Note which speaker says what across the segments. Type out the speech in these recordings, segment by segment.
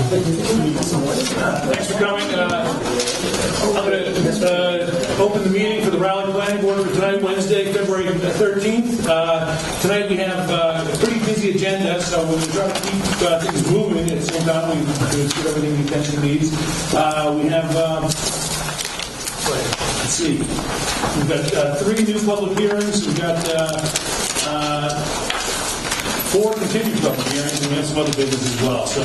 Speaker 1: Thanks for coming. I'm going to open the meeting for the Raleigh Planning Board for tonight, Wednesday, February 13th. Tonight we have a pretty busy agenda, so we'll try to keep things moving at the same time. We get everything the attention needs. We have, let's see, we've got 3 new public hearings. We've got 4 continued public hearings, and we have some other business as well. So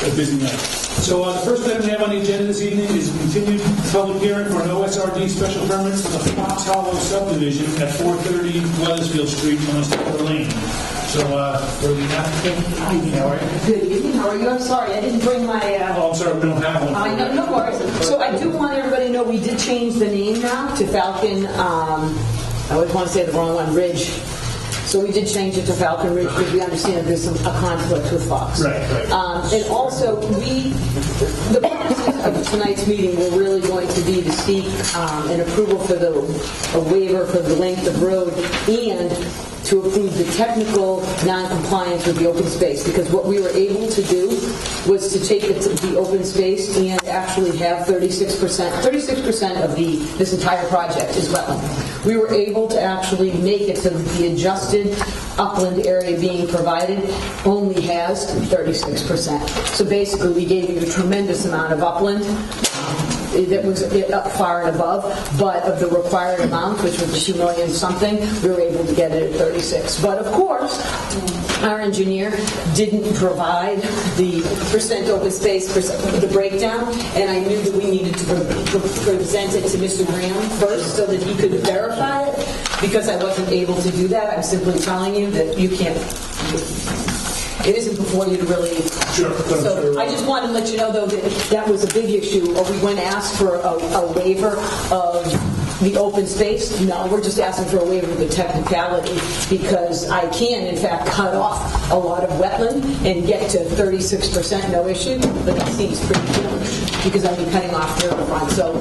Speaker 1: a busy night. So the first item we have on the agenda this evening is a continued public hearing for an OSRD special permit for the Fox Hollow subdivision at 430 Weathersfield Street, Monster Lane. So, for the applicant, how are you?
Speaker 2: Good evening. How are you? I'm sorry, I didn't bring my.
Speaker 1: Oh, I'm sorry, we don't have one.
Speaker 2: I know, no worries. So I do want everybody to know we did change the name now to Falcon. I always want to say the wrong one, Ridge. So we did change it to Falcon Ridge because we understand there's a conflict with Fox.
Speaker 1: Right.
Speaker 2: And also, the purpose of tonight's meeting were really going to be to seek an approval for a waiver for the length of road and to approve the technical non-compliance with the open space, because what we were able to do was to take the open space and actually have 36% of this entire project is wetland. We were able to actually make it so that the adjusted upland area being provided only has 36%. So basically we gave you a tremendous amount of upland that was up far and above, but of the required amount, which was the 2 million something, we were able to get it at 36. But of course, our engineer didn't provide the percent open space, the breakdown, and I knew that we needed to present it to Mr. Graham first so that he could verify it. Because I wasn't able to do that, I'm simply telling you that you can't. It isn't before you to really.
Speaker 1: Sure.
Speaker 2: So I just wanted to let you know, though, that was a big issue. We went and asked for a waiver of the open space. No, we're just asking for a waiver of the technicality, because I can, in fact, cut off a lot of wetland and get to 36%, no issue. But that seems pretty huge because I'd be cutting off the front. So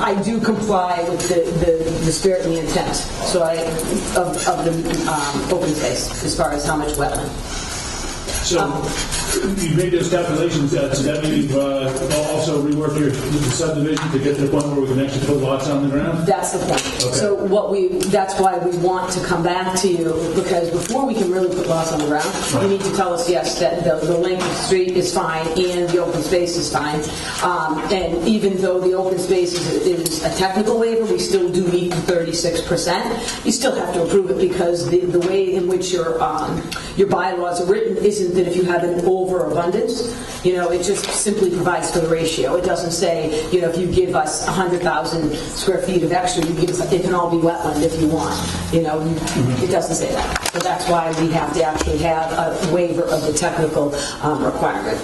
Speaker 2: I do comply with the spirit and the intent. So of the open space as far as how much wetland.
Speaker 1: So you made those calculations. So that means you've also reworked your subdivision to get to the point where we can actually put lots on the ground?
Speaker 2: That's the point. Okay. So that's why we want to come back to you, because before we can really put lots on the ground, you need to tell us, yes, that the length of the street is fine and the open space is fine. And even though the open space is a technical waiver, we still do meet the 36%. You still have to approve it, because the way in which your bylaws are written isn't that if you have an overabundance, it just simply provides for the ratio. It doesn't say, if you give us 100,000 square feet of extra, it can all be wetland if you want. It doesn't say that. So that's why we have to actually have a waiver of the technical requirement.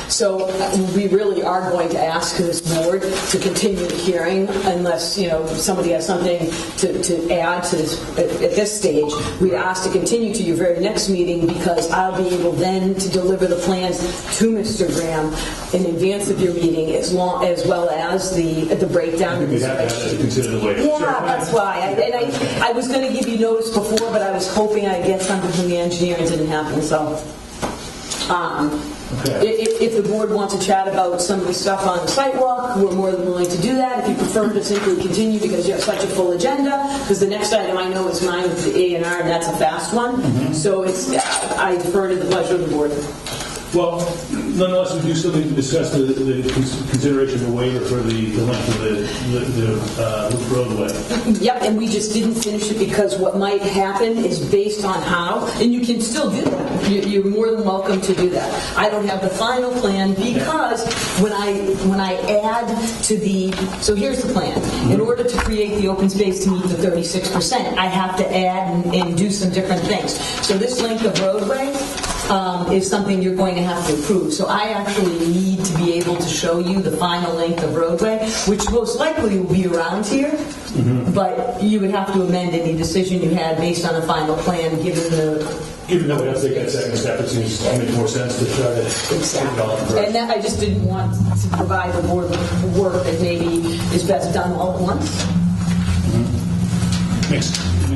Speaker 2: So we really are going to ask this board to continue the hearing unless, somebody has something to add to this at this stage. We ask to continue to your very next meeting, because I'll be able then to deliver the plans to Mr. Graham in advance of your meeting, as well as the breakdown.
Speaker 1: We have to consider the waiver.
Speaker 2: Yeah, sure. That's why. I was going to give you notice before, but I was hoping I'd get something from the engineer, and it didn't happen. So. Okay. If the board wants to chat about some of the stuff on the sidewalk, we're more than willing to do that. If you prefer to simply continue because you have such a full agenda, because the next item I know is mine with the A&R, and that's a fast one. Mm-hmm. So I defer to the pleasure of the board.
Speaker 1: Well, nonetheless, we do still need to discuss the consideration of a waiver for the length of the roadway.
Speaker 2: Yep, and we just didn't finish it because what might happen is based on how, and you can still do that. You're more than welcome to do that. I don't have the final plan because when I add to the, so here's the plan. In order to create the open space to meet the 36%, I have to add and do some different things. So this length of roadway is something you're going to have to approve. So I actually need to be able to show you the final length of roadway, which most likely will be around here, but you would have to amend any decision you had based on the final plan, given that we have to take that second step, it seems to make more sense to try to exactly. And that I just didn't want to provide the board with work that maybe is best done all at once.
Speaker 1: Makes I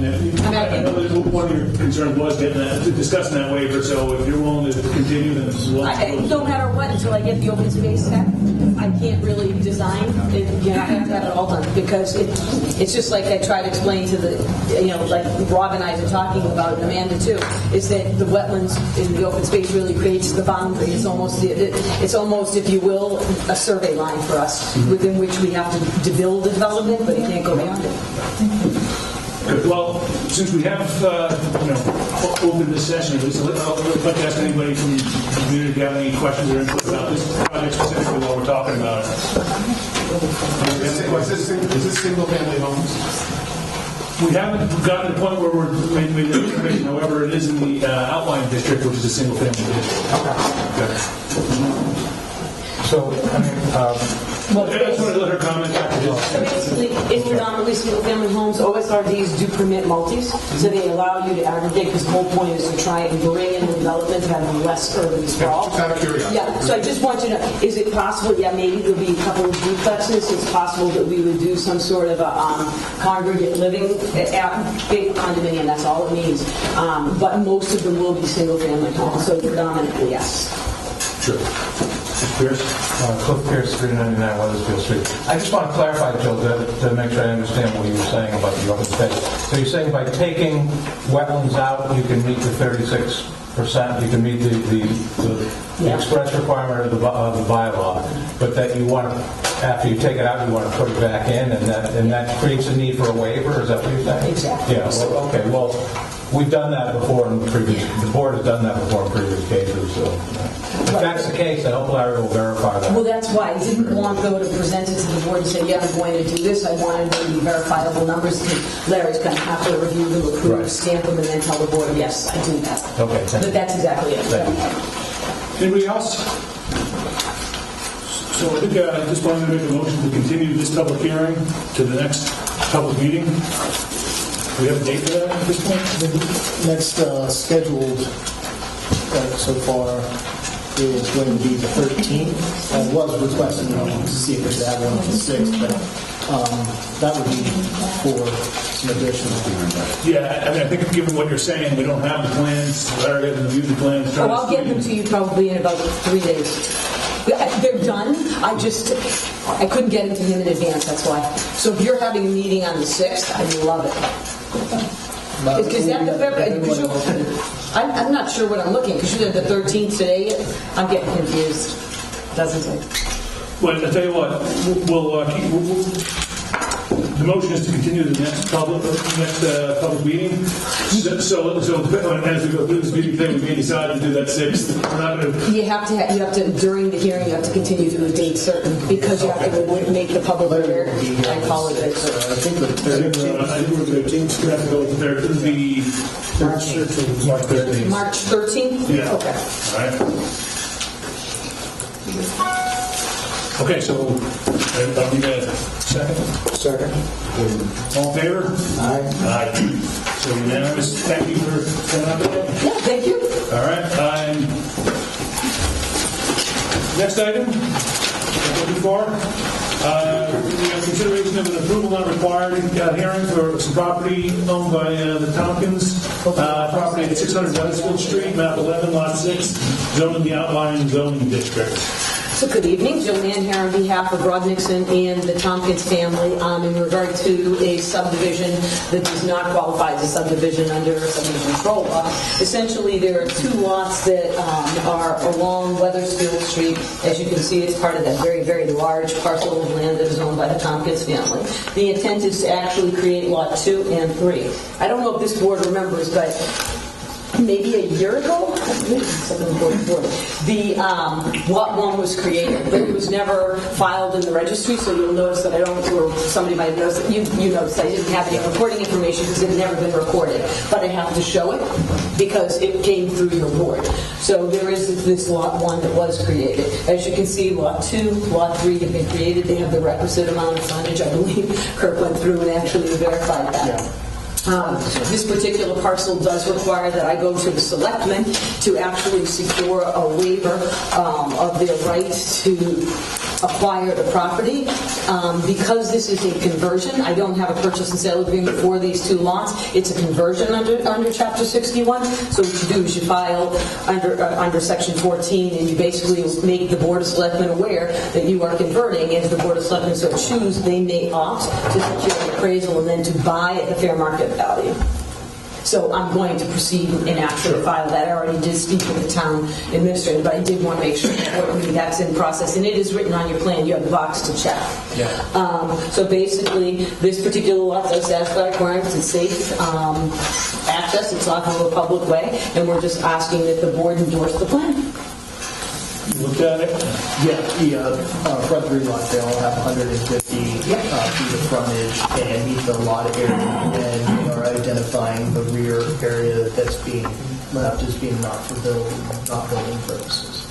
Speaker 1: know that one of your concerns was discussing that waiver, so if you're willing to continue, then
Speaker 2: No matter what, until I get the open space tech, I can't really design. I have to have it all done because it's just like I try to explain to the, like Rob and I were talking about, and Amanda too, is that the wetlands in the open space really creates the boundary. It's almost, if you will, a survey line for us within which we have to build a development, but it can't go beyond it.
Speaker 1: Good. Well, since we have, opened this session, I'd like to ask anybody from the community if you have any questions or input about this project specifically while we're talking about it.
Speaker 3: Is this single-family homes?
Speaker 1: We haven't gotten to the point where we're made the determination. However, it is in the outlying district, which is a single-family district. Okay.
Speaker 3: So,
Speaker 1: I just wanted to let her comment after this.
Speaker 2: So basically, it's predominantly single-family homes. OSRDs do permit multis, so they allow you to aggregate, because the whole point is to try and bring in the development to have less urban sprawl.
Speaker 3: Just out of curiosity.
Speaker 2: Yeah, so I just want you to know, is it possible, maybe there'll be a couple of duplexes. It's possible that we would do some sort of a congregate living big condominium, that's all it means. But most of them will be single-family homes, so predominantly, yes.
Speaker 1: Sure. Pierce?
Speaker 3: Cliff Pierce, 399 Weathersfield Street. I just want to clarify, Joe, to make sure I understand what you were saying about the open space. So you're saying by taking wetlands out, you can meet the 36%, you can meet the express requirement of the bylaw, but that you want to, after you take it out, you want to put it back in, and that creates a need for a waiver? Is that what you're saying?
Speaker 2: Exactly.
Speaker 3: Yeah. Well, okay. Well, we've done that before in previous. The board has done that before in previous cases. So, if that's the case, I hope Larry will verify that.
Speaker 2: Well, that's why I didn't want, though, to present it to the board and say, I'm going to do this. I wanted to be verifiable numbers. Larry's going to have to review them, approve,
Speaker 3: Right.
Speaker 2: stamp them, and then tell the board, yes, I do that.
Speaker 3: Okay.
Speaker 2: But that's exactly it.
Speaker 1: Anybody else? So I think I just wanted to make a motion to continue this public hearing to the next public meeting. Do we have a date for that at this point?
Speaker 4: The next scheduled so far is going to be the 13th. I was requesting to see if we should have one on the 6th, but that would be for some additional.
Speaker 1: Yeah, I think given what you're saying, we don't have the plans. Larry hasn't reviewed the plans.
Speaker 2: Oh, I'll get them to you probably in about 3 days. They're done. I couldn't get them to him in advance, that's why. So if you're having a meeting on the 6th, I'd love it. Is that the February? I'm not sure what I'm looking, because you said the 13th today. I'm getting confused. Doesn't it?
Speaker 1: Well, I'll tell you what, the motion is to continue the next public meeting. So as we go through this meeting today, we may decide to do that 6th. We're not going to.
Speaker 2: You have to during the hearing, you have to continue to a date certain, because you have to make the public aware. I apologize.
Speaker 4: I think the 13th.
Speaker 1: I think we're going to have to go with the
Speaker 4: March 13th.
Speaker 1: March 13th.
Speaker 2: March 13th?
Speaker 1: Yeah.
Speaker 2: Okay.
Speaker 1: All right. Okay, so I'll be there.
Speaker 4: Second.
Speaker 1: All in favor?
Speaker 4: Aye.
Speaker 1: Aye. So unanimous. Thank you for coming up today.
Speaker 2: Yeah, thank you.
Speaker 1: All right. Next item. Before. We have consideration of an approval not required hearing for some property owned by the Tompkins. Property at 600 Weathersfield Street, map 11, lot 6, zone in the outlying zoning district.
Speaker 2: So good evening, Joanne here on behalf of Rod Nixon and the Tompkins family in regard to a subdivision that does not qualify as a subdivision under subdivision control law. Essentially, there are 2 lots that are along Weathersfield Street. As you can see, it's part of that very, very large parcel of land that is owned by the Tompkins family. The intent is to actually create lot 2 and 3. I don't know if this board remembers, but maybe a year ago, the lot 1 was created, but it was never filed in the registry, so you'll notice that I don't, or somebody might notice that you noticed I didn't have any reporting information because it had never been recorded, but I have to show it because it came through your board. So there is this lot 1 that was created. As you can see, lot 2, lot 3 have been created. They have the requisite amount of frontage. I believe Kirk went through and actually verified that. Yeah. This particular parcel does require that I go to the selectmen to actually secure a waiver of their right to acquire the property. Because this is a conversion, I don't have a purchase and sale agreement for these two lots. It's a conversion under Chapter 61. So what you do is you file under Section 14, and you basically make the Board of Selectmen aware that you are converting, and if the Board of Selectmen so choose, they may opt to secure an appraisal and then to buy at the fair market value. So I'm going to proceed and actually file that. I already did speak with the town administrator, but I did want to make sure that's in process. And it is written on your plan. You have the box to check.
Speaker 3: Yeah.
Speaker 2: So basically, this particular lot does satisfy requirements. It's safe access. It's off of a public way. And we're just asking that the board endorse the plan.
Speaker 1: Looked at it?
Speaker 4: Yeah, the front three lots, they all have 150 feet of frontage and meet the lot area, and we are identifying the rear area that's being left as being not for building purposes.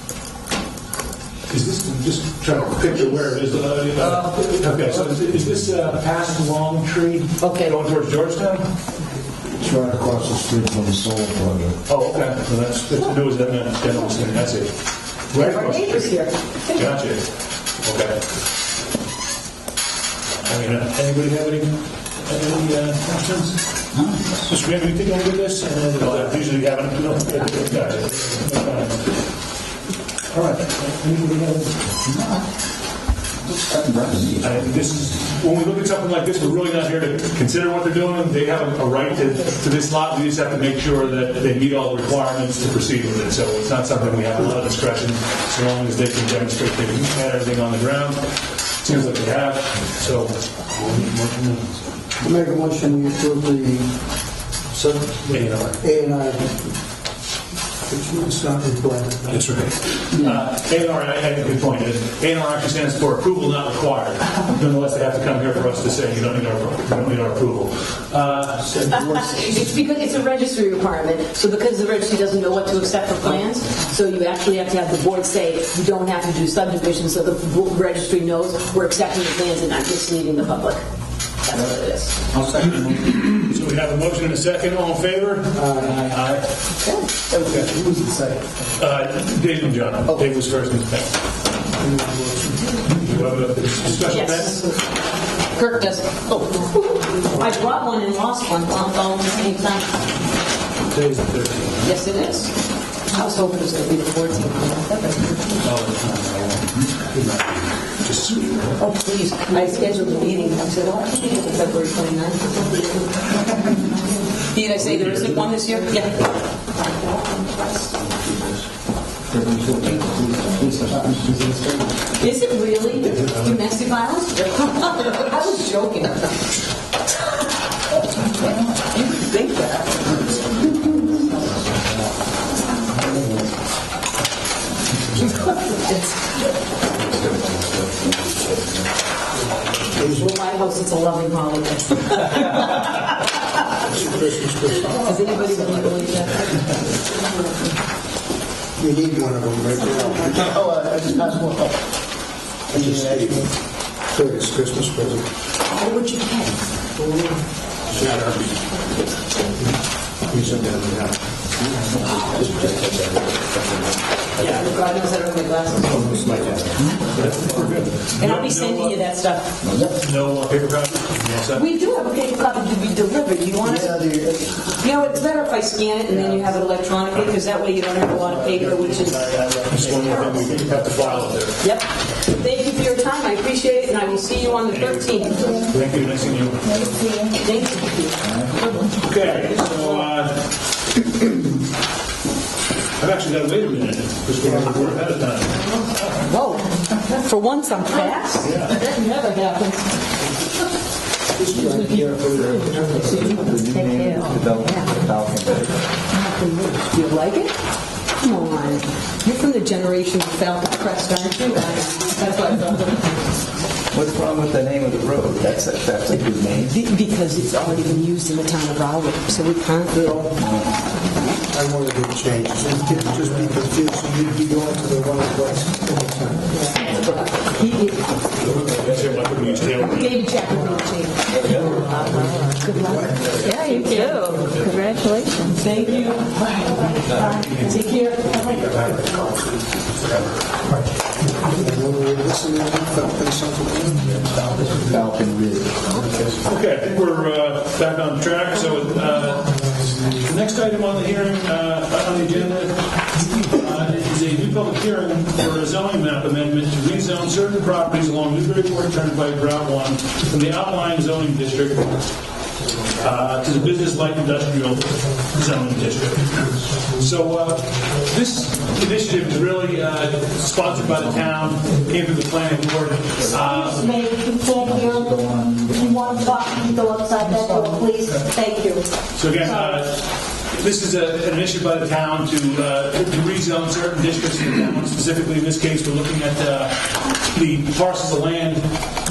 Speaker 1: Is this, I'm just trying to picture where it is. Okay, so is this past Longtree?
Speaker 2: Okay.
Speaker 1: Going towards Georgetown?
Speaker 5: It's right across the street from the solar project.
Speaker 1: Oh, okay. So that's the newest thing. That's it. Right
Speaker 2: Our
Speaker 1: across the
Speaker 2: neighbors
Speaker 1: street.
Speaker 2: here.
Speaker 1: Gotcha. Okay. I mean, anybody have any questions? Mr. Graham, you take a look at this? And then usually you haven't. Gotcha. All right. Anybody have this is, when we look at something like this, we're really not here to consider what they're doing. They have a right to this lot. We just have to make sure that they meet all the requirements to proceed with it. So it's not something we have a lot of discretion, so long as they can demonstrate they can add everything on the ground. Seems like they have. So we'll need more from them.
Speaker 6: Make a motion to approve the A&R. It's not required.
Speaker 1: That's right. A&R, I had a good point. A&R actually stands for approval not required. Nonetheless, they have to come here for us to say you don't need our approval.
Speaker 2: It's because it's a registry requirement. So because the registry doesn't know what to accept for plans, so you actually have to have the board say you don't have to do subdivision, so the registry knows we're accepting the plans and not misleading the public. That's what it is.
Speaker 5: I'll second.
Speaker 1: So we have a motion and a second. All in favor? Aye.
Speaker 4: Okay, who was the second?
Speaker 1: Dave and John. Dave was first and second. You have a discussion?
Speaker 2: Yes. Kirk does. Oh, I brought one and lost one all at the same time.
Speaker 1: Today's the 13th.
Speaker 2: Yes, it is. I was hoping it was going to be the 14th.
Speaker 1: Just sweet.
Speaker 2: Oh, please. I scheduled a meeting. I said, oh, February 29th. Did I say there isn't one this year? Yeah. Is it really? Domestic violence? I was joking. You could think that. Well, my house, it's a loving holiday. Does anybody really believe that?
Speaker 6: You need one of them right now.
Speaker 4: Oh, I just passed one up.
Speaker 6: So it's Christmas present.
Speaker 2: What would you get?
Speaker 6: You send that to the
Speaker 2: Yeah, God knows I don't have my glasses. And I'll be sending you that stuff.
Speaker 1: No paper copy?
Speaker 2: We do have a paper copy to be delivered. You want
Speaker 4: Yeah,
Speaker 2: it? You know, it's better if I scan it and then you have it electronically, because that way you don't have a lot of paper, which is...
Speaker 1: Just one more thing, we have to file it there.
Speaker 2: Yep. Thank you for your time. I appreciate it, and I will see you on the 13th.
Speaker 1: Thank you, nice seeing you.
Speaker 2: Thank you.
Speaker 1: Okay, so, I've actually got to wait a minute, because we're ahead of time.
Speaker 2: Whoa. For once, I'm fast?
Speaker 1: Yeah.
Speaker 2: That never happens. Take care. Do you like it? Come on. You're from the generation who felt depressed, aren't you? That's what I felt.
Speaker 7: What's wrong with the name of the road? That's a good name.
Speaker 2: Because it's already been used in the town of Rowley, so we can't go.
Speaker 6: I wanted to change. Just be confused. So you'd be going to the one place all the time.
Speaker 2: David Jack will be the change. Good luck. Yeah, you too. Great.
Speaker 8: Congratulations.
Speaker 2: Thank you. Take care.
Speaker 7: Falcon Ridge.
Speaker 1: Okay, I think we're back on track. So the next item on the hearing, on the agenda, is a new public hearing for a zoning map amendment to rezone certain properties along Newburyport Turnpike Route 1 from the outlying zoning district to the business light industrial zoning district. So this initiative is really sponsored by the town, came through the planning board.
Speaker 9: Maybe if you can't hear them, if you want to talk, you can go outside that door, please. Thank you.
Speaker 1: So again, this is an issue by the town to rezone certain districts in the town. Specifically, in this case, we're looking at the parcels of land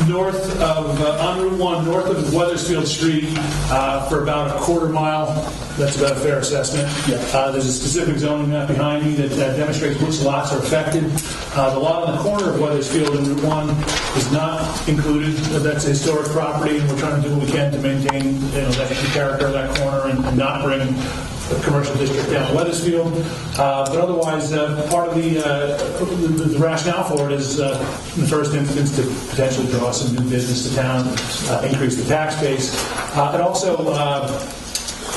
Speaker 1: north of, on Route 1, north of Weathersfield Street for about a quarter mile. That's about a fair assessment. There's a specific zoning map behind me that demonstrates which lots are affected. The lot on the corner of Weathersfield and Route 1 is not included. That's a historic property, and we're trying to do what we can to maintain that character of that corner and not bring a commercial district down Weathersfield. But otherwise, part of the rationale for it is, in the first instance, to potentially draw some new business to town, increase the tax base. It also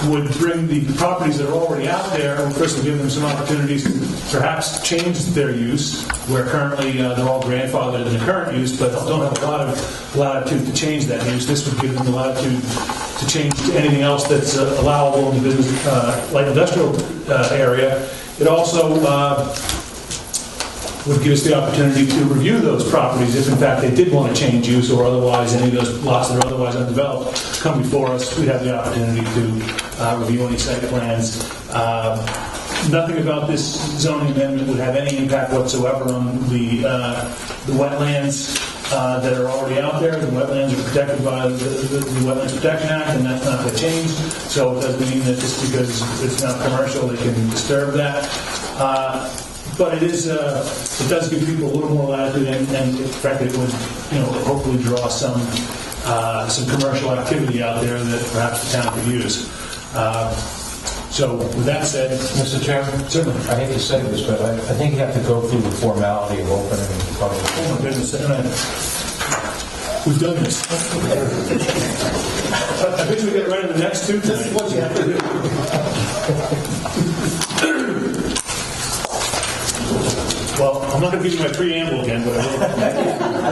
Speaker 1: would bring the properties that are already out there, and first would give them some opportunities to perhaps change their use, where currently they're all grandfathered in the current use, but don't have a lot of latitude to change that use. This would give them the latitude to change to anything else that's allowable in the business, light industrial area. It also would give us the opportunity to review those properties if, in fact, they did want to change use or otherwise any of those lots that are otherwise undeveloped come before us. We'd have the opportunity to review any site plans. Nothing about this zoning amendment would have any impact whatsoever on the wetlands that are already out there. The wetlands are protected by the Wetlands Protection Act, and that's not going to change. So it doesn't mean that just because it's not commercial, they can disturb that. But it is, it does give people a little more latitude, and in fact, it would, hopefully draw some commercial activity out there that perhaps the town could use. So with that said,
Speaker 3: Mr. Chairman?
Speaker 1: Certainly.
Speaker 3: I hate to say this, but I think you have to go through the formality of opening the public.
Speaker 1: Oh my goodness, we've done this. I bet we get it right in the next two. This is what you have to do. Well, I'm not going to give you my preamble again, but I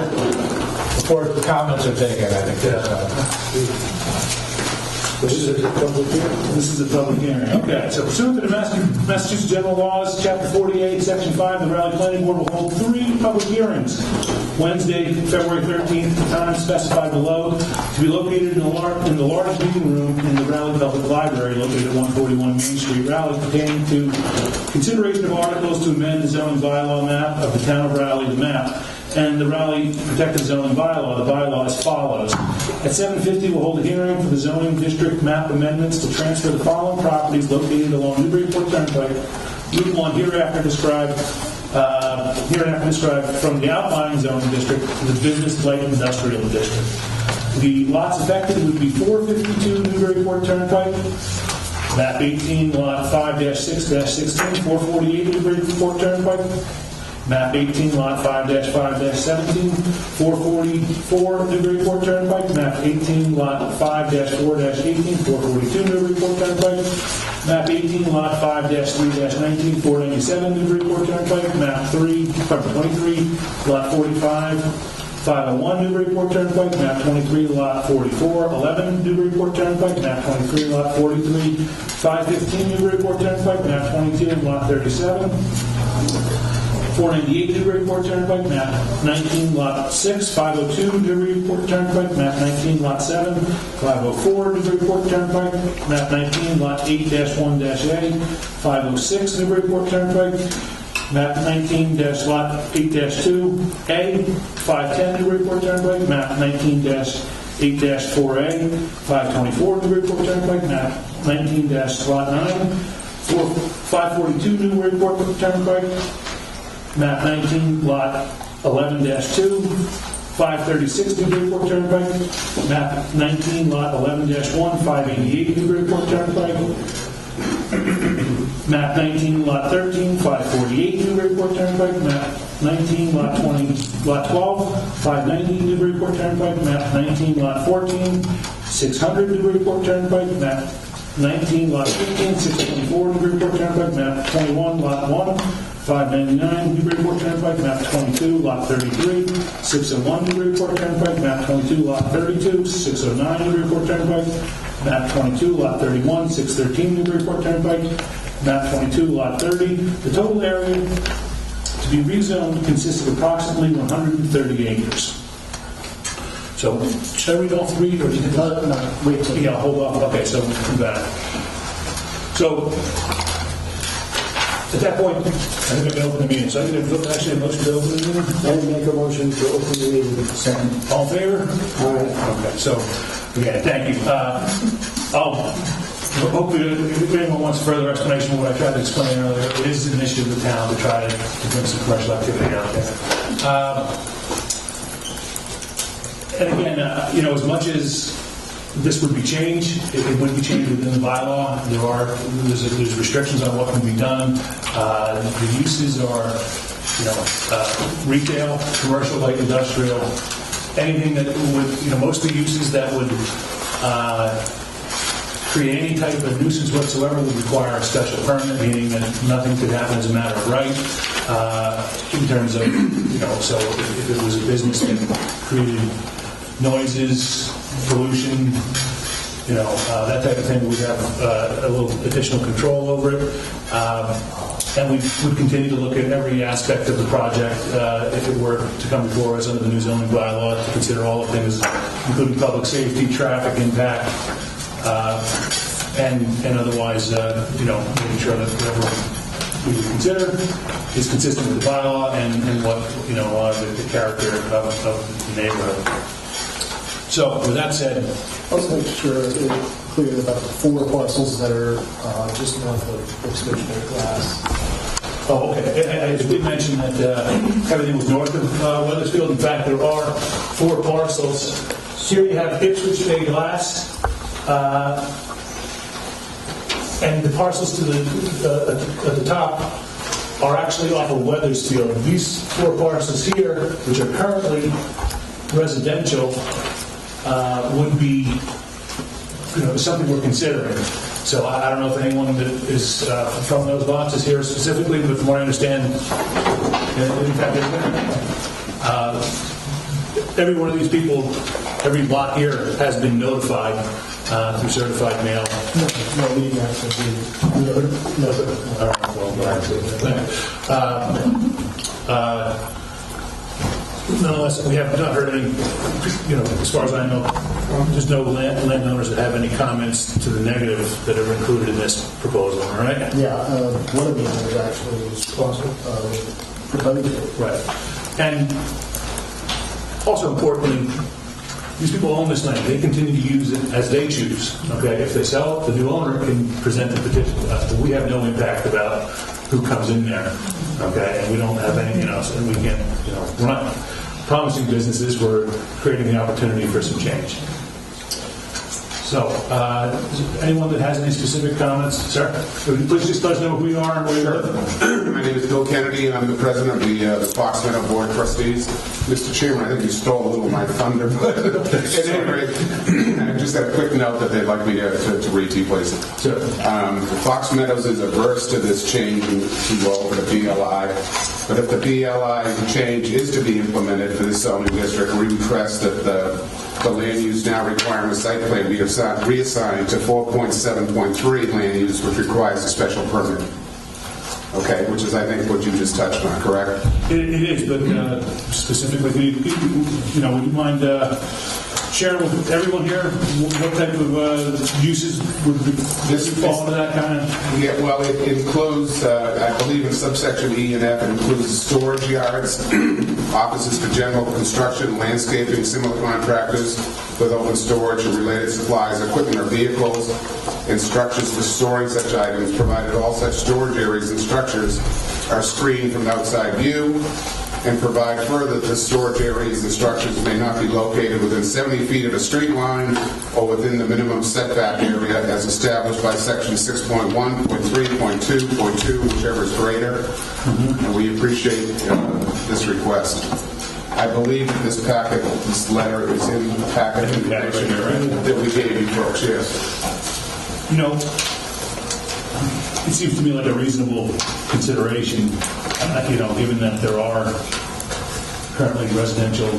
Speaker 1: will.
Speaker 3: Before the comments are taken, I think that's
Speaker 1: This is a public hearing. Okay, so pursuant to the Massachusetts General Laws, Chapter 48, Section 5, the Raleigh Planning Board will hold 3 public hearings. Wednesday, February 13th, the time specified below, to be located in the large meeting room in the Raleigh Public Library, located at 141 Main Street, Raleigh, pertaining to consideration of articles to amend the zoning bylaw map of the town of Raleigh, the map, and the Raleigh Protected Zoning Bylaw. The bylaw as follows. At 7:50, we'll hold a hearing for the zoning district map amendments to transfer the following properties located along Newburyport Turnpike, Route 1, hereafter described from the outlying zoning district to the business light industrial district. The lots affected would be 452 Newburyport Turnpike, map 18, lot 5-6-16, 448 Newburyport Turnpike, map 18, lot 5-5-17, 444 Newburyport Turnpike, map 18, lot 5-4-18, 442 Newburyport Turnpike, map 18, lot 5-3-19, 497 Newburyport Turnpike, map 23, lot 45, 501 Newburyport Turnpike, map 23, lot 44, 11 Newburyport Turnpike, map 23, lot 43, 515 Newburyport Turnpike, map 22, lot 37, 498 Newburyport Turnpike, map 19, lot 6, 502 Newburyport Turnpike, map 19, lot 7, 504 Newburyport Turnpike, map 19, lot 8-1-A, 506 Newburyport Turnpike, map 19, lot 8-2A, 510 Newburyport Turnpike, map 19-8-4A, 524 Newburyport Turnpike, map 19, lot 9, 542 Newburyport Turnpike, map 19, lot 11-2, 536 Newburyport Turnpike, map 19, lot 11-1, 588 Newburyport Turnpike, map 19, lot 13, 548 Newburyport Turnpike, map 19, lot 20, lot 12, 590 Newburyport Turnpike, map 19, lot 14, 600 Newburyport Turnpike, map 19, lot 15, 624 Newburyport Turnpike, map 21, lot 1, 599 Newburyport Turnpike, map 22, lot 33, 601 Newburyport Turnpike, map 22, lot 32, 609 Newburyport Turnpike, map 22, lot 31, 613 Newburyport Turnpike, map 22, lot 30. The total area to be rezoned consists of approximately 130 acres. So, should I read all three, or did you?
Speaker 4: No, wait till.
Speaker 1: Yeah, hold on. Okay, so we'll do that. So, at that point, I think I can open the meeting. So I'm going to actually a motion to open the meeting.
Speaker 6: I make a motion to open the meeting. Second.
Speaker 1: All in favor?
Speaker 6: All right.
Speaker 1: Okay, so, yeah, thank you. Hopefully, if anyone wants further explanation of what I tried to explain earlier, it is an issue of the town to try to bring some commercial activity out there. And again, as much as this would be changed, it would be changed within the bylaw. There's restrictions on what can be done. The uses are, retail, commercial, light industrial, anything that would, most of the uses that would create any type of nuisance whatsoever would require a special permit, meaning that nothing could happen as a matter of right. In terms of, so if it was a business that created noises, pollution, that type of thing, we'd have a little additional control over it. And we would continue to look at every aspect of the project if it were to come before us under the new zoning bylaw, to consider all the things, including public safety, traffic impact, and otherwise, making sure that whatever we would consider is consistent with the bylaw and what, the character of the neighborhood. So, with that said,
Speaker 4: Let's make sure it's clear about the 4 parcels that are just north of Richmond Glass.
Speaker 1: oh, okay, I did mention that everything was north of Weathersfield. In fact, there are 4 parcels. Here you have Ipswich Bay Glass, and the parcels to at the top are actually off of Weathersfield. These 4 parcels here, which are currently residential, would be, something we're considering. So I don't know if anyone that is from those lots is here specifically, but from what I understand, in fact, every one of these people, every lot here has been notified through certified mail.
Speaker 4: No, we didn't actually
Speaker 1: Nonetheless, we have not heard any, as far as I know, there's no landowners that have any comments to the negative that are included in this proposal, all right?
Speaker 4: Yeah, one of the others actually is
Speaker 1: Right. And also importantly, these people own this land. They continue to use it as they choose, okay? If they sell it, the new owner can present the petition to us, but we have no impact about who comes in there, okay? And we don't have anything else, and we can't, we're not promising businesses, we're creating the opportunity for some change. So, anyone that has any specific comments? Sir, please just let us know who you are and where you live.
Speaker 8: My name is Bill Kennedy, and I'm the president of the Fox Meadow Board of Trustees. Mr. Chairman, I think you stole a little of my thunder, but at any rate, I just had a quick note that they'd like me to read to you, please.
Speaker 1: Sure.
Speaker 8: Fox Meadows is averse to this change to go over to BLI, but if the BLI change is to be implemented for this zoning district, we request that the land use now requirement site plan be reassigned to 4.7.3 land use, which requires a special permit. Okay, which is, I think, what you just touched on, correct?
Speaker 1: It is, but specifically, would you mind sharing with everyone here what type of uses would fall into that kind of?
Speaker 8: Yeah, well, it includes, I believe in subsection E and F, it includes storage yards, offices for general construction, landscaping, similar contractors with open storage and related supplies, equipment or vehicles, and structures for storing such items, provided all such storage areas and structures are screened from outside view. and provide further that the storage areas and structures may not be located within 70 feet of a street line or within the minimum setback area as established by section 6.1, .3, .2, whichever is greater. And we appreciate this request. I believe that this letter is in the packet of information that we gave you folks, yes.
Speaker 1: You know, it seems to me like a reasonable consideration, given that there are currently residential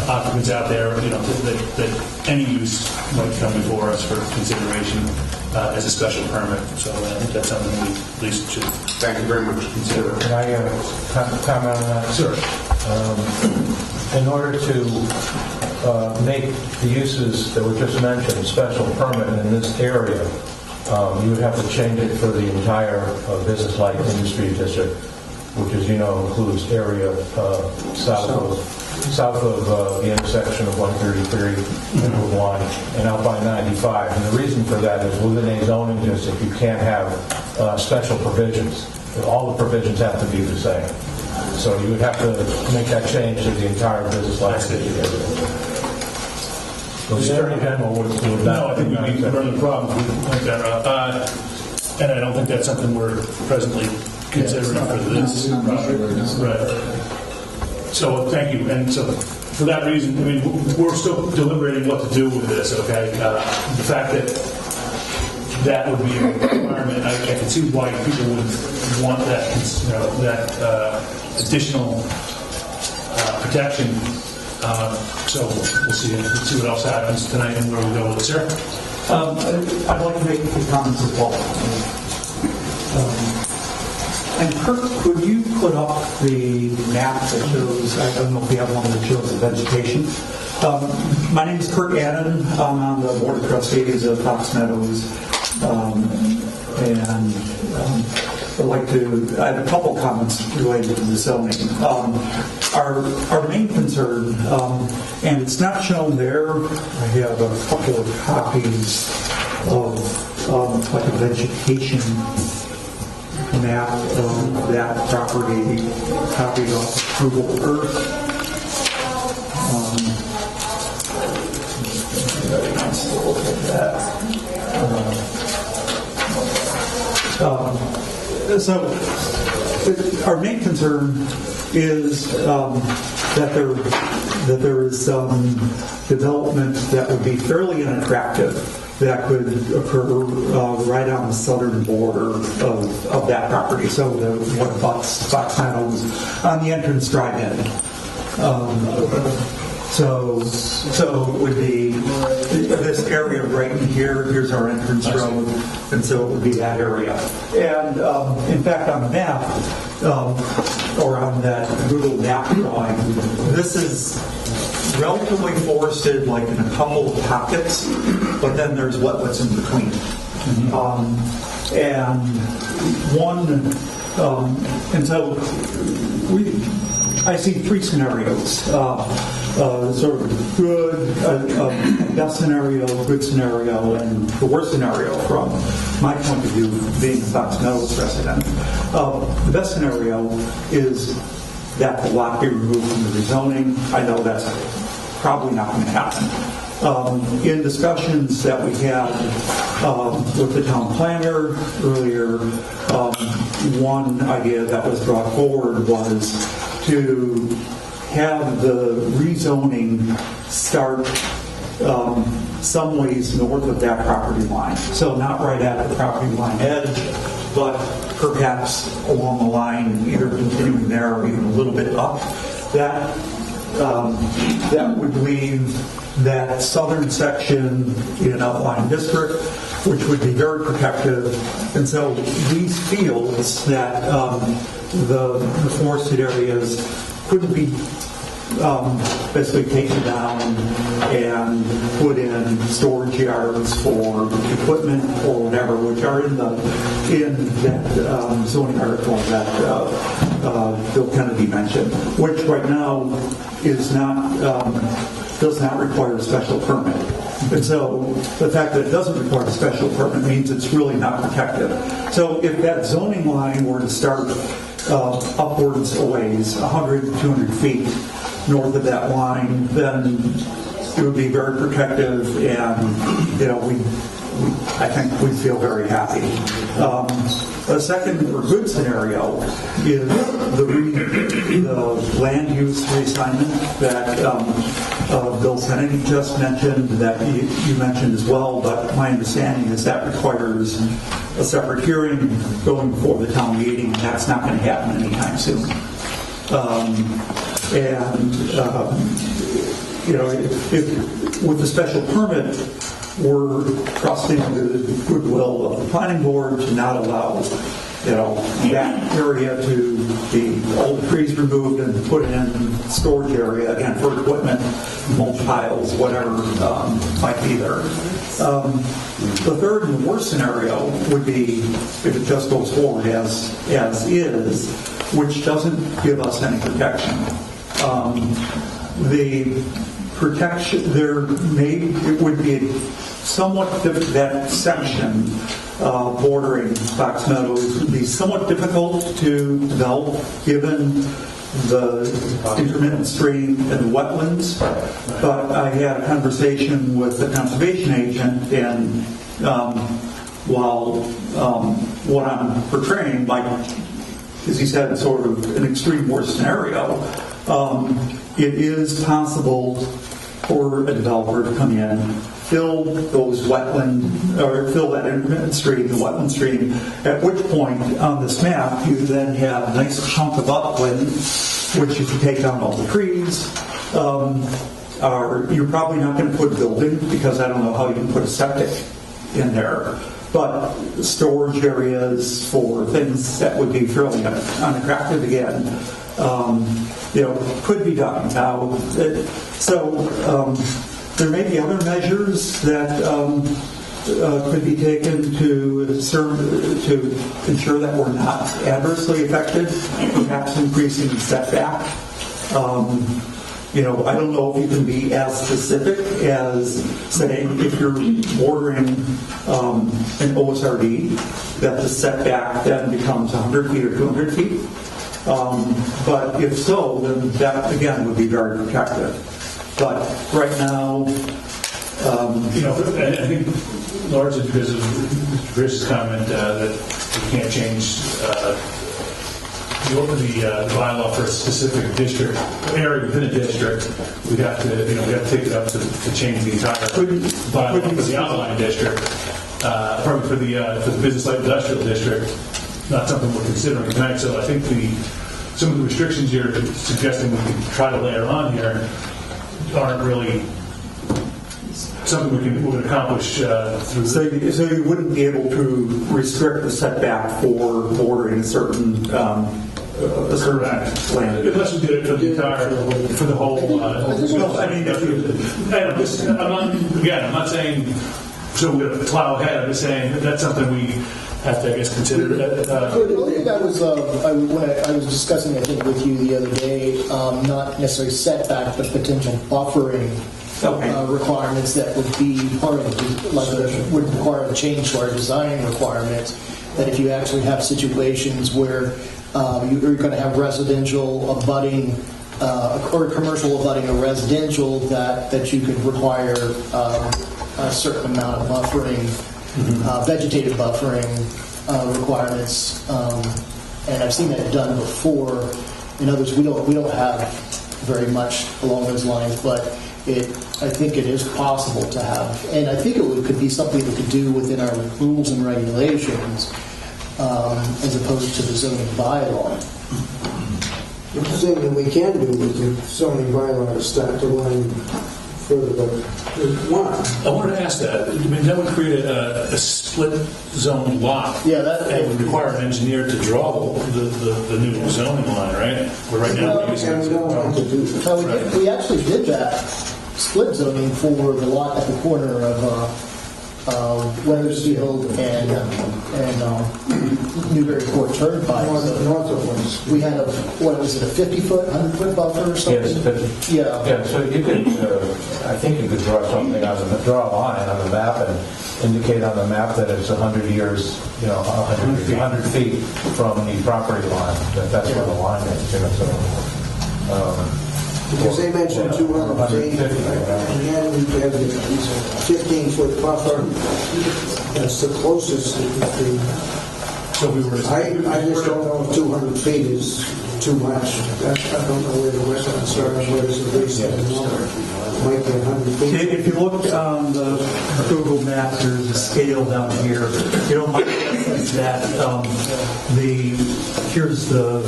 Speaker 1: occupants out there, that any use might come before us for consideration as a special permit. So I think that's something we at least should.
Speaker 8: Thank you very much.
Speaker 1: Consider.
Speaker 3: Can I comment on that?
Speaker 1: Sure.
Speaker 3: In order to make the uses that were just mentioned special permit in this area, you would have to change it for the entire business light industry district, which, as you know, includes area south of the intersection of 133 and Route 1 and out by 95. And the reason for that is within a zoning district, you can't have special provisions. All the provisions have to be the same. So you would have to make that change to the entire business light district area. The Attorney General would
Speaker 1: No, I think we'd be running problems with that. And I don't think that's something we're presently considering for this project. Right. So thank you. And so for that reason, I mean, we're still deliberating what to do with this, okay? The fact that would be a requirement, I can see why people would want that, additional protection. So we'll see what else happens tonight and where we go with it. Sir?
Speaker 10: I'd like to make a few comments as well. And Kurt, could you put up the map that shows, I don't know if we have one that shows the vegetation. My name is Kurt Adden. I'm on the Board of Trustees of Fox Meadows. I have a couple comments related to the zoning. Our main concern, and it's not shown there, I have a couple of copies of like a vegetation map of that property, copied off Google Earth. Everybody wants to look at that. So our main concern is that there is some development that would be fairly unattractive that could occur right on the southern border of that property. So what abuts Fox Meadows on the entrance drive-in. So it would be this area right in here. Here's our entrance road, and so it would be that area. And in fact, on the map or on that Google map drawing, this is relatively forested, like in a couple of pockets, but then there's wetlands in between. I see three scenarios. Sort of good, best scenario, good scenario, and the worst scenario from my point of view, being a Fox Meadows resident. The best scenario is that the lot be removed from the rezoning. I know that's probably not going to happen. In discussions that we had with the town planner earlier, one idea that was brought forward was to have the rezoning start some ways north of that property line. So not right at the property line edge, but perhaps along the line, either continuing there or even a little bit up. That would leave that southern section in an outlying district, which would be very protective. And so these fields that the forested areas couldn't be basically taken down and put in storage yards for equipment or whatever, which are in that zoning article that Bill Kennedy mentioned, which right now is not does not require a special permit. And so the fact that it doesn't require a special permit means it's really not protected. So if that zoning line were to start upwards a ways, 100, 200 feet north of that line, then it would be very protective, and I think we'd feel very happy. A second or good scenario is the land use reassignment that Bill Kennedy just mentioned, that you mentioned as well, but my understanding is that requires a separate hearing going before the town meeting. That's not going to happen anytime soon. If with the special permit, we're trusting the goodwill of the planning board to not allow, that area to be all the trees removed and put in storage area, again, for equipment, mulch piles, whatever might be there. The third and worst scenario would be if it just goes forward as is, which doesn't give us any protection. The protection, it would be somewhat difficult, that section bordering Fox Meadows would be somewhat difficult to develop given the intermittent stream and the wetlands. But I had a conversation with the conservation agent, and while what I'm portraying, as he said, sort of an extreme worst scenario, it is possible for a developer to come in, fill those fill that intermittent stream, the wetland stream, at which point on this map you then have a nice chunk of upland, which if you take down all the trees, you're probably not going to put a building, because I don't know how you can put a septic in there, but storage areas for things that would be fairly unattractive again, could be done. Now, there may be other measures that could be taken to ensure that we're not adversely affected, perhaps increasing the setback. I don't know if you can be as specific as saying if you're bordering an OSRD, that the setback then becomes 100 feet or 200 feet. But if so, then that again would be very protective. But right now,
Speaker 1: I think largely because of Mr. Chris's comment that we can't change the bylaw for a specific district area within a district, we'd have to take it up to change the entire bylaw for the outlying district, probably for the business light industrial district. Not something we're considering tonight. So I think some of the restrictions you're suggesting we can try to layer on here aren't really something we can accomplish through.
Speaker 10: So you wouldn't be able to restrict the setback for bordering a certain land.
Speaker 1: Unless we did it for the whole. I'm not saying so we're going to plow ahead. I'm just saying that's something we have to, I guess, consider.
Speaker 4: I think that was when I was discussing, I think, with you the other day, not necessarily setback, but potential buffering requirements that would be part of would require a change to our design requirements. That if you actually have situations where you're going to have residential abutting or commercial abutting a residential, that you could require a certain amount of buffering. Vegetative buffering requirements, and I've seen that done before. In others, we don't have very much along those lines, but I think it is possible to have, and I think it could be something we could do within our rules and regulations, as opposed to the zoning bylaw.
Speaker 6: The thing that we can do with the zoning bylaw is start to line further, but one.
Speaker 1: I wanted to ask that. I mean, that would create a split zone lot.
Speaker 4: Yeah, that
Speaker 1: would require an engineer to draw the new zoning line, right? But right now we're using
Speaker 4: we actually did that split zoning for the lot at the corner of Weathersfield and Newburyport Turnpike.
Speaker 6: North of us.
Speaker 4: We had what was it, a 50-foot, 100-foot buffer or something?
Speaker 3: Yes, but,
Speaker 4: Yeah.
Speaker 3: yeah, so you could, I think you could draw something draw a line on the map and indicate on the map that it's 100 years, 100 feet from the property line, that's where the line is, so.
Speaker 6: Because they mentioned 200 feet,
Speaker 3: 150,
Speaker 6: and then we have the 15-foot buffer. That's the closest it could be.
Speaker 1: So we were.
Speaker 6: I just don't know if 200 feet is too much. I don't know where the wetlands are and what is the base of the number. Might be 100 feet.
Speaker 10: If you look on the Google Maps, there's a scale down here. My guess is that here's the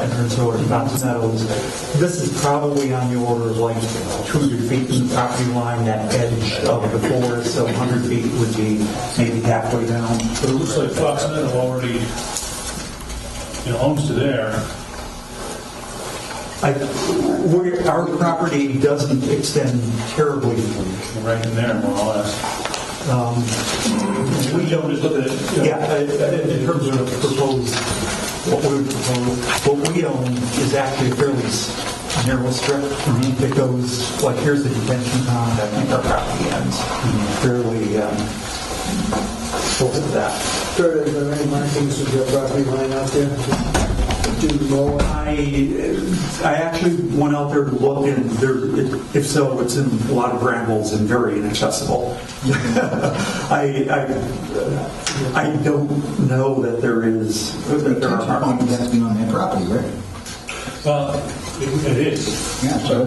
Speaker 10: entrance road to Fountain Meadows. This is probably on the order of like 200 feet from the property line, that edge of the forest, so 100 feet would be maybe halfway down.
Speaker 1: But it looks like Fox Meadow already, owns to there.
Speaker 10: Our property doesn't extend terribly.
Speaker 1: Right in there, more or less.
Speaker 10: We don't just look at it. Yeah, in terms of proposed, what we would propose, what we own is actually a fairly narrow strip. It goes, like, here's the detention pond, I think our property ends. Fairly close to that.
Speaker 6: Kurt, are there any markings of your property line out there?
Speaker 10: I actually went out there to look, and if so, it's in a lot of brambles and very inaccessible. I don't know that there is. There are markings.
Speaker 7: That's been on their property, right?
Speaker 1: Well, it is.
Speaker 7: Yeah, so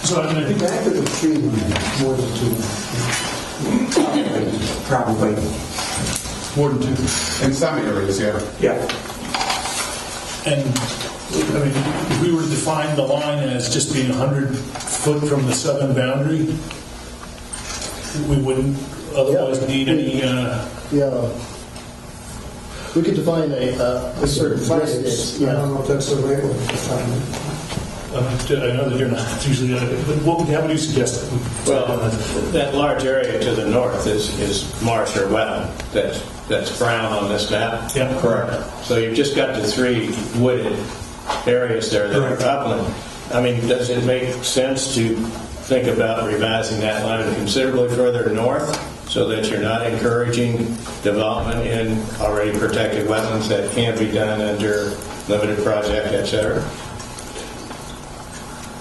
Speaker 1: So I think
Speaker 6: Back of the tree line, more than 200.
Speaker 10: Probably.
Speaker 1: more than 2.
Speaker 8: In some areas, yeah.
Speaker 10: Yeah.
Speaker 1: And, if we were to define the line as just being 100 foot from the southern boundary, we wouldn't otherwise need any,
Speaker 4: Yeah. We could define a certain distance.
Speaker 6: I don't know if that's the right way to define it.
Speaker 1: I know that you're not usually, but how would you suggest it?
Speaker 11: Well, that large area to the north is marsh or wetland. That's brown on this map.
Speaker 1: Yeah.
Speaker 11: Correct. So you've just got the 3 wooded areas there that are upland. Does it make sense to think about revising that line considerably further north so that you're not encouraging development in already protected wetlands that can be done under limited project, et cetera?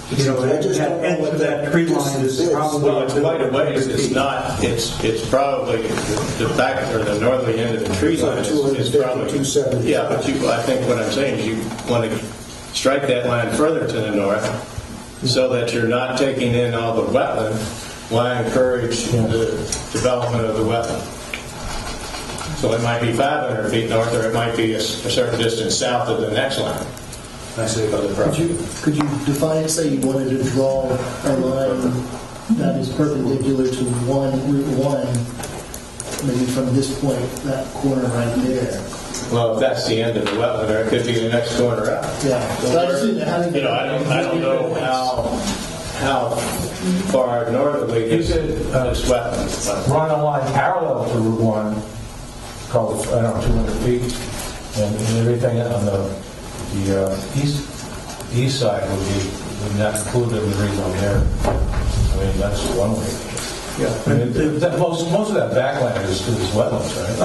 Speaker 10: That tree line is probably.
Speaker 11: Well, it's quite a ways. It's not. It's probably the back or the northerly end of the tree line is probably
Speaker 6: 270.
Speaker 11: Yeah, but I think what I'm saying is you want to strike that line further to the north so that you're not taking in all the wetland. Why encourage the development of the wetland? So it might be 500 feet north, or it might be a certain distance south of the next line. I say about the property.
Speaker 4: Could you define it, say you wanted to draw a line that is perpendicular to Route 1, maybe from this point, that corner right there?
Speaker 11: Well, if that's the end of the wetland, or it could be the next corner up.
Speaker 4: Yeah.
Speaker 11: I don't know how far northerly this wetland.
Speaker 3: Run a line parallel to Route 1, called, 200 feet, and everything on the east side would not include in the region there. That's one way. Yeah. Most of that backland is wetlands, right?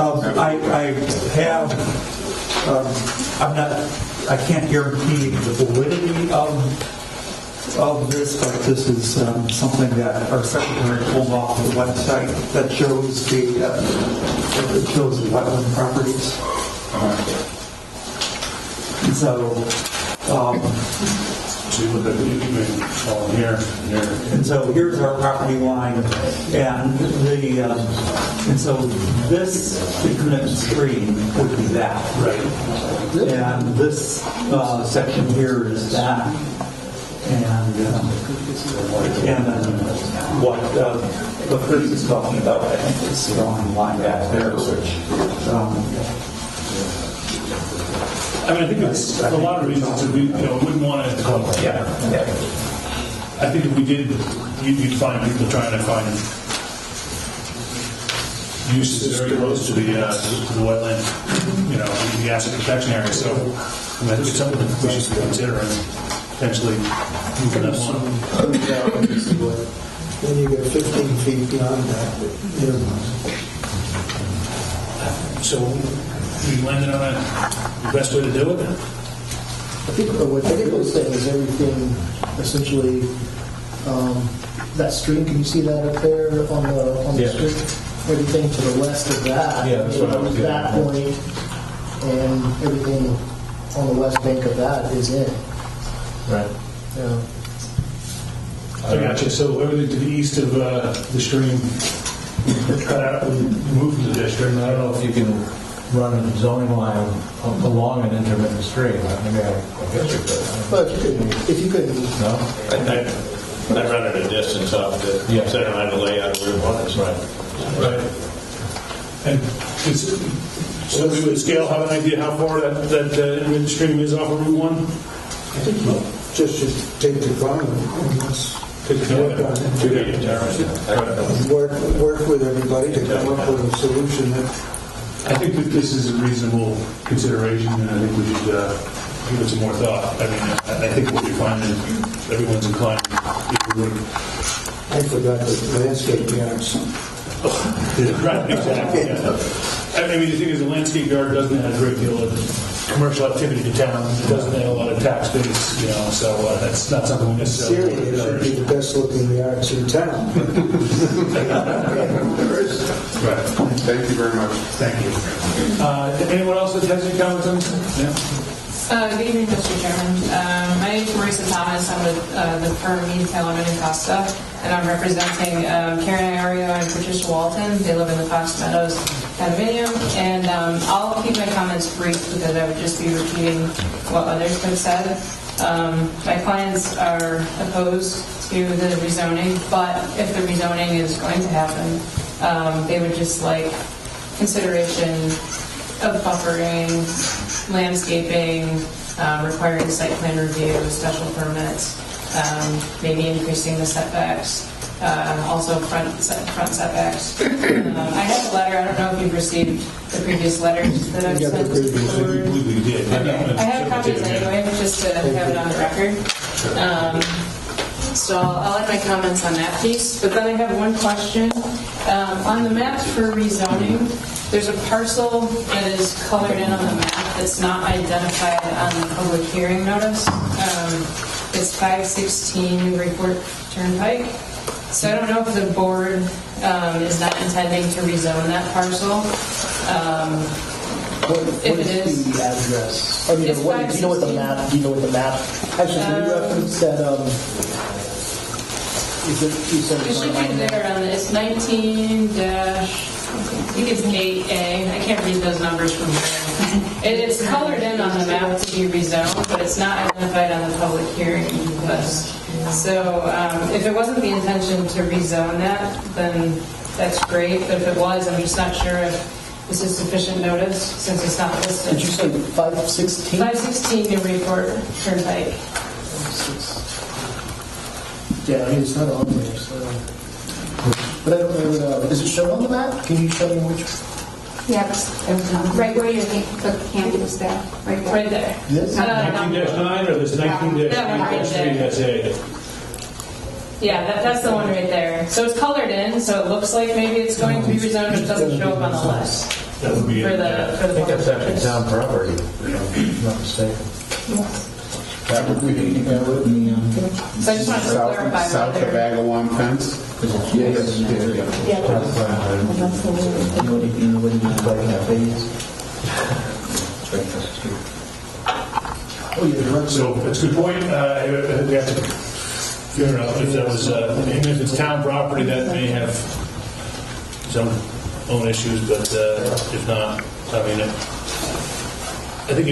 Speaker 10: I can't guarantee the validity of this, but this is something that our secretary pulled off the website that shows the wetland properties. And so, and so here's our property line, and so this increment stream would be that, right? And this section here is that, and then what Chris is talking about, I think, is drawing a line back there, which.
Speaker 1: I think it's a lot of reasons that we wouldn't want to. I think if we did, you'd find people trying to find uses very close to the wetland, the asset protection area. So I think it's something that we should consider and potentially move that one.
Speaker 6: Then you get 15 feet beyond that.
Speaker 1: So we landed on the best way to do it?
Speaker 4: I think what they're saying is everything essentially, that stream, can you see that up there on the
Speaker 3: Yeah.
Speaker 4: stream? Everything to the west of that.
Speaker 3: Yeah, that's what I was getting
Speaker 4: That
Speaker 3: at.
Speaker 4: point, and everything on the west bank of that is in.
Speaker 3: Right.
Speaker 4: Yeah.
Speaker 1: I got you. So everything to the east of the stream, cut out, moved to the district.
Speaker 3: I don't know if you can run a zoning line along an intermittent stream. I guess you could.
Speaker 4: But if you could,
Speaker 3: No?
Speaker 11: I'd run it a distance off the
Speaker 3: Yeah.
Speaker 11: center line to lay out Route 1.
Speaker 3: Right.
Speaker 1: Right. And so we would scale, have an idea how far that stream is off of Route 1?
Speaker 6: I think you just should take the ground and let's work on it. Work with everybody to come up with a solution that
Speaker 1: I think that this is a reasonable consideration, and I think we should give it some more thought. I mean, I think what we find is everyone's inclined, if we would.
Speaker 6: I forgot the landscape yards.
Speaker 1: Right, exactly. Yeah. I mean, the thing is, the landscape yard doesn't add a great deal of commercial activity to town. It doesn't add a lot of tax base, so that's not something we necessarily
Speaker 6: Syria should
Speaker 1: encourage.
Speaker 6: be the best looking yards in town.
Speaker 1: Right.
Speaker 8: Thank you very much.
Speaker 1: Thank you. Anyone else that has any comments on this? Yeah.
Speaker 12: Good evening, Mr. Chairman. My name is Marisa Thomas. I'm with the firm Mead, Kellerman & Costa, and I'm representing Karen Ario and Patricia Walton. They live in the Fox Meadows condominium, and I'll keep my comments brief because I would just be repeating what others have said. My clients are opposed to the rezoning, but if the rezoning is going to happen, they would just like consideration of buffering, landscaping, requiring site plan review, special permits, maybe increasing the setbacks, also front setbacks. I have a letter. I don't know if you've received the previous letters that I've sent to the board.
Speaker 1: We did.
Speaker 12: I have copies anyway, just to have it on the record. So I'll add my comments on that piece. But then I have one question. On the maps for rezoning, there's a parcel that is colored in on the map that's not identified on the public hearing notice. It's 516 Newburyport Turnpike. So I don't know if the board is not intending to rezone that parcel. If it is,
Speaker 4: the address? I mean,
Speaker 12: It's
Speaker 4: do you know what the
Speaker 12: 516.
Speaker 4: map? Do you know what the map? Actually, can you reference that? Is it? You said
Speaker 12: it
Speaker 4: it's
Speaker 12: should
Speaker 4: not
Speaker 12: be
Speaker 4: on
Speaker 12: there on the, it's 19 dash, I think it's 8A. I can't read those numbers from here. It's colored in on the map to be rezoned, but it's not identified on the public hearing list. So if it wasn't the intention to rezone that, then that's great. But if it was, I'm just not sure if this is sufficient notice since it's not listed.
Speaker 4: Did you say 516?
Speaker 12: 516 Newburyport Turnpike.
Speaker 4: Yeah, I mean, it's not on there, so. But I don't know, is it shown on the map? Can you show me which?
Speaker 9: Yeah, right where you think the campus there, right there.
Speaker 12: Right there.
Speaker 4: This?
Speaker 1: 19-9 or this 19-3-8?
Speaker 12: That one right there. Yeah, that's the one right there. So it's colored in, so it looks like maybe it's going to be rezoned, but it doesn't show up on the list
Speaker 1: That would be
Speaker 12: for
Speaker 1: it.
Speaker 12: the
Speaker 3: I think that's actually
Speaker 12: public
Speaker 3: town property, if I'm not mistaken.
Speaker 7: That would be,
Speaker 12: So I just wanted to clarify
Speaker 8: South of
Speaker 12: whether,
Speaker 8: Agawam fence?
Speaker 7: yes, yeah.
Speaker 9: Yeah,
Speaker 7: You know what you like cafes? It's right across the street.
Speaker 4: Oh, yeah, the rest.
Speaker 1: So it's a good point. We have to figure out if that was, even if it's town property, that may have some own issues, but if not, I mean, I think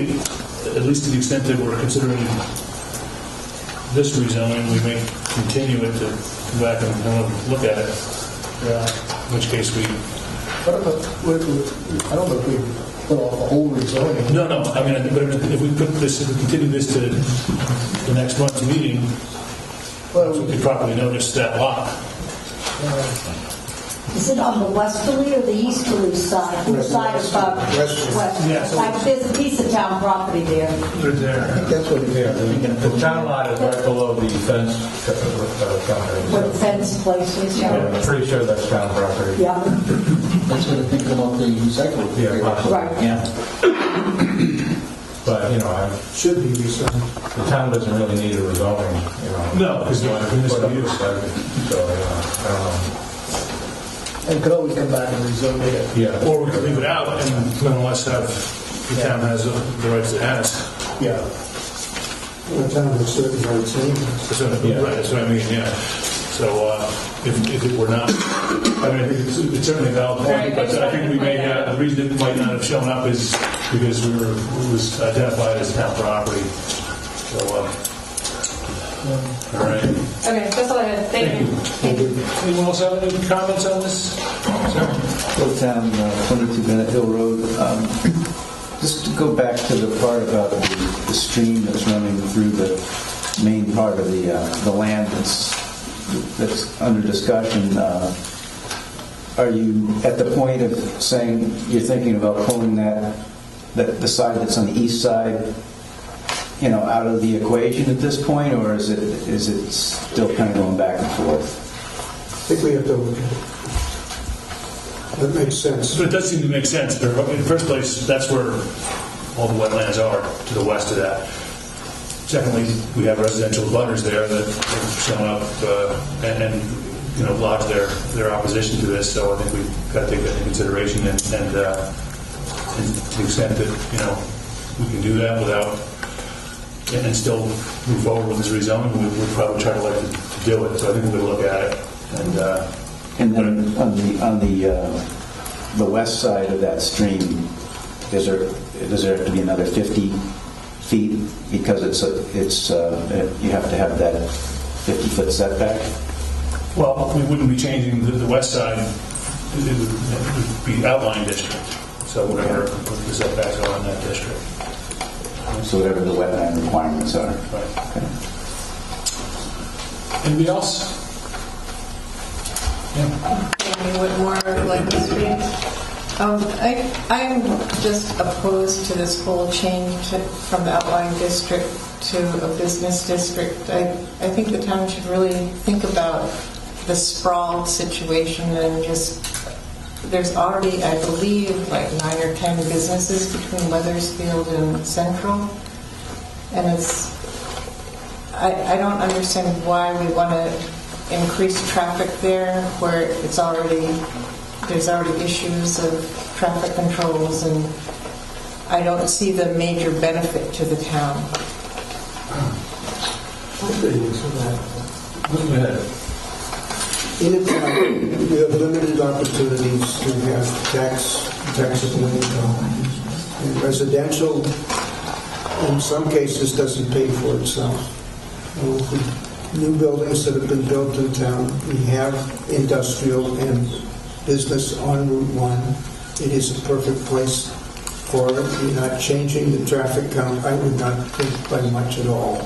Speaker 1: at least to the extent that we're considering this rezoning, we may continue it to come back and look at it. In which case we...
Speaker 4: I don't know if we put off the whole rezoning.
Speaker 1: No, I mean, but if we put this, if we continue this to the next month's meeting, So we probably noticed that lot.
Speaker 9: Is it on the westerly or the easterly side? Which side of
Speaker 6: Westerly.
Speaker 9: west?
Speaker 1: Yeah, so-
Speaker 9: Like, there's a piece of town property there.
Speaker 1: Right there.
Speaker 6: I think that's what it is.
Speaker 3: The town lot is right below the fence.
Speaker 9: Where the fence place is.
Speaker 3: I'm pretty sure that's town property.
Speaker 9: Yeah,
Speaker 4: That's what I think about the recycling.
Speaker 3: Yeah, possibly.
Speaker 9: right.
Speaker 4: Yeah.
Speaker 3: But, you know,
Speaker 6: Should be rezoned.
Speaker 3: the town doesn't really need a rezoning, you know.
Speaker 1: No, because they're municipal use.
Speaker 3: So, I don't know.
Speaker 4: And could always come back and rezone it.
Speaker 3: Yeah.
Speaker 1: Or we could leave it out and nonetheless have, the town has the rights it has.
Speaker 4: Yeah.
Speaker 6: The town has certain rights anyway.
Speaker 1: Right, that's what I mean, yeah. So if it were not, I mean, I think it's certainly a valid point, but I think we may, the reason it might not have shown up is because it was identified as town property. So, all right.
Speaker 12: Okay, that's all I had. Thank you.
Speaker 1: Anyone else have any comments on this? Sir?
Speaker 7: Old Town, 22 Bennett Hill Road. Just to go back to the part about the stream that's running through the main part of the land that's under discussion. Are you at the point of saying you're thinking about pulling that the side that's on the east side, you know, out of the equation at this point, or is it still kind of going back and forth?
Speaker 6: I think we have to look at it. That makes sense.
Speaker 1: So it does seem to make sense. In the first place, that's where all the wetlands are, to the west of that. Secondly, we have residential butters there that have shown up and you know, lodged their opposition to this. So I think we've got to take that into consideration and to the extent that, you know, we can do that without and still move forward with this rezoning, we'll probably try to do it. So I think we're going to look at it.
Speaker 7: And then on the west side of that stream, does there have to be another 50 feet because it's you have to have that 50-foot setback?
Speaker 1: Well, we wouldn't be changing the west side. It would be outlying district. So whatever the setbacks are in that district.
Speaker 7: So whatever the wetland requirements are.
Speaker 1: Right.
Speaker 7: Okay.
Speaker 1: Anybody else?
Speaker 13: Amy Whitmore, like the street. I'm just opposed to this whole change from the outlying district to a business district. I think the town should really think about the sprawl situation and just, there's already, I believe, like 9 or 10 businesses between Weathersfield and Central. And I don't understand why we want to increase traffic there where there's already issues of traffic controls, and I don't see the major benefit to the town.
Speaker 1: Go ahead.
Speaker 6: In a town, you have limited opportunities to have taxable income. And residential, in some cases, doesn't pay for itself. The new buildings that have been built in town, we have industrial and business on Route 1. It is a perfect place for it. You're not changing the traffic count, I would not think, by much at all.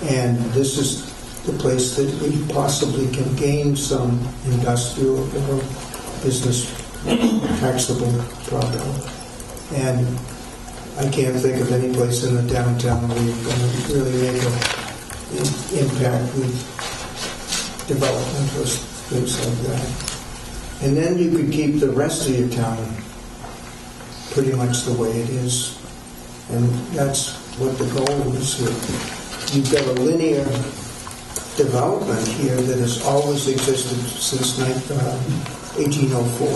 Speaker 6: And this is the place that we possibly can gain some industrial or business taxable property. And I can't think of any place in the downtown where you're going to really make an impact with development or things like that. And then you could keep the rest of your town pretty much the way it is. And that's what the goal is here. You've got a linear development here that has always existed since 1804.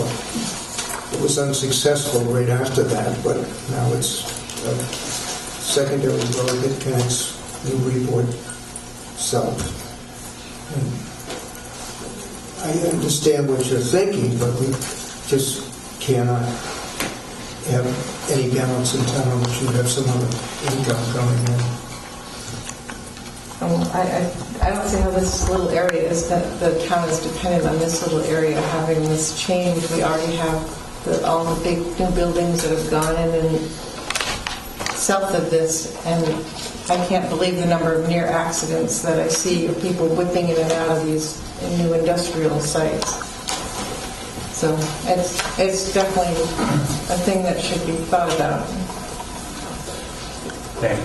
Speaker 6: It was unsuccessful right after that, but now it's a secondary road that connects Newburyport south. And I understand what you're thinking, but we just cannot have any balance in town unless you have some other income coming in.
Speaker 13: I don't see how this little area is that the town is dependent on this little area having this change. We already have all the big new buildings that have gone in and south of this, and I can't believe the number of near accidents that I see of people whipping in and out of these new industrial sites. So it's definitely a thing that should be thought about.
Speaker 1: Okay.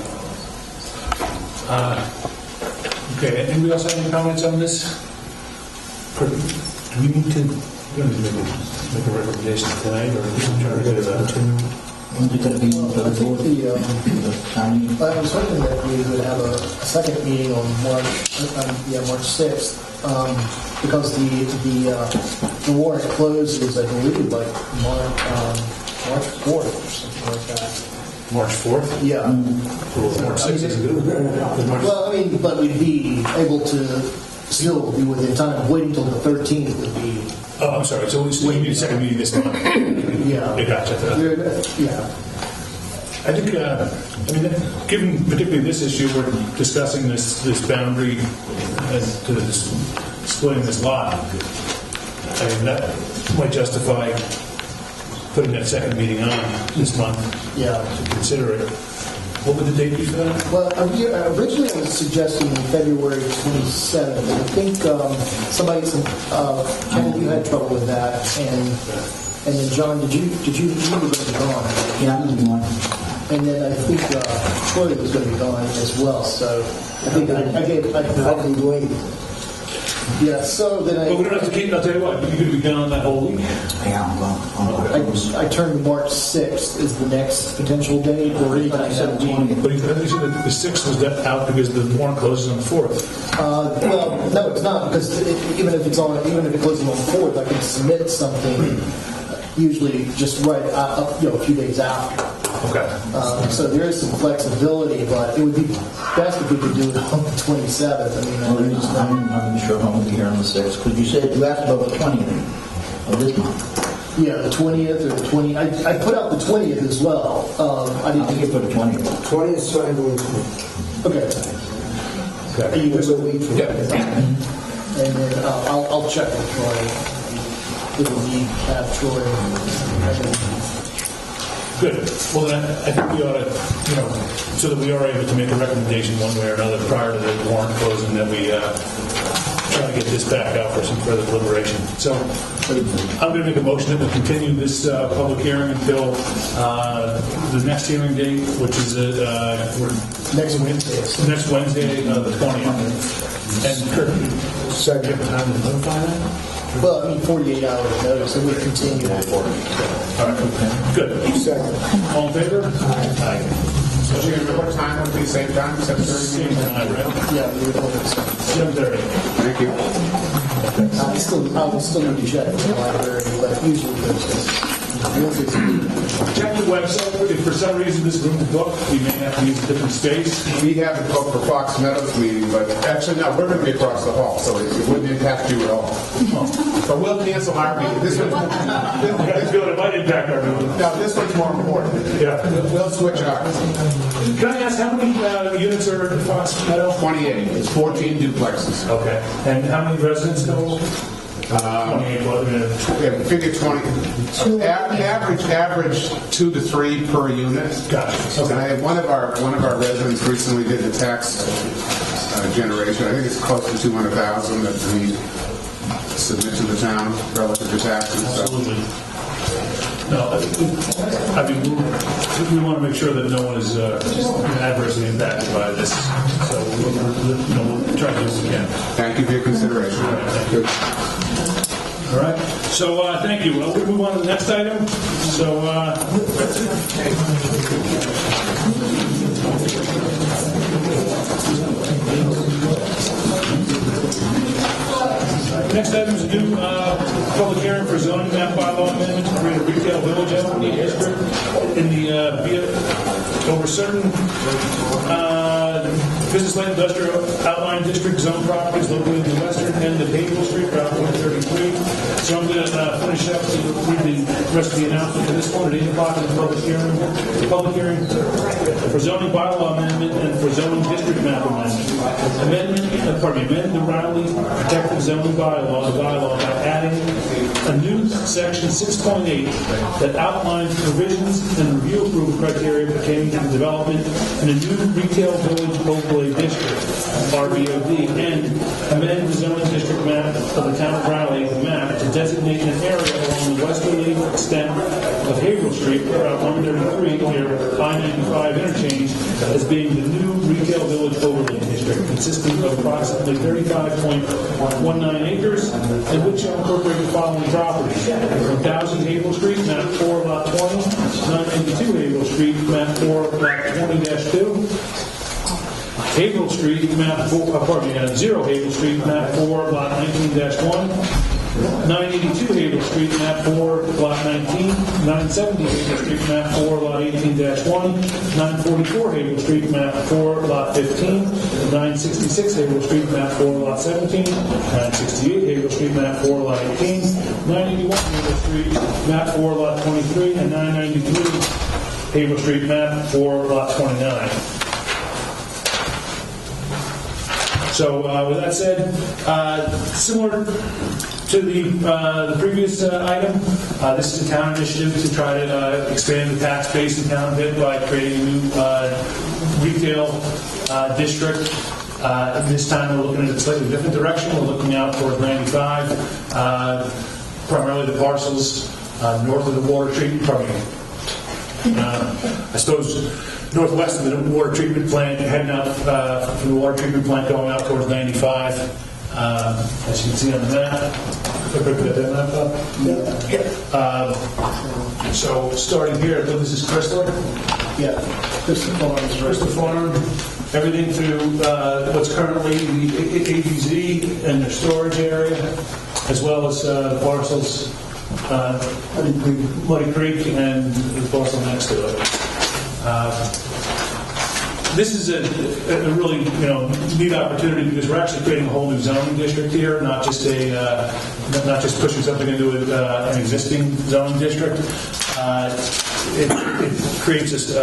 Speaker 1: Okay, anybody else have any comments on this? Do we need to, we're going to make a recommendation tonight, or try to get it out?
Speaker 4: I was hoping that we would have a second meeting on March 6th, because the warrant closes, I believe, like March 4th or something like that.
Speaker 1: March 4th?
Speaker 4: Yeah.
Speaker 1: March 6th is good.
Speaker 4: Well, I mean, but we'd be able to still be within time. Waiting until the 13th would be.
Speaker 1: Oh, I'm sorry. So we need a second meeting this month.
Speaker 4: Yeah.
Speaker 1: Gotcha.
Speaker 4: Yeah.
Speaker 1: I think, given particularly this issue, we're discussing this boundary as to splitting this lot. I mean, that might justify putting that second meeting on this month.
Speaker 4: Yeah.
Speaker 1: To consider it. What would the date be for that?
Speaker 4: Well, originally I was suggesting February 27th. I think Ken, you had trouble with that, and then John, you were going to be gone?
Speaker 7: Yeah, I'm going to be gone.
Speaker 4: And then I think Troy was going to be gone as well. So I think I can wait. Yeah. So then
Speaker 1: But we don't have to keep. I'll tell you what. You're going to be gone that whole week.
Speaker 7: Yeah, I'm gone.
Speaker 4: I turned March 6th is the next potential date, or anytime that week.
Speaker 1: But you said the 6th was out because the warrant closes on the 4th.
Speaker 4: Well, no, it's not, because even if it closes on the 4th, I can submit something usually just right up, a few days after.
Speaker 1: Okay.
Speaker 4: So there is some flexibility, but it would be best if we could do it on the 27th.
Speaker 7: I'm not sure how I'm going to be here on the 6th. Could you say, you asked about the 20th of this month?
Speaker 4: Yeah, the 20th or the 20th. I put out the 20th as well. I didn't think you put the 20th.
Speaker 6: 20th, so I'm going to.
Speaker 4: Okay. Are you going to wait for that? And then I'll check with Troy. If we need to have Troy.
Speaker 1: Good. Well, then I think we ought to, so that we are able to make a recommendation one way or another prior to the warrant closing, that we try to get this back out for some further deliberation. So I'm going to make a motion that we continue this public hearing until the next hearing date, which is
Speaker 4: Next Wednesday.
Speaker 1: Next Wednesday, the 20th. And Kirk, you have time to notify that?
Speaker 4: Well, 48 hours notice, and we continue that for it.
Speaker 1: All right. Good. Second. All in favor? Aye.
Speaker 8: So what time would be same time? 7:30?
Speaker 1: Same time, right?
Speaker 4: Yeah, we would hold it.
Speaker 1: 7:30.
Speaker 8: Thank you.
Speaker 4: I will still need to check with the library, but usually
Speaker 1: Check the website. If for some reason this room is booked, we may have to use a different space.
Speaker 8: We have it booked for Fox Meadows meeting, but actually, no, we're going to be across the hall, so it wouldn't impact you at all. But we'll cancel our meeting. This one's
Speaker 1: That's good. It might impact our meeting.
Speaker 8: no, this one's more important.
Speaker 1: Yeah.
Speaker 8: We'll switch ours.
Speaker 1: Can I ask how many units are in Fox Meadow?
Speaker 8: 28. It's 14 duplexes.
Speaker 1: Okay. And how many residents total? 28.
Speaker 8: Yeah, figure 20. Average 2 to 3 per unit.
Speaker 1: Gotcha.
Speaker 8: And I had one of our residents recently did the tax generation. I think it's close to 200,000 that we submit to the town relative to taxes.
Speaker 1: Absolutely. No, I mean, we want to make sure that no one is adversely impacted by this. So we'll try to do what we can.
Speaker 8: Thank you for your consideration.
Speaker 1: Thank you. All right. So thank you. Well, we'll move on to the next item. So next item is a new public hearing for zoning map bylaw amendment to create a retail village entity district in the over certain business light industrial outline district zone properties located in the western end of Hazel Street, Route 133. So I'm going to finish up to read the rest of the announcement for this one at 8 o'clock in the public hearing. The public hearing for zoning bylaw amendment and for zoning district map amendment. Amend the Riley protective zoning bylaw by adding a new section 6.8 that outlines provisions and review approval criteria pertaining to the development in a new retail village overlay district, RVOD, and amend the zoning district map of the town of Raleigh map to designate an area along the westerly extent of Haverhill Street, Route 133, near I-95 interchange, as being the new retail village overlay district, consisting of approximately 35.19 acres, and which shall incorporate the following properties: 1,000 Haverhill Street, map 4, lot 20, 992 Haverhill Street, map 4, lot 20-2, Haverhill Street, map 4, 0 Haverhill Street, map 4, lot 19-1, 982 Haverhill Street, map 4, lot 19, 970 Haverhill Street, map 4, lot 18-1, 944 Haverhill Street, map 4, lot 15, 966 Haverhill Street, map 4, lot 17, 968 Haverhill Street, map 4, lot 18, 981 Haverhill Street, map 4, lot 23, and 993 Haverhill Street, map 4, lot 29. So with that said, similar to the previous item, this is a town initiative to try to expand the tax base in town a bit by creating a new retail district. This time we're looking at a slightly different direction. We're looking out towards 95, primarily the parcels north of the water treatment, I suppose northwest of the water treatment plant, heading out from the water treatment plant going out towards 95. As you can see on the map. So starting here, this is Crystal.
Speaker 4: Yeah,
Speaker 1: Crystal Farm, everything through what's currently the ABZ and their storage area, as well as the parcels Muddy Creek and the parcel next to it. This is a really neat opportunity because we're actually creating a whole new zoning district here, not just pushing something into an existing zoning district. It creates this.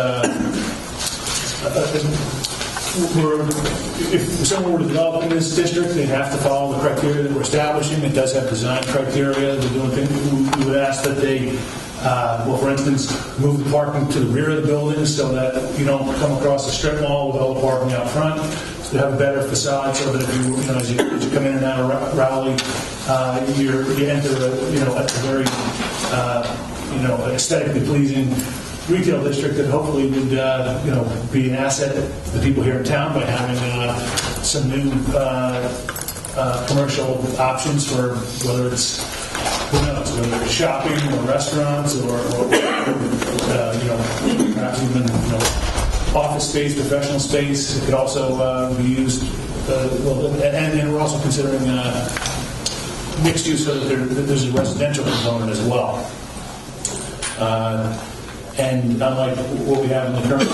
Speaker 1: If someone were to develop in this district, they'd have to follow the criteria that we're establishing. It does have design criteria. We would ask that they, for instance, move the parking to the rear of the building so that you don't come across a strip mall with all the parking out front. So have a better facade so that if as you come in and out of Raleigh, you enter a very aesthetically pleasing retail district that hopefully would be an asset to the people here in town by having some new commercial options for whether it's whether it's shopping or restaurants or perhaps even office space, professional space. It could also be used. And we're also considering mixed use so that there's a residential component as well. And unlike what we have in the current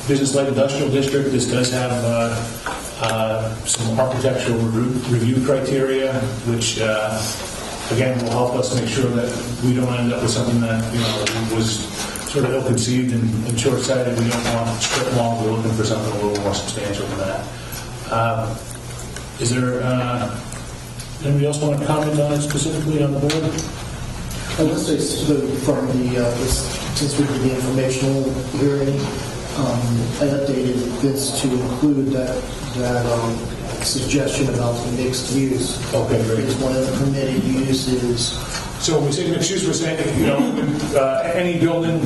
Speaker 1: business light industrial district, this does have some architectural review criteria, which again will help us make sure that we don't end up with something that was sort of ill-conceived and short-sighted. We don't want strip malls. We're looking for something a little more substantial than that. Is there anybody else want to comment on it specifically on the board?
Speaker 4: I would say from since we did the informational hearing, I updated this to include that suggestion about the mixed use.
Speaker 1: Okay, great.
Speaker 4: It's one of the permitted uses.
Speaker 1: So when we say mixed use, we're saying any building.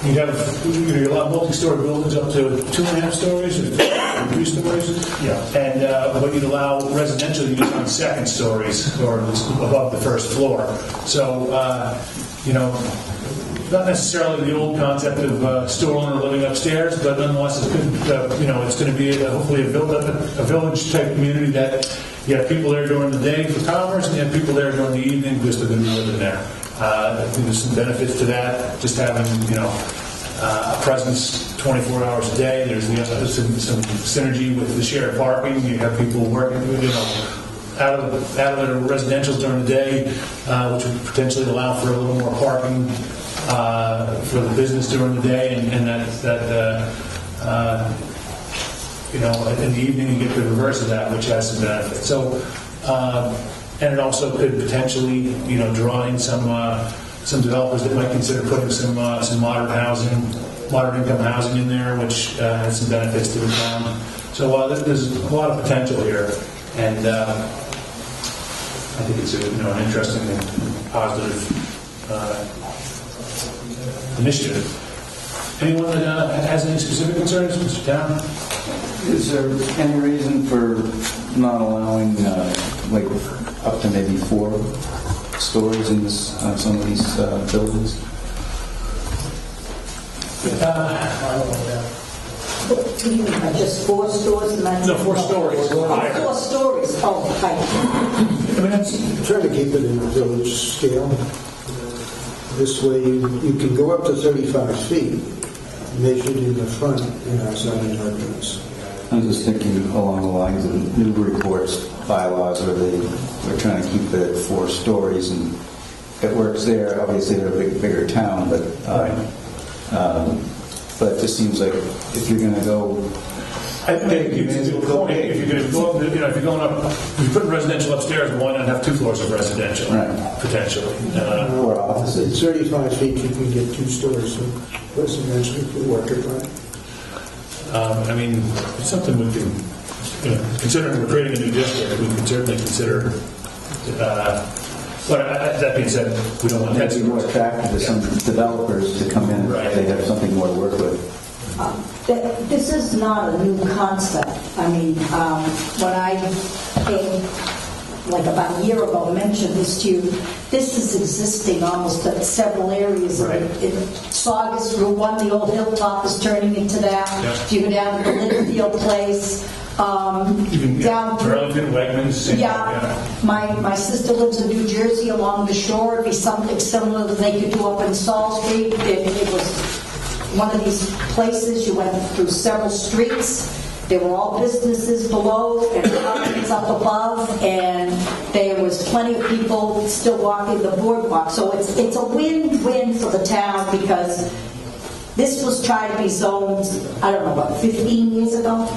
Speaker 1: You have a lot of multi-story buildings up to 2.5 stories or 3 stories. Yeah. And but you'd allow residential use on second stories or above the first floor. So not necessarily the old concept of store owner living upstairs, but nonetheless, it could, it's going to be hopefully a village type community that you have people there during the day for commerce, and you have people there during the evening because they're going to be living there. I think there's some benefits to that. Just having a presence 24 hours a day. There's some synergy with the shared parking. You have people working, out of their residentials during the day, which would potentially allow for a little more parking for the business during the day, and that in the evening you get the reverse of that, which has some benefit. So, and it also could potentially, draw in some developers that might consider putting some modern income housing in there, which has some benefits to the town. So there's a lot of potential here, and I think it's an interesting and positive initiative. Anyone that has any specific concerns, Mr. Town?
Speaker 7: Is there any reason for not allowing like up to maybe 4 stories in this some of these buildings?
Speaker 9: What do you mean, just 4 stores? And that's
Speaker 1: No, 4 stories.
Speaker 9: Oh, 4 stories. Oh, right.
Speaker 1: I mean, that's
Speaker 6: Try to keep it in the village scale. This way you can go up to 35 feet, measured in the front in our zoning ordinance.
Speaker 7: I was just thinking along the lines of Newburyport's bylaws where they were trying to keep it at 4 stories, and it works there. Obviously, they're a bigger town, but it just seems like if you're going to go,
Speaker 1: I think it's a good point. If you're going to go, if you're going up, if you're putting residential upstairs, why not have 2 floors of residential?
Speaker 7: Right.
Speaker 1: Potentially.
Speaker 7: or offices.
Speaker 6: At 35 feet, you can get 2 stories of residential if you work it right.
Speaker 1: I mean, it's something we can, considering we're creating a new district, we can certainly consider. But that being said, we don't want
Speaker 7: That'd
Speaker 1: that
Speaker 7: be more attractive to some developers to come in if they have something more to work with.
Speaker 9: This is not a new concept. I mean, when I came, like about a year ago, mentioned this to you, this is existing almost at several areas.
Speaker 1: Right.
Speaker 9: In Saugus, Route 1, the old hilltop is turning into that.
Speaker 1: Yeah.
Speaker 9: If you go down to the Litchfield place,
Speaker 1: Even
Speaker 9: down
Speaker 1: Burlington, Wegmans.
Speaker 9: My sister lives in New Jersey along the shore. It'd be something similar that they could do up in Saul Street. It was one of these places. You went through several streets. There were all businesses below and apartments up above, and there was plenty of people still walking the boardwalk. So it's a win-win for the town because this was trying to be zoned, I don't know, what, 15 years ago?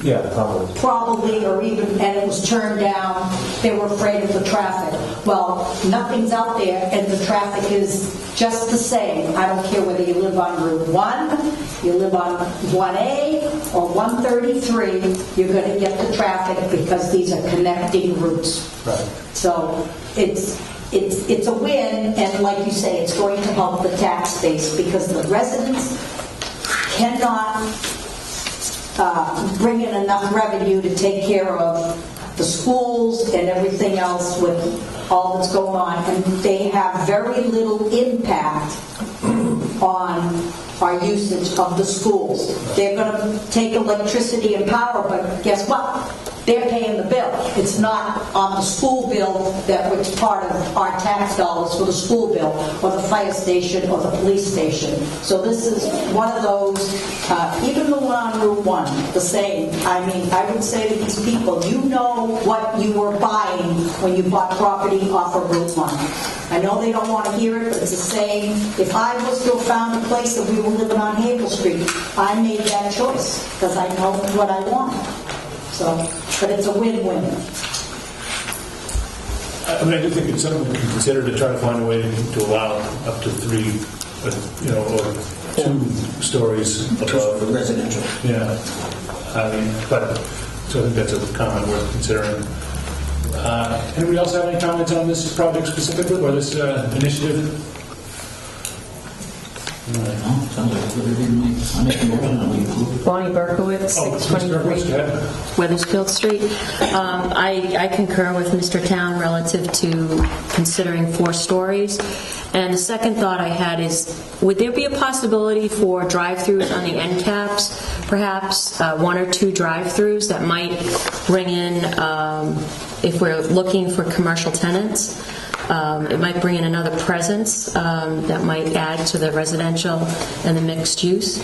Speaker 3: Yeah, probably.
Speaker 9: Probably, or even, and it was turned down. They were afraid of the traffic. Well, nothing's out there, and the traffic is just the same. I don't care whether you live on Route 1, you live on 1A, or 133, you're going to get the traffic because these are connecting routes.
Speaker 3: Right.
Speaker 9: So it's a win, and like you say, it's going to help the tax base because the residents cannot bring in enough revenue to take care of the schools and everything else with all that's going on, and they have very little impact on our usage of the schools. They're going to take electricity and power, but guess what? They're paying the bill. It's not on the school bill which part of our tax dollars for the school bill or the fire station or the police station. So this is one of those, even the one on Route 1, the same. I mean, I would say to these people, you know what you were buying when you bought property off of Route 1. I know they don't want to hear it, but it's the same. If I was to have found a place that we were living on Havel Street, I made that choice because I know what I want. So, but it's a win-win.
Speaker 1: I mean, I do think it's something we can consider to try to find a way to allow up to 3, or 2 stories above.
Speaker 4: Residential.
Speaker 1: Yeah. I mean, so I think that's a comment worth considering. Anybody else have any comments on this project specifically, or this initiative?
Speaker 2: Bonnie Berkowitz, 623 Weathersfield Street. I concur with Mr. Town relative to considering 4 stories. And the second thought I had is, would there be a possibility for drive-throughs on the end caps, perhaps 1 or 2 drive-throughs that might bring in, if we're looking for commercial tenants, it might bring in another presence that might add to the residential and the mixed use?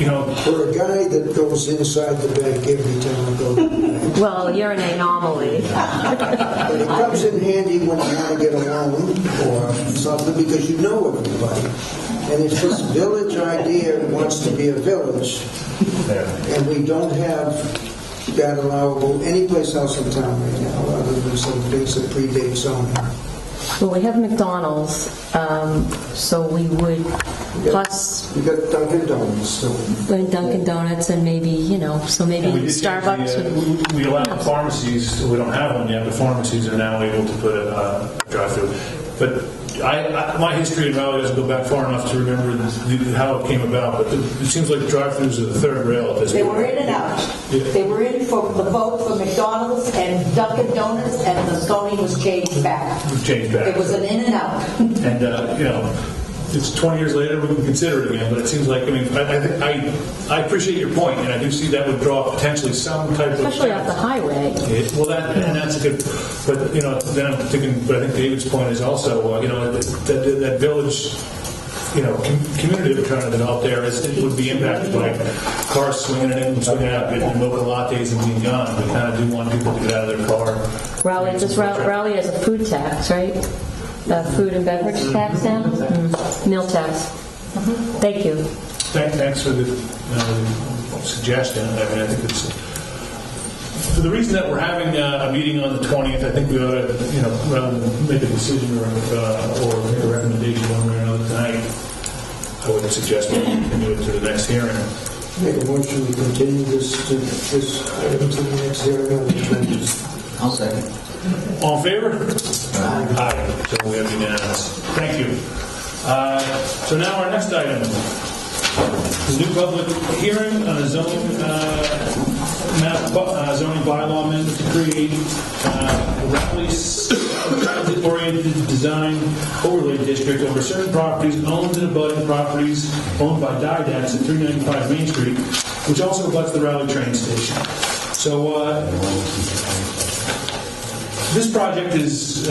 Speaker 6: For a guy that goes inside the bank every time I go to the bank,
Speaker 2: Well, you're an anomaly.
Speaker 6: but it comes in handy when you want to get a loan or something because you know everybody. And if this village idea wants to be a village, and we don't have that allowable anyplace else in town right now, other than some things that predate zoning.
Speaker 2: Well, we have McDonald's, so we would, plus
Speaker 6: You got Dunkin' Donuts still.
Speaker 2: Dunkin' Donuts and maybe, so maybe
Speaker 1: And we did change
Speaker 2: Starbucks.
Speaker 1: we allow pharmacies, we don't have one yet, but pharmacies are now able to put a drive-through. But my history in Raleigh doesn't go back far enough to remember how it came about, but it seems like the drive-throughs are the third rail at this
Speaker 9: They
Speaker 1: point.
Speaker 9: were in and out. They were in for the vote for McDonald's and Dunkin' Donuts, and the zoning was changed back.
Speaker 1: Changed back.
Speaker 9: It was an in and out.
Speaker 1: And, it's 20 years later, we can consider it again, but it seems like, I appreciate your point, and I do see that would draw potentially some type of...
Speaker 2: Especially off the highway.
Speaker 1: Well, that's a good, but, then I'm thinking, but I think David's point is also, that village, community that we're trying to develop there it would be impacted by cars swinging in and swinging out, getting mocha lattes and being gone. We kind of do want people to get out of their car.
Speaker 2: Raleigh has a food tax, right? Food and beverage tax now? Meal tax. Thank you.
Speaker 1: Thanks for the suggestion. I think it's for the reason that we're having a meeting on the 20th. I think we ought to, rather than make a decision or make a recommendation one way or another tonight, I would suggest we continue it to the next hearing.
Speaker 6: Make a motion to continue this item to the next hearing on the 20th.
Speaker 7: I'll second.
Speaker 1: All in favor? Aye. So we have unanimous. Thank you. So now our next item is new public hearing on a zoning bylaw amendment to create transit-oriented design overlay district over certain properties owned and abutting properties owned by Didax at 395 Main Street, which also abuts the Raleigh train station. So this project is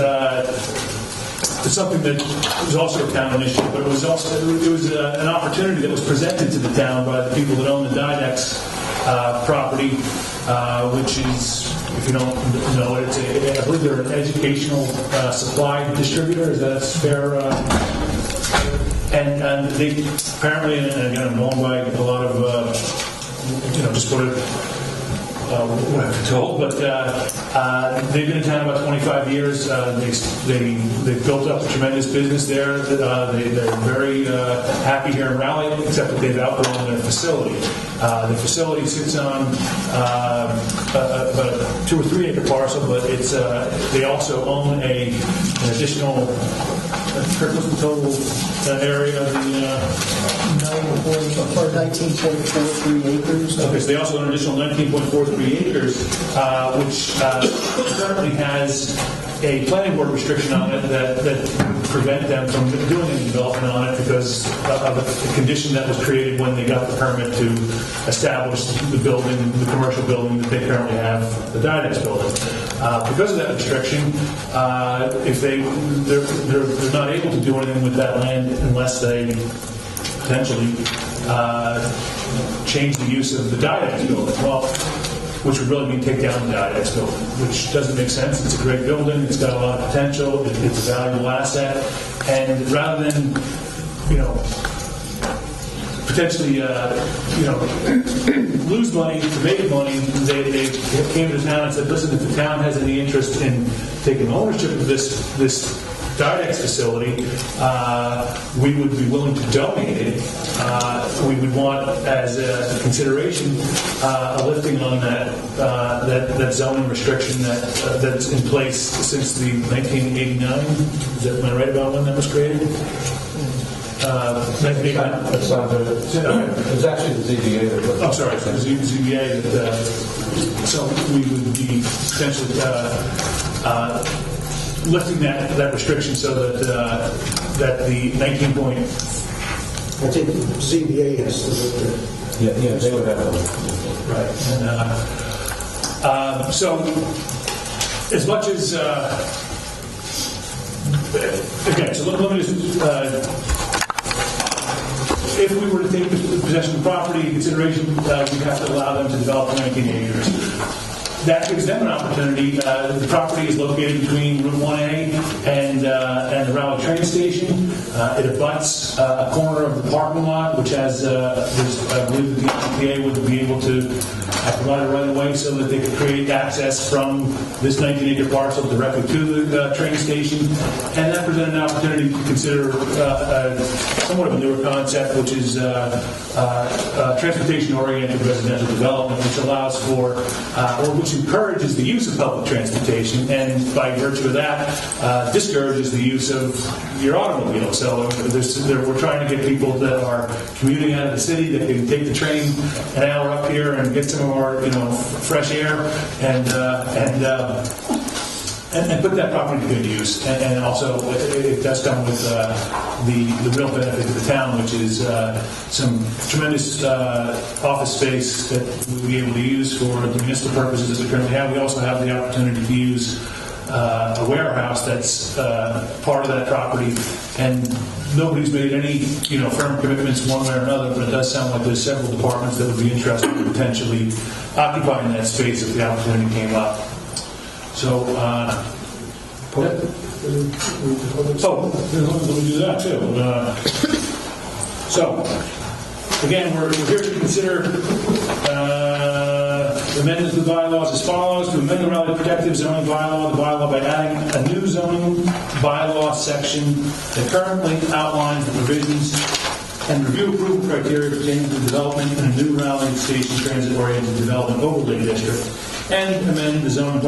Speaker 1: something that was also a town initiative, but it was an opportunity that was presented to the town by the people that own the Didax property, which is, if you don't know it, I believe they're an educational supply distributor. Is that fair? And they apparently, and again, I'm going by a lot of, just what I've been told, but they've been in town about 25 years. They've built up a tremendous business there. They're very happy here in Raleigh, except that they've outgrown their facility. The facility sits on about a 2 or 3 acre parcel, but it's they also own an additional. What's the total area of the
Speaker 4: 19.43 acres.
Speaker 1: Okay, so they also own an additional 19.43 acres, which currently has a planning board restriction on it that would prevent them from doing any development on it because of the condition that was created when they got the permit to establish the building, the commercial building that they currently have, the Didax building. Because of that restriction, if they're not able to do anything with that land unless they potentially change the use of the Didax building. Well, which would really mean take down the Didax building, which doesn't make sense. It's a great building. It's got a lot of potential. It's a valuable asset. And rather than, potentially, lose money to make money, they came to the town and said, listen, if the town has any interest in taking ownership of this Didax facility, we would be willing to donate it. We would want, as a consideration, a lifting on that zoning restriction that's in place since the 1989. Am I right about when that was created? 1989.
Speaker 3: It's actually the ZBA that put it.
Speaker 1: I'm sorry, so the ZBA. So we would be potentially lifting that restriction so that the 19 point.
Speaker 6: I think ZBA has to lift it.
Speaker 3: Yeah, they would have it.
Speaker 1: Right. And, so as much as again, so let me just if we were to take possession of the property in consideration, we'd have to allow them to develop 19 acres. That gives them an opportunity. The property is located between Route 1A and the Raleigh train station. It abuts a corner of the parking lot, which has, I believe that the MTA would be able to provide a right-of-way so that they could create access from this 19-acre parcel directly to the train station. And that presented an opportunity to consider somewhat of a newer concept, which is transportation-oriented residential development, which allows for, or which encourages the use of public transportation, and by virtue of that, discourages the use of your automobile. So we're trying to get people that are commuting out of the city that can take the train an hour up here and get some more, fresh air and put that property to good use. And also, it does come with the real benefit to the town, which is some tremendous office space that we'll be able to use for the municipal purposes that we currently have. We also have the opportunity to use a warehouse that's part of that property, and nobody's made any firm commitments one way or another, but it does sound like there's several departments that would be interested in potentially occupying that space if the opportunity came up. So, let me do that too. So, again, we're here to consider amendments to the bylaws as follows: to amend the Raleigh Protective Zoning Bylaw, the bylaw by adding a new zoning bylaw section that currently outlines the provisions and review approval criteria pertaining to the development in a new Raleigh Station Transit-oriented development overlay district, and amend the zoning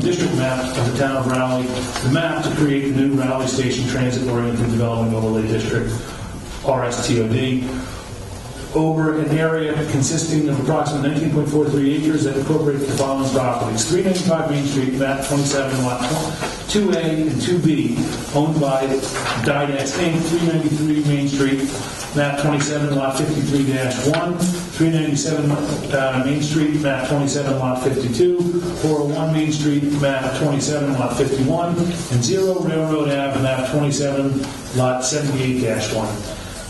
Speaker 1: district map of the town of Raleigh, the map to create a new Raleigh Station Transit-oriented development overlay district, RSTOD, over an area consisting of approximately 19.43 acres that incorporates the following properties: 395 Main Street, map 27, lot 2A and 2B, owned by Dynex Inc., 393 Main Street, map 27, lot 53-1, 397 Main Street, map 27, lot 52, 401 Main Street, map 27, lot 51, and 0 Railroad Ave, map 27, lot 78-1.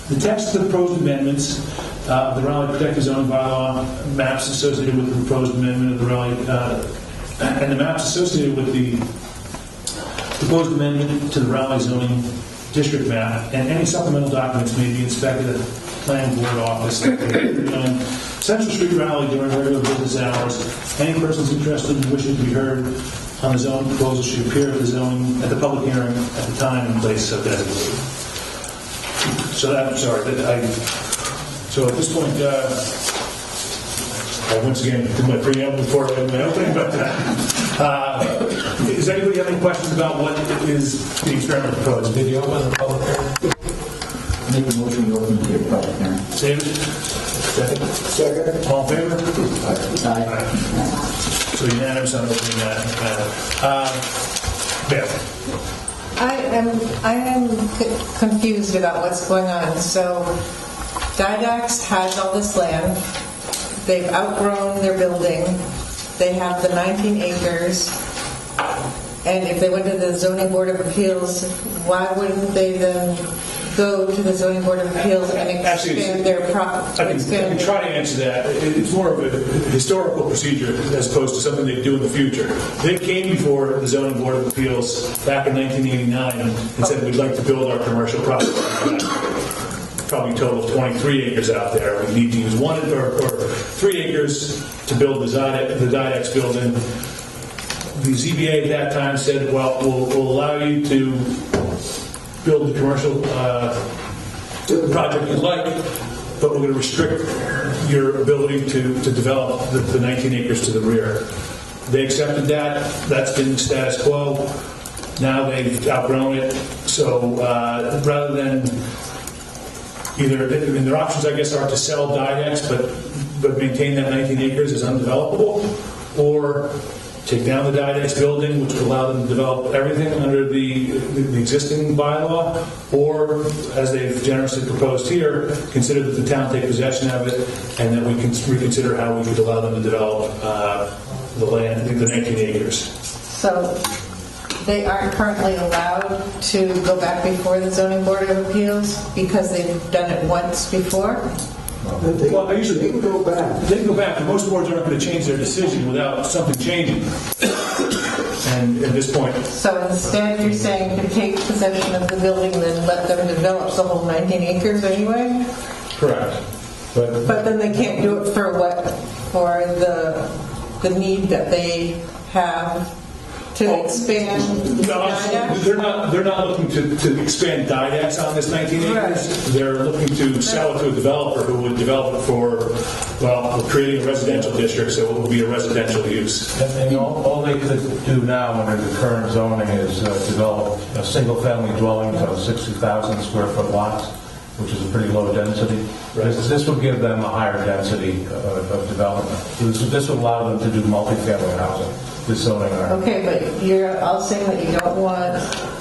Speaker 1: The text of the proposed amendments of the Raleigh Protective Zoning Bylaw, maps associated with the proposed amendment of the Raleigh, and the maps associated with the proposed amendment to the Raleigh zoning district map, and any supplemental documents may be inspected at the Planning Board office on Central Street, Raleigh during regular business hours. Any persons interested and wishing to be heard on the zoning proposal should appear at the public hearing at the time and place so designated. So so at this point, I once again did my preamble before I had my opening, but does anybody have any questions about what is the experiment proposed? Did you open the public hearing?
Speaker 7: Make a motion to open the public hearing.
Speaker 1: David? Second. All in favor? Aye. So unanimous on opening that. Beth?
Speaker 13: I am confused about what's going on. So, Didax has all this land. They've outgrown their building. They have the 19 acres. And if they went to the Zoning Board of Appeals, why wouldn't they then go to the Zoning Board of Appeals and expand their property?
Speaker 1: I can try to answer that. It's more of a historical procedure as opposed to something they do in the future. They came before the Zoning Board of Appeals back in 1989 and said, we'd like to build our commercial property. Probably a total of 23 acres out there. We need to use 1 or 3 acres to build the Didex building. The ZBA at that time said, well, we'll allow you to build the commercial project you'd like, but we're going to restrict your ability to develop the 19 acres to the rear. They accepted that. That's been the status quo. Now they've outgrown it. So rather than their options, I guess, are to sell Didex, but maintain that 19 acres as undevelopable, or take down the Didex building, which would allow them to develop everything under the existing bylaw, or, as they've generously proposed here, consider that the town take possession of it, and that we can reconsider how we could allow them to develop the land, the 19 acres.
Speaker 13: So they aren't currently allowed to go back before the zoning board of appeals because they've done it once before?
Speaker 1: Well, I usually
Speaker 6: They can go back.
Speaker 1: They can go back, and most boards aren't going to change their decision without something changing. And at this point,
Speaker 13: So instead, you're saying to take possession of the building, then let them develop the whole 19 acres anyway?
Speaker 1: correct.
Speaker 13: But then they can't do it for what? For the need that they have to expand the
Speaker 1: No,
Speaker 13: Didact?
Speaker 1: they're not looking to expand Didax on this 19 acres.
Speaker 13: Right.
Speaker 1: They're looking to sell it to a developer who would develop it for, well, creating a residential district, so it will be a residential use.
Speaker 3: And all they could do now under the current zoning is develop a single-family dwellings on 60,000 square foot lots, which is a pretty low density. This would give them a higher density of development. This would allow them to do multifamily housing, this zoning.
Speaker 13: Okay, but you're all saying that you don't want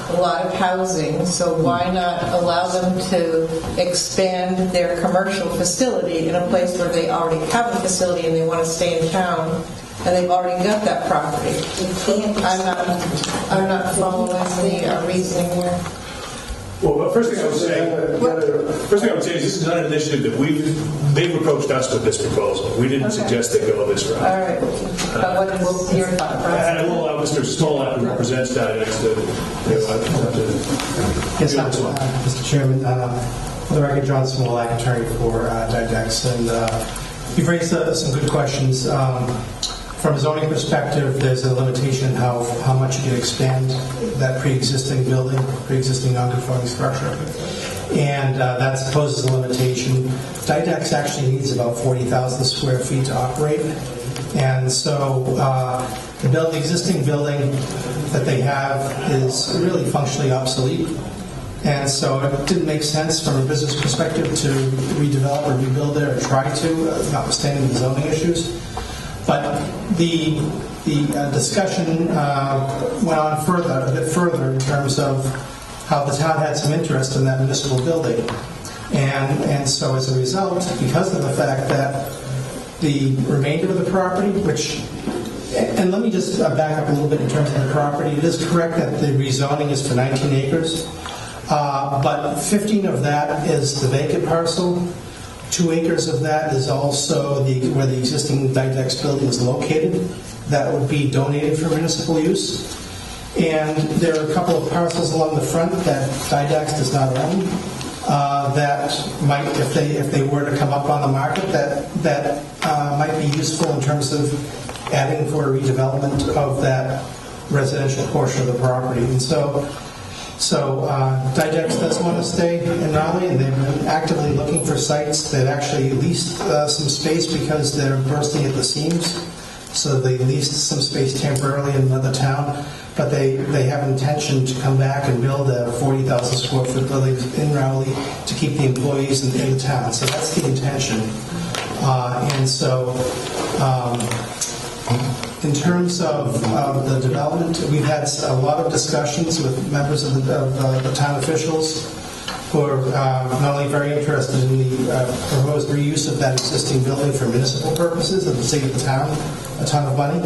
Speaker 13: a lot of housing, so why not allow them to expand their commercial facility in a place where they already have a facility and they want to stay in town, and they've already got that property? I'm not following the reasoning here.
Speaker 1: Well, first thing I would say is this is not an initiative that they've approached us with this proposal. We didn't suggest they go this route.
Speaker 13: All right. But what is your thought process?
Speaker 1: And I will allow Mr. Smolak, who represents Didax, to
Speaker 14: Yes, Mr. Chairman. For the record, John Smolak, attorney for Didax, and you've raised some good questions. From a zoning perspective, there's a limitation how much you can expand that pre-existing building, pre-existing non-conforming structure, and that poses a limitation. Didax actually needs about 40,000 square feet to operate, and so the existing building that they have is really functionally obsolete. And so it didn't make sense from a business perspective to redevelop or rebuild there or try to, notwithstanding the zoning issues. But the discussion went on a bit further in terms of how the town had some interest in that municipal building. And so as a result, because of the fact that the remainder of the property, and let me just back up a little bit in terms of the property. It is correct that the rezoning is for 19 acres, but 15 of that is the vacant parcel. 2 acres of that is also where the existing Didax building is located. That would be donated for municipal use. And there are a couple of parcels along the front that Didax does not own that might, if they were to come up on the market, that might be useful in terms of adding for a redevelopment of that residential portion of the property. And so Didax does want to stay in Raleigh, and they've been actively looking for sites. They've actually leased some space because they're bursting at the seams. So they leased some space temporarily in another town, but they have intention to come back and build a 40,000 square foot building in Raleigh to keep the employees in the town. So that's the intention. And so in terms of the development, we've had a lot of discussions with members of the town officials who are not only very interested in the proposed reuse of that existing building for municipal purposes and to save the town a ton of money,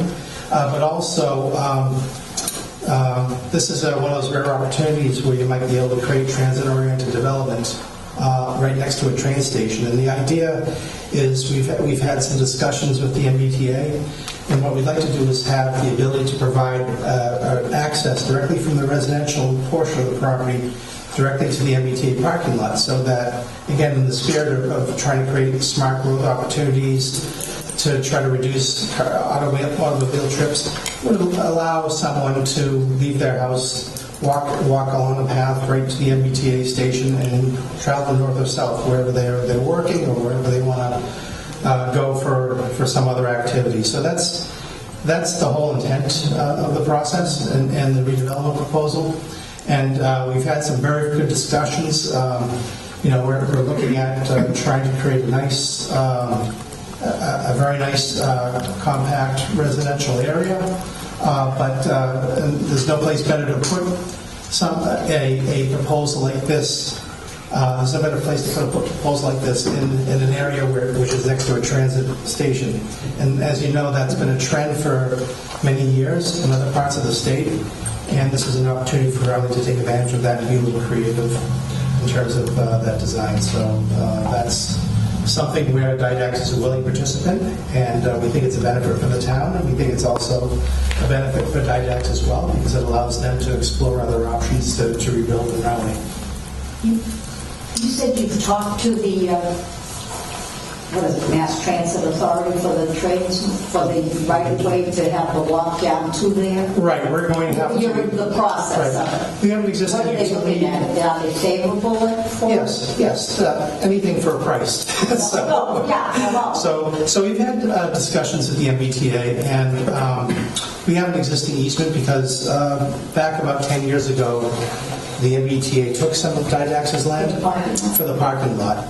Speaker 14: but also this is one of those rare opportunities where you might be able to create transit-oriented development right next to a train station. And the idea is we've had some discussions with the MBTA. And what we'd like to do is have the ability to provide access directly from the residential portion of the property directly to the MBTA parking lot, so that, again, in the spirit of trying to create smart growth opportunities to try to reduce automobile trips, would allow someone to leave their house, walk along a path right to the MBTA station and travel north or south, wherever they're working or wherever they want to go for some other activity. So that's the whole intent of the process and the redevelopment proposal. And we've had some very good discussions. We're looking at trying to create a very nice compact residential area, but there's no place better to put a proposal like this. There's no better place to put a proposal like this in an area which is next to a transit station. And as you know, that's been a trend for many years in other parts of the state. And this is an opportunity for Raleigh to take advantage of that and be a little creative in terms of that design. So that's something where Didax is a willing participant, and we think it's a benefit for the town, and we think it's also a benefit for Didax as well, because it allows them to explore other options to rebuild in Raleigh.
Speaker 9: You said you've talked to the, Mass Transit Authority for the trains, for the right-of-way to have the walk down to there?
Speaker 14: Right, we're going to have to...
Speaker 9: You're in the process
Speaker 14: Right.
Speaker 9: of it.
Speaker 14: We have an existing...
Speaker 9: What are they looking at? Are they favorable for it?
Speaker 14: Yes, anything for a price.
Speaker 9: Oh, yeah, hello.
Speaker 14: So we've had discussions at the MBTA, and we have an existing easement because back about 10 years ago, the MBTA took some of Didax's land for the parking lot.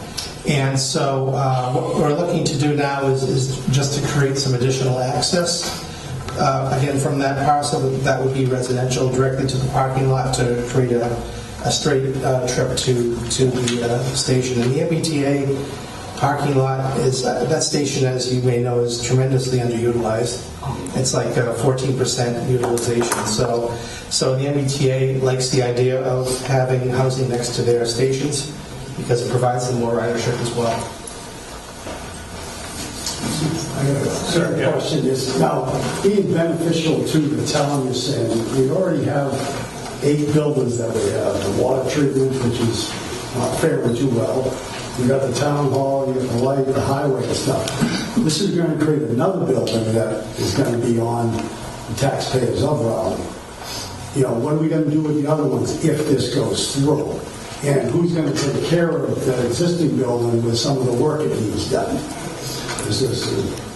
Speaker 14: And so what we're looking to do now is just to create some additional access. Again, from that parcel, that would be residential directly to the parking lot to create a straight trip to the station. And the MBTA parking lot is, that station, as you may know, is tremendously underutilized. It's like 14% utilization. So the MBTA likes the idea of having housing next to their stations, because it provides them more ridership as well.
Speaker 15: I got a certain question. Is now being beneficial to the town, you're saying we already have 8 buildings that we have. The water treatment, which is not faring too well. We got the town hall, you got the light, the highway and stuff. This is going to create another building that is going to be on the taxpayers of Raleigh. You know, what are we going to do with the other ones if this goes through? And who's going to take care of that existing building with some of the work it needs done? Is this...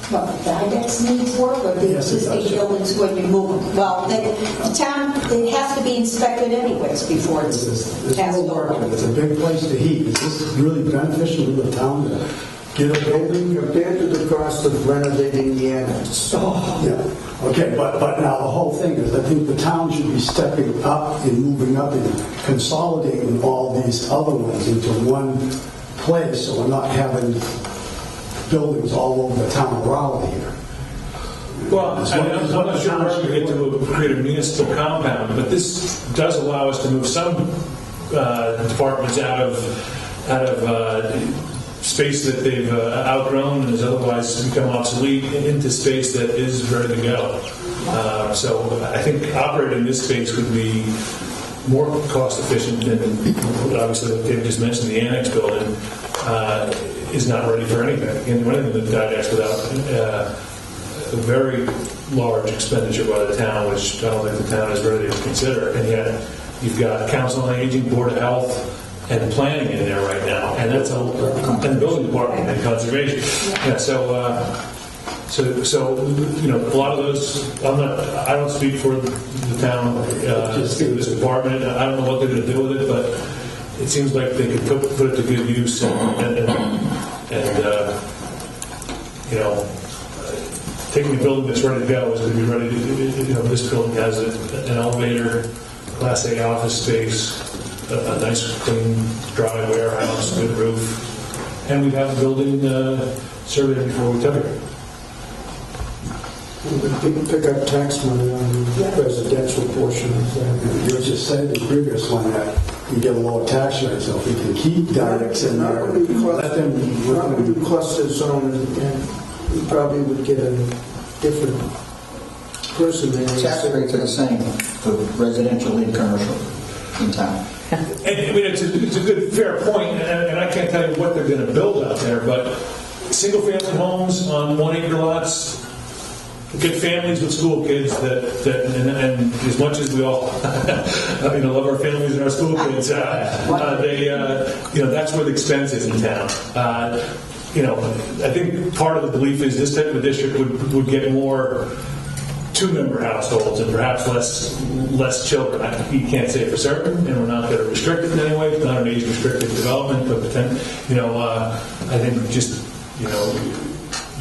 Speaker 9: Well, Didax needs work, or the existing building's going to be moved? Well, the town, it has to be inspected anyways before it's passed over.
Speaker 15: It's a big place to heat. Is this really beneficial to the town to get a building?
Speaker 6: Compared to the cost of renovating the annex.
Speaker 15: Oh, yeah. Okay, but now the whole thing is, I think the town should be stepping up and moving up and consolidating all these other ones into one place, so we're not having buildings all over the town of Raleigh here.
Speaker 1: Well, I'm not sure we're going to get to create a municipal compound, but this does allow us to move some departments out of space that they've outgrown and has otherwise become obsolete into space that is ready to go. So I think operating this space would be more cost efficient than, obviously, like David just mentioned, the annex building is not ready for anything. You can do anything with Didax without a very large expenditure by the town, which I don't think the town is ready to consider. And yet you've got Council on Aging, Board of Health, and planning in there right now, and that's and the building department and conservation. Yeah, so you know, a lot of those. I don't speak for the town, this department. I don't know what they're going to do with it, but it seems like they could put it to good use, and you know, taking a building that's ready to go is going to be ready to. You know, this building has an elevator, Class A office space, a nice, clean, dry warehouse, good roof, and we'd have the building surveyed before we took it.
Speaker 6: Pick up tax money on the residential portion of that.
Speaker 15: You just said the previous one that you get a lower tax rate, so if we can keep Didax in there, let them...
Speaker 6: Not would be cluster zone, and we probably would get a different person than...
Speaker 7: Tax rates are the same for residential and commercial in town.
Speaker 1: And I mean, it's a good, fair point, and I can't tell you what they're going to build out there, but single-family homes on 1 acre lots, good families with school kids and as much as we all love our families and our school kids, they that's where the expense is in town. I think part of the belief is this type of a district would get more 2-member households and perhaps less children. You can't say for certain, and we're not going to restrict it in any way. It's not an age-restricted development, but I think just you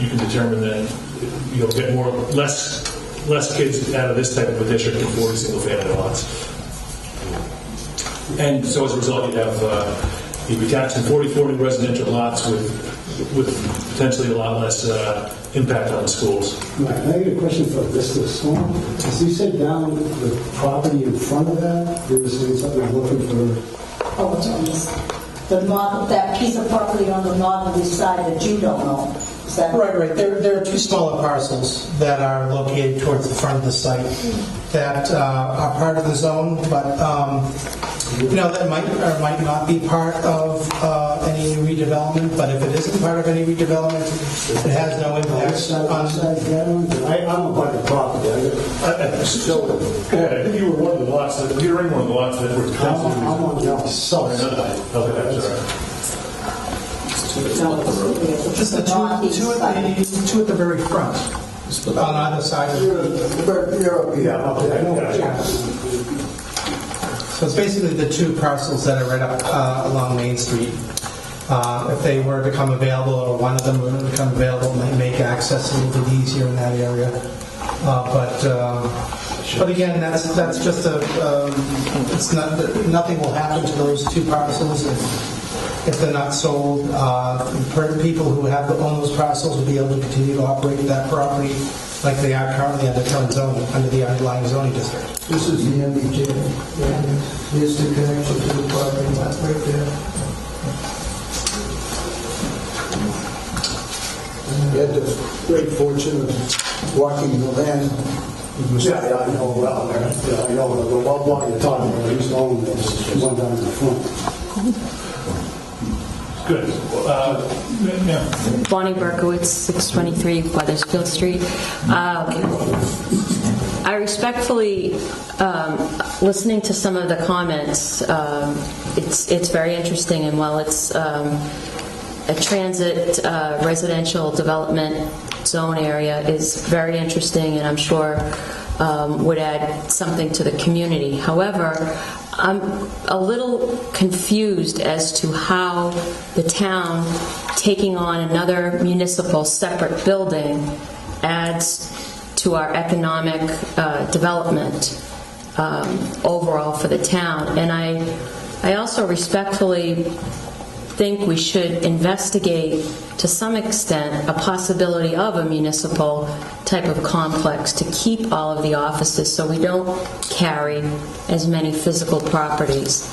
Speaker 1: can determine that you'll get less kids out of this type of a district than 40 single-family lots. And so as a result, you have You'd be taxing 44 new residential lots with potentially a lot less impact on the schools.
Speaker 15: Right. I got a question for Mr. Storm. As you said down the property in front of that, there was something I'm looking for.
Speaker 9: Oh, it's on this, that piece of property on the northerly side that you don't own. Is that
Speaker 14: Right. There are two smaller parcels that are located towards the front of the site that are part of the zone, but that might or might not be part of any redevelopment. But if it isn't part of any redevelopment, it has no impact on.
Speaker 15: I'm about the property.
Speaker 1: I think you were one of the lots that you're in one of the lots that were potentially.
Speaker 15: I'm on the south side.
Speaker 1: Okay, that's all right.
Speaker 14: Just the two at the very front, on either side of the.
Speaker 15: Yeah, okay, I know.
Speaker 14: So it's basically the two parcels that are right up along Main Street. If they were to become available, or one of them were to become available, it might make access a little bit easier in that area. But again, that's just it's not, nothing will happen to those two parcels if they're not sold. People who have own those parcels will be able to continue to operate that property like they are currently under current zoning, under the underlying zoning district.
Speaker 6: This is the MBJ. Here's the connection to the property lot right there. We had the great fortune of walking the land.
Speaker 15: Yeah, I know well. Yeah, I know the lot you're talking about. I used to own this one down in the front.
Speaker 1: Good. Yeah.
Speaker 16: Bonnie Berkowitz, 623 Weathersfield Street. I respectfully, listening to some of the comments, it's very interesting, and while it's a transit residential development zone area is very interesting, and I'm sure would add something to the community. However, I'm a little confused as to how the town taking on another municipal separate building adds to our economic development overall for the town. And I also respectfully think we should investigate to some extent a possibility of a municipal type of complex to keep all of the offices so we don't carry as many physical properties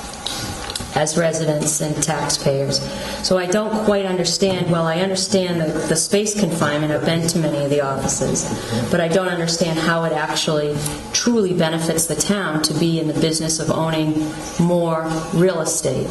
Speaker 16: as residents and taxpayers. So I don't quite understand, well, I understand the space confinement, I've been to many of the offices, but I don't understand how it actually truly benefits the town to be in the business of owning more real estate.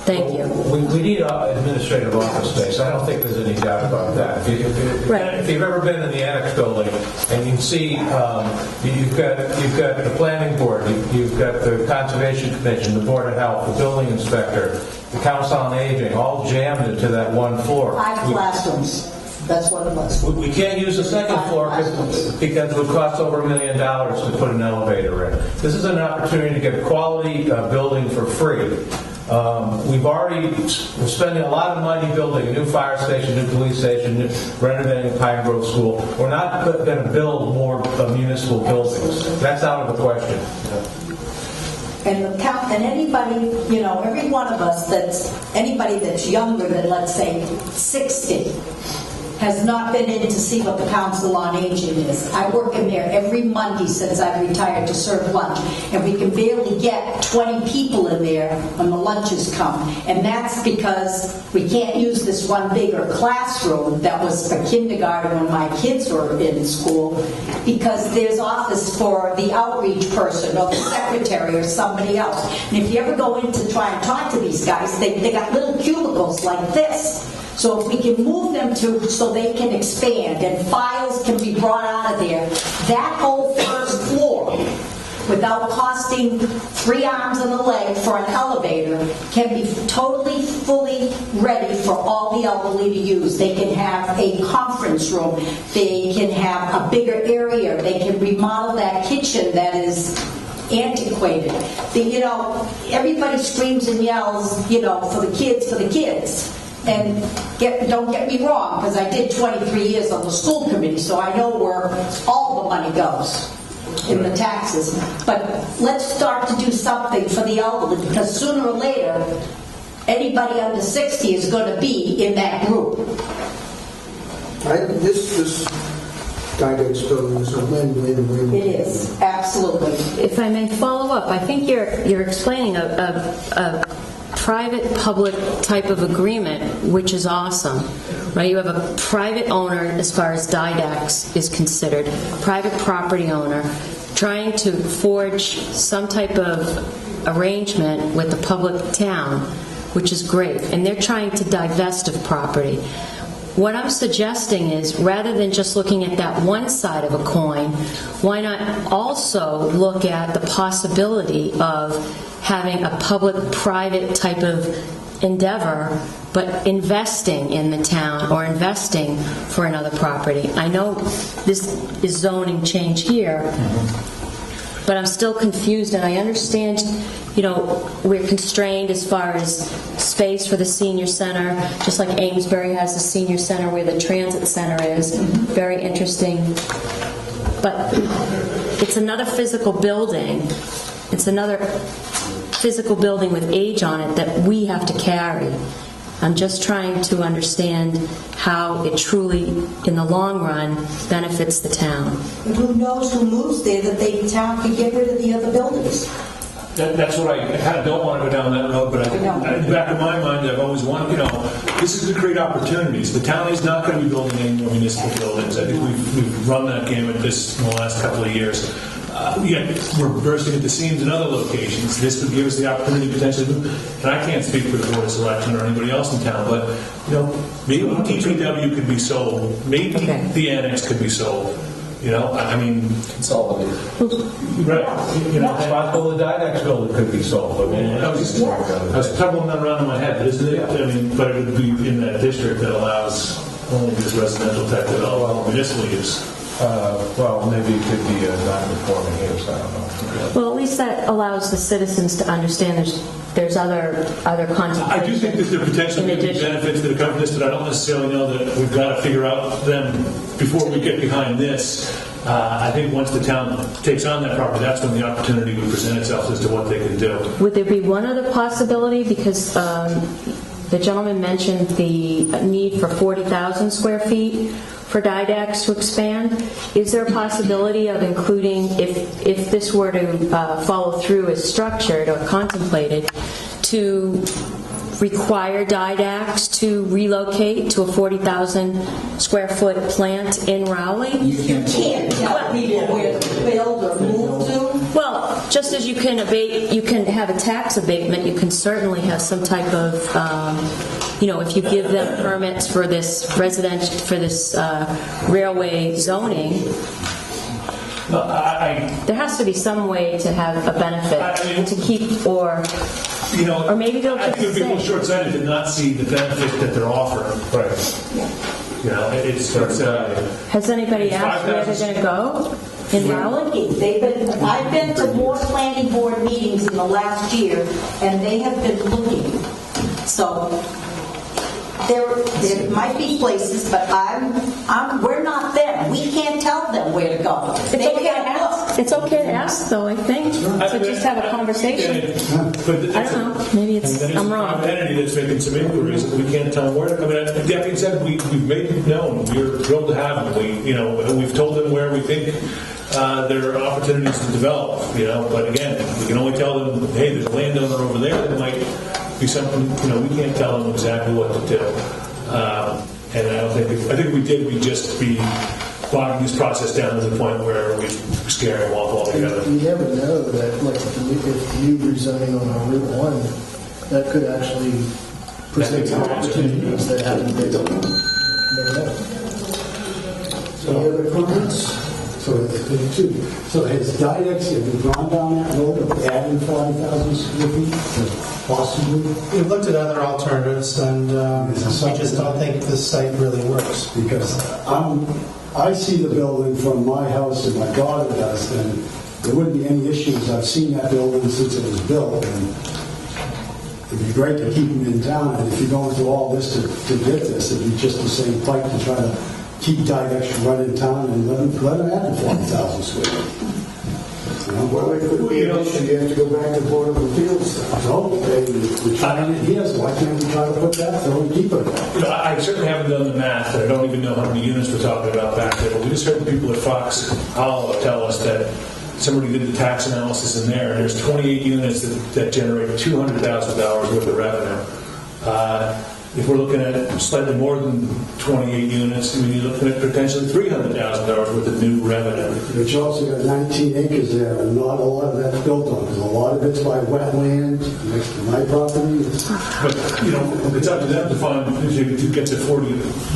Speaker 16: Thank you.
Speaker 3: We need administrative office space. I don't think there's any doubt about that. If you've ever been in the annex building, and you can see you've got the planning board, you've got the conservation commission, the board of health, the building inspector, the council on aging, all jammed into that one floor.
Speaker 9: 5 classrooms. That's what it was.
Speaker 3: We can't use the second floor because it would cost over $1 million to put an elevator in. This is an opportunity to get a quality building for free. We're spending a lot of money building a new fire station, new police station, renovating Pine Grove School. We're not going to build more municipal buildings. That's out of the question.
Speaker 9: And anybody, every one of us anybody that's younger than, let's say, 60, has not been in to see what the Council on Aging is. I work in there every Monday since I've retired to serve lunch, and we can barely get 20 people in there when the lunches come. And that's because we can't use this one bigger classroom that was for kindergarten when my kids were in school, because there's office for the outreach person or the secretary or somebody else. And if you ever go in to try and talk to these guys, they got little cubicles like this. So if we can move them so they can expand and files can be brought out of there, that whole first floor, without costing 3 arms and a leg for an elevator, can be totally, fully ready for all the elderly to use. They can have a conference room. They can have a bigger area. They can remodel that kitchen that is antiquated. Everybody screams and yells, for the kids. And don't get me wrong, because I did 23 years on the school committee, so I know where all the money goes. in the taxes. But let's start to do something for the elderly, because sooner or later, anybody under 60 is going to be in that group.
Speaker 6: This guidance building is a win-win-win.
Speaker 9: It is, absolutely.
Speaker 16: If I may follow up, I think you're explaining a private-public type of agreement, which is awesome, right? You have a private owner as far as Didax is considered, private property owner, trying to forge some type of arrangement with the public town, which is great, and they're trying to divest of property. What I'm suggesting is, rather than just looking at that one side of a coin, why not also look at the possibility of having a public-private type of endeavor, but investing in the town or investing for another property? I know this is zoning change here, but I'm still confused, and I understand, we're constrained as far as space for the senior center, just like Amesbury has the senior center where the transit center is. Very interesting. But it's another physical building. It's another physical building with age on it that we have to carry. I'm just trying to understand how it truly, in the long run, benefits the town.
Speaker 9: But who knows who moves there that the town could get rid of the other buildings?
Speaker 1: That's what I kind of don't want to go down that road, but in the back of my mind, I've always wanted, this is to create opportunities. The town is not going to be building any more municipal buildings. I think we've run that game in the last couple of years. We're bursting at the seams in other locations. This would give us the opportunity potentially, and I can't speak for the Board of Selection or anybody else in town, but maybe DPW could be sold, maybe the annex could be sold.
Speaker 3: Consolidate.
Speaker 1: Right.
Speaker 3: Possible the Didax building could be sold.
Speaker 1: I was troubling that around in my head, but isn't it? But it would be in that district that allows only this residential type development, municipal use.
Speaker 3: Maybe it could be a non-conforming use. I don't know.
Speaker 16: Well, at least that allows the citizens to understand there's other contemplations.
Speaker 1: I do think that there potentially may be benefits that come from this, but I don't necessarily know that we've got to figure out them before we get behind this. I think once the town takes on that property, that's when the opportunity would present itself as to what they can do.
Speaker 16: Would there be one other possibility? Because the gentleman mentioned the need for 40,000 square feet for Didax to expand. Is there a possibility of including, if this were to follow through as structured or contemplated, to require Didax to relocate to a 40,000 square foot plant in Rowley?
Speaker 9: You can't tell people where to build or move to.
Speaker 16: Well, just as you can have a tax abatement, you can certainly have some type of, if you give them permits for this railway zoning, there has to be some way to have a benefit to keep or maybe they'll
Speaker 1: I think it would be a little
Speaker 16: say.
Speaker 1: short-sighted to not see the benefit that they're offering. Right.
Speaker 16: Has anybody asked where they're going to go in Rowley?
Speaker 9: I've been to more planning board meetings in the last year, and they have been looking. So there might be places, but we're not them. We can't tell them where to go.
Speaker 16: It's okay to ask. It's okay to ask, though, I think, to just have a conversation. I don't know. Maybe I'm wrong.
Speaker 1: An entity that's making some inquiries, and we can't tell them where to come in. That being said, we've made it known. We're thrilled to have them. We've told them where we think there are opportunities to develop. But again, we can only tell them, hey, there's a landowner over there that might be something. We can't tell them exactly what to do. And I think if we did, we'd just be bogging this process down to the point where we scare them off altogether.
Speaker 4: You never know that, if new rezoning on Route 1, that could actually present some opportunities that haven't been done. Never know.
Speaker 15: Any other comments? So has Didax, have you gone down that road of adding 40,000 square feet? Possibly?
Speaker 14: We've looked at other alternatives, and we just don't think this site really works.
Speaker 15: Because I see the building from my house and my daughter does, and there wouldn't be any issues. I've seen that building since it was built, and it'd be great to keep them in town. And if you're going through all this to get this, it'd be just the same fight to try to keep Didax running in town and let them add the 40,000 square feet.
Speaker 6: Well, it could be an issue, you have to go back to Board of Appeals.
Speaker 15: No, we try it here, so why can't we try to put that, so we keep it?
Speaker 1: I certainly haven't done the math, and I don't even know how many units we're talking about back there, but we just heard the people at Fox Hollow tell us that somebody did the tax analysis in there, and there's 28 units that generate $200,000 worth of revenue. If we're looking at slightly more than 28 units, I mean, you're looking at potentially $300,000 worth of new revenue.
Speaker 15: But you also got 19 acres there, and not a lot of that's built on, because a lot of it's by wetland, next to my property.
Speaker 1: But, it's up to them to find, if you get to 40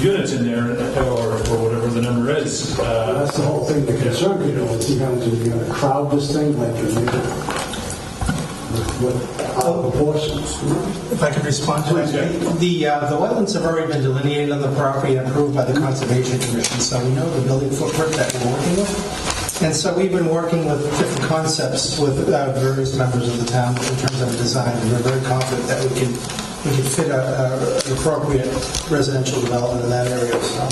Speaker 1: units in there, or whatever the number is.
Speaker 15: That's the whole thing, the concern, is you're going to crowd this thing like you make it with out of proportions.
Speaker 14: If I could respond to that. The wetlands have already been delineated on the property and approved by the Conservation Commission, so we know the building footprint that we're working with. And so we've been working with different concepts with various members of the town in terms of design, and we're very confident that we can fit an appropriate residential development in that area. So.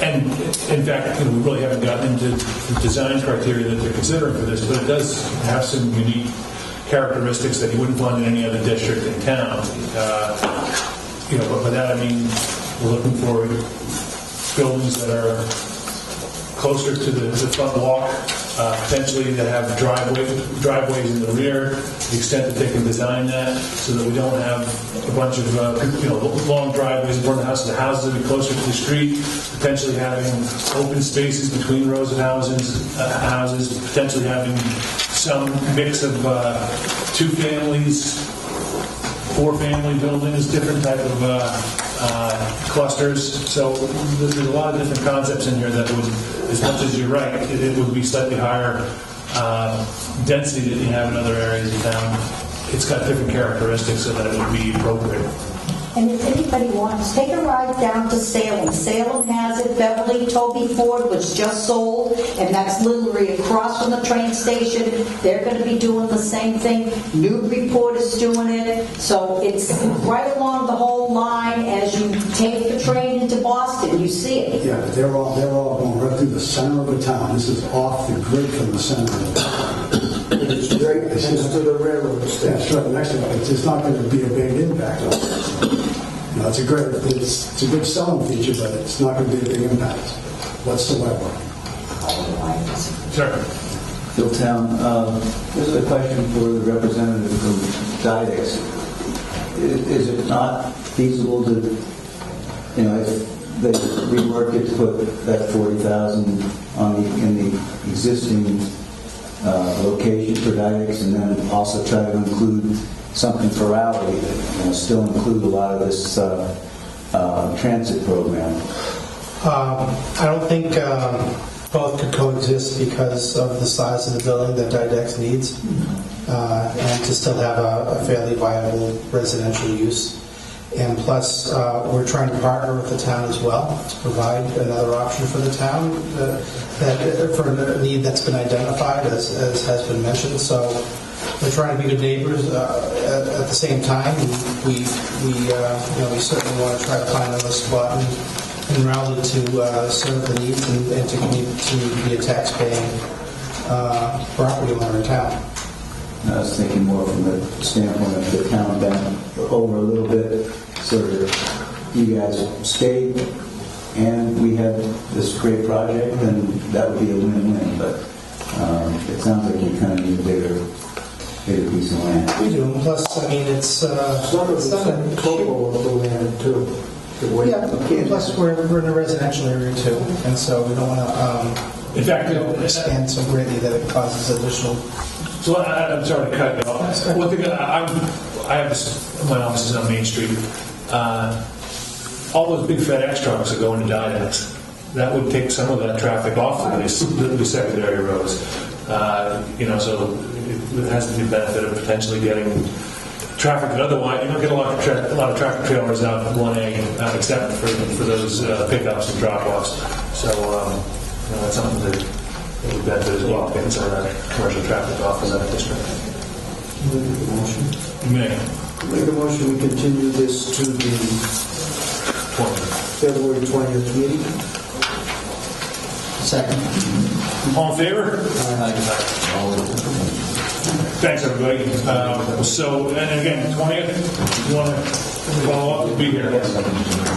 Speaker 1: And in fact, we really haven't gotten into the design criteria that they're considering for this, but it does have some unique characteristics that you wouldn't find in any other district in town. But by that I mean we're looking for buildings that are closer to the front walk, potentially that have driveways in the rear, to the extent that they can design that, so that we don't have a bunch of long driveways in front of the houses. The houses will be closer to the street, potentially having open spaces between rows of houses, potentially having some mix of 2 families, 4-family buildings, different type of clusters. So there's a lot of different concepts in here that would, as much as you're right, it would be slightly higher density than you have in other areas of town. It's got different characteristics so that it would be appropriate.
Speaker 9: And if anybody wants, take a ride down to Salem. Salem has it. Beverly Toby Ford was just sold, and that's literally across from the train station. They're going to be doing the same thing. Newburyport is doing it. So it's right along the whole line. As you take the train into Boston, you see it.
Speaker 15: Yeah, but they're all going right through the center of the town. This is off the grid from the center of the town.
Speaker 6: It's right next to the railroad station.
Speaker 15: That's right next to it. It's not going to be a big impact on it. It's a good selling feature, but it's not going to be a big impact whatsoever.
Speaker 1: Sure.
Speaker 7: Phil Town, this is a question for the representative from Dydex. Is it not feasible to, if they rework it to put that 40,000 in the existing location for Dydex, and then also try to include something for Raleigh, still include a lot of this transit program?
Speaker 14: I don't think both could coexist because of the size of the building that Dydex needs, and to still have a fairly viable residential use. And plus, we're trying to partner with the town as well to provide another option for the town for a need that's been identified, as has been mentioned. So we're trying to be good neighbors at the same time. We certainly want to try to find another spot in Raleigh to serve the needs and to continue to be a tax-paying property owner in town.
Speaker 7: I was thinking more from the standpoint of the town down over a little bit, sort of you guys stayed and we had this great project, and that would be a win-win. But it sounds like you kind of need a bigger piece of land.
Speaker 14: We do, and plus, I mean, it's not a
Speaker 6: total of the land too.
Speaker 14: Yeah, plus we're in a residential area too, and so we don't want to
Speaker 1: in fact,
Speaker 14: expand so greatly that it causes additional.
Speaker 1: So I'm sorry to cut you off. One thing, I have my office is on Main Street. All those big FedEx trucks are going to Dydex. That would take some of that traffic off of the secondary roads. So it has the benefit of potentially getting traffic that otherwise you don't get a lot of tractor trailers out of 1A, except for those pickups and drop-offs. So that's something that would benefit as well, getting some of that commercial traffic off of that district. You may.
Speaker 6: Make a motion we continue this to the February 20th meeting.
Speaker 4: Second.
Speaker 1: All in favor? Thanks, everybody. So, and again, 20th, if you want to follow up, we'll be here.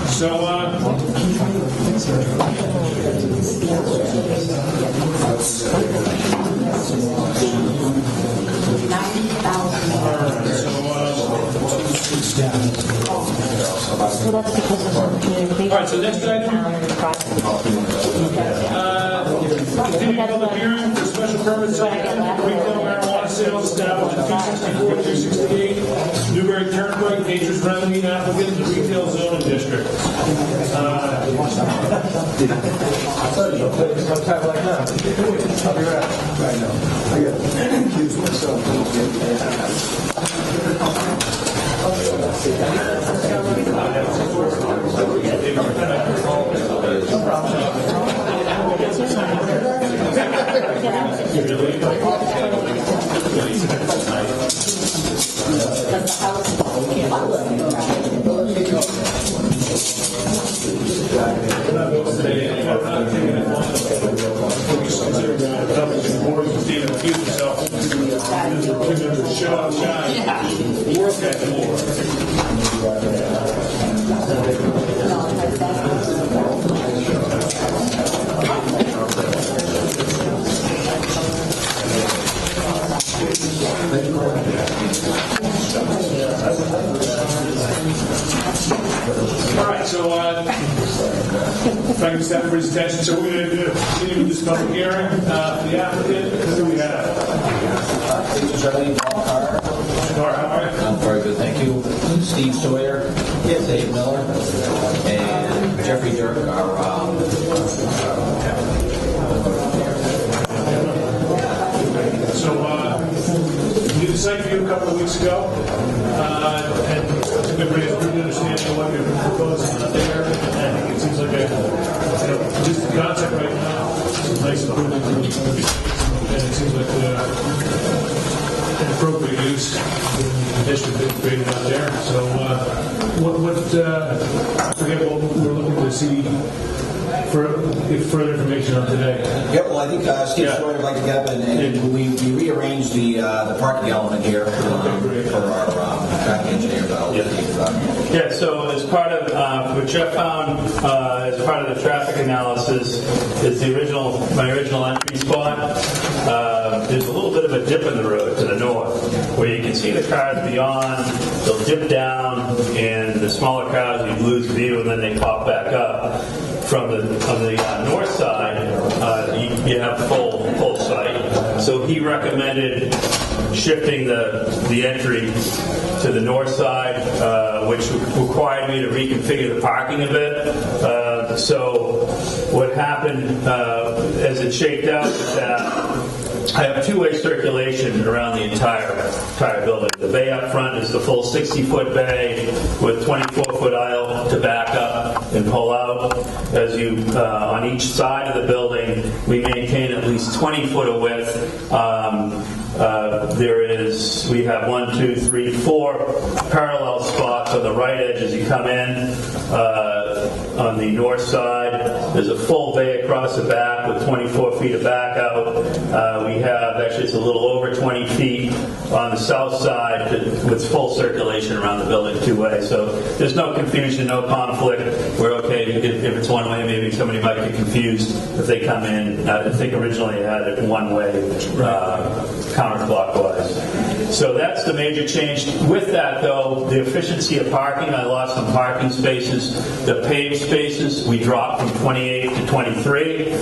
Speaker 1: So,
Speaker 16: Well, that's because of the communication.
Speaker 1: all right, so next item. Continue public hearing for special permits for retail marijuana sales established at 264, 268 Newbury Turnpike, Nature's Remedy applicant, the retail zoning district.
Speaker 3: Sometime like that. I'll be right back.
Speaker 5: I know. I got to accuse myself.
Speaker 1: All right, so if I can just have everybody's attention, so we're going to continue with this public hearing for the applicant. Who do we have?
Speaker 17: I'm very good, thank you. Steve Sawyer, Dave Miller, and Jeffrey Dirk are
Speaker 1: So we did a site view a couple of weeks ago, and everybody has a pretty good understanding of what we're proposing out there. And I think it seems like just the concept right now is a nice improvement to and it seems like an appropriate use in the district that we created out there. So I forget what we're looking to see for further information on today.
Speaker 17: Yep, well, I think Steve Sawyer would like to get up and we rearranged the parking element here for our traffic engineer.
Speaker 18: Yeah, so as part of what Jeff found as part of the traffic analysis is my original entry spot. There's a little bit of a dip in the road to the north where you can see the cars beyond. They'll dip down, and the smaller cars you lose view, and then they pop back up. From the north side, you have full sight. So he recommended shifting the entry to the north side, which required me to reconfigure the parking a bit. So what happened as it shaped out is that I have two-way circulation around the entire building. The bay up front is the full 60-foot bay with 24-foot aisle to back up and pull out. As you on each side of the building, we maintain at least 20 foot of width. We have 1, 2, 3, 4 parallel spots on the right edge as you come in. On the north side, there's a full bay across the back with 24 feet of back out. We have, actually it's a little over 20 feet on the south side with full circulation around the building two-way. So there's no confusion, no conflict. We're okay if it's one way. Maybe somebody might get confused if they come in. I think originally I had it one way, counterclockwise. So that's the major change. With that, though, the efficiency of parking, I lost some parking spaces. The paved spaces, we dropped from 28 to 23.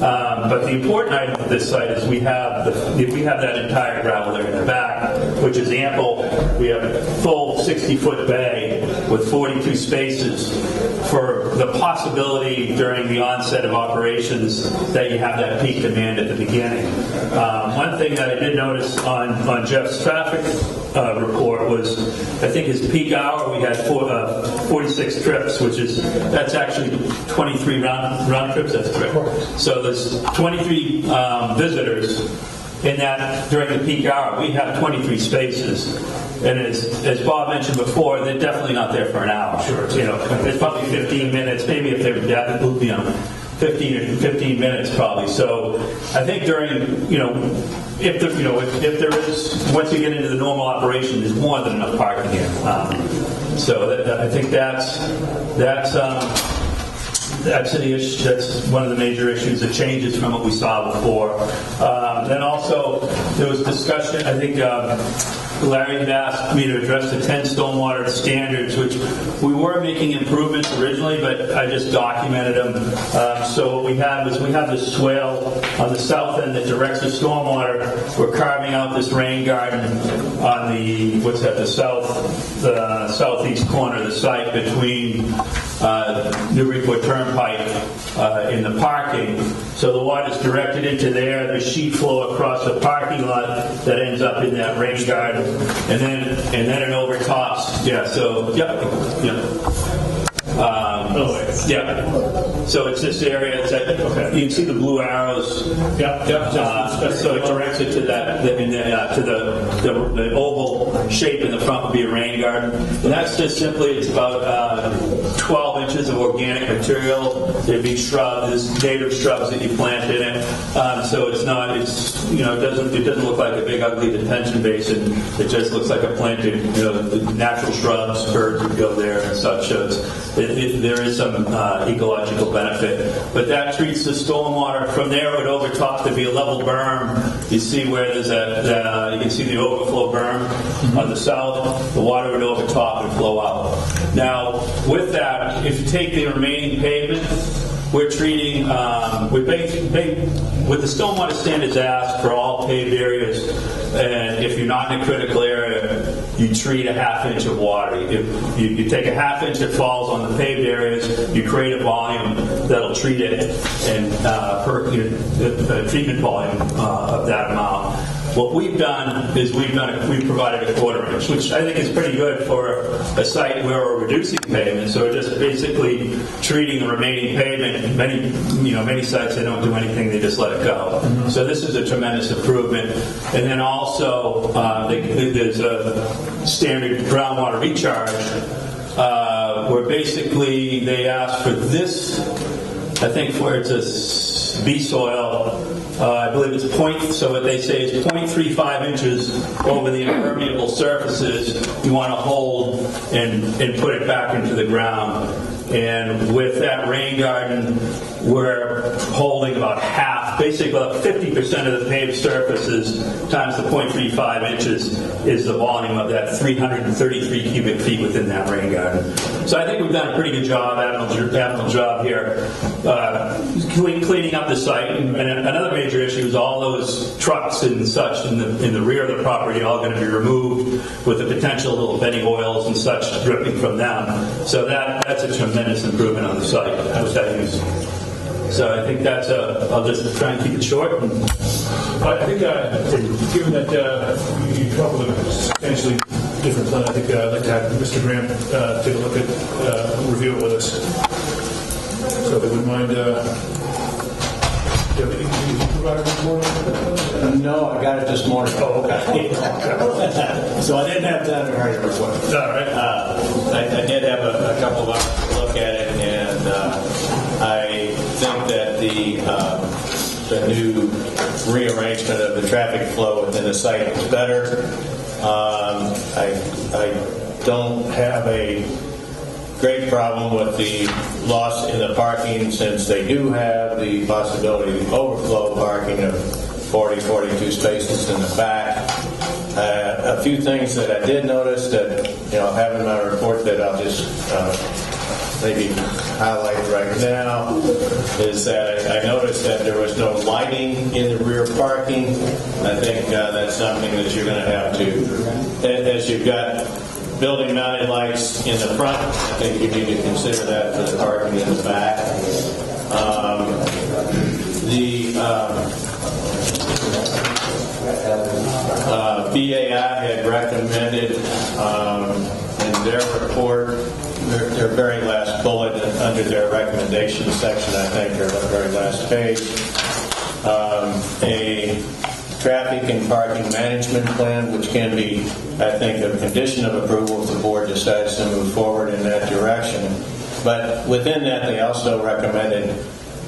Speaker 18: But the important item of this site is we have that entire gravel area in the back, which is ample. We have a full 60-foot bay with 42 spaces for the possibility during the onset of operations that you have that peak demand at the beginning. One thing that I did notice on Jeff's traffic report was, I think his peak hour, we had 46 trips, that's actually 23 round trips, that's correct. So there's 23 visitors in that during the peak hour. We have 23 spaces. And as Bob mentioned before, they're definitely not there for an hour. Sure. It's probably 15 minutes, maybe if they're 15 minutes probably. So I think during, if there is, once you get into the normal operation, there's more than enough parking here. I think that's an issue. That's one of the major issues that changes from what we saw before. Then also there was discussion. I think Larry had asked me to address the 10 stormwater standards, which we were making improvements originally, but I just documented them. So what we have is we have this swale on the south end that directs the stormwater. We're carving out this rain garden on the southeast corner of the site between Newburyport Turnpike in the parking. So the water's directed into there. There's sheet flow across the parking lot that ends up in that rain garden, and then it overtops. Yeah. So yeah. So it's this area. You can see the blue arrows. So it directs it to that, to the oval shape in the front would be a rain garden. And that's just simply, it's about 12 inches of organic material. There'd be shrubs, native shrubs that you plant in it. So it's not, it doesn't look like a big ugly detention basin. It just looks like a planted, natural shrubs, birds would go there and such. So there is some ecological benefit, but that treats the stormwater. From there, it would overtop. There'd be a level berm. You see where there's you can see the overflow berm on the south. The water would overtop and flow out. Now, with that, if you take the remaining pavement, we're treating, with the stormwater standards asked for all paved areas, and if you're not in a critical area, you treat a half inch of water. You take a half inch that falls on the paved areas, you create a volume that'll treat it, and the treatment volume of that amount. What we've done is we've provided a quarter inch, which I think is pretty good for a site where we're reducing pavement. So we're just basically treating the remaining pavement. Many sites, they don't do anything; they just let it go. So this is a tremendous improvement. And then also there's a standard groundwater recharge where basically they ask for this. I think where it's a B soil, I believe it's so what they say is 0.35 inches over the impermeable surfaces you want to hold and put it back into the ground. And with that rain garden, we're holding about half, basically about 50% of the paved surfaces times the 0.35 inches is the volume of that 333 cubic feet within that rain garden. So I think we've done a pretty good job, admirable job here, cleaning up the site. And another major issue is all those trucks and such in the rear of the property are all going to be removed with the potential little Benny oils and such dripping from them. So that's a tremendous improvement on the site. So I think that's I'll just try and keep it short.
Speaker 1: I think, given that you come up with a substantially different plan, I think I'd like to have Mr. Graham take a look at, review it with us. So if you wouldn't mind,
Speaker 11: No, I got it this morning.
Speaker 1: Oh, okay.
Speaker 11: So I didn't have time to write a report.
Speaker 1: All right.
Speaker 11: I did have a couple of hours to look at it, and I think that the new rearrangement of the traffic flow within the site is better. I don't have a great problem with the loss in the parking, since they do have the possibility of overflow parking of 42 spaces in the back. A few things that I did notice that, I have in my report that I'll just maybe highlight right now, is that I noticed that there was no lighting in the rear parking. I think that's something that you're going to have to, as you've got building mounted lights in the front, I think you need to consider that for the parking in the back. BAI had recommended in their report, their very last bullet under their recommendation section, I think, or the very last page, a traffic and parking management plan, which can be, I think, a condition of approval if the board decides to move forward in that direction. But within that, they also recommended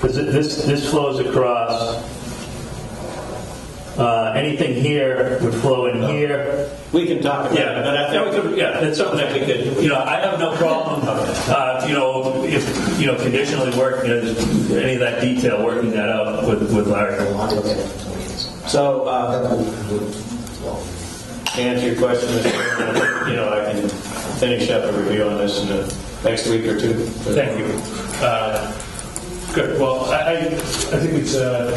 Speaker 18: because this flows across. Anything here would flow in here.
Speaker 11: We can talk about it, but I think
Speaker 18: that's something that we could. I have no problem. If conditionally working any of that detail, working that out with Larry.
Speaker 11: so. To answer your question, Mr. Chairman, I can finish up a review on this in the next week or two.
Speaker 1: Thank you. Good. Well, I think it's good.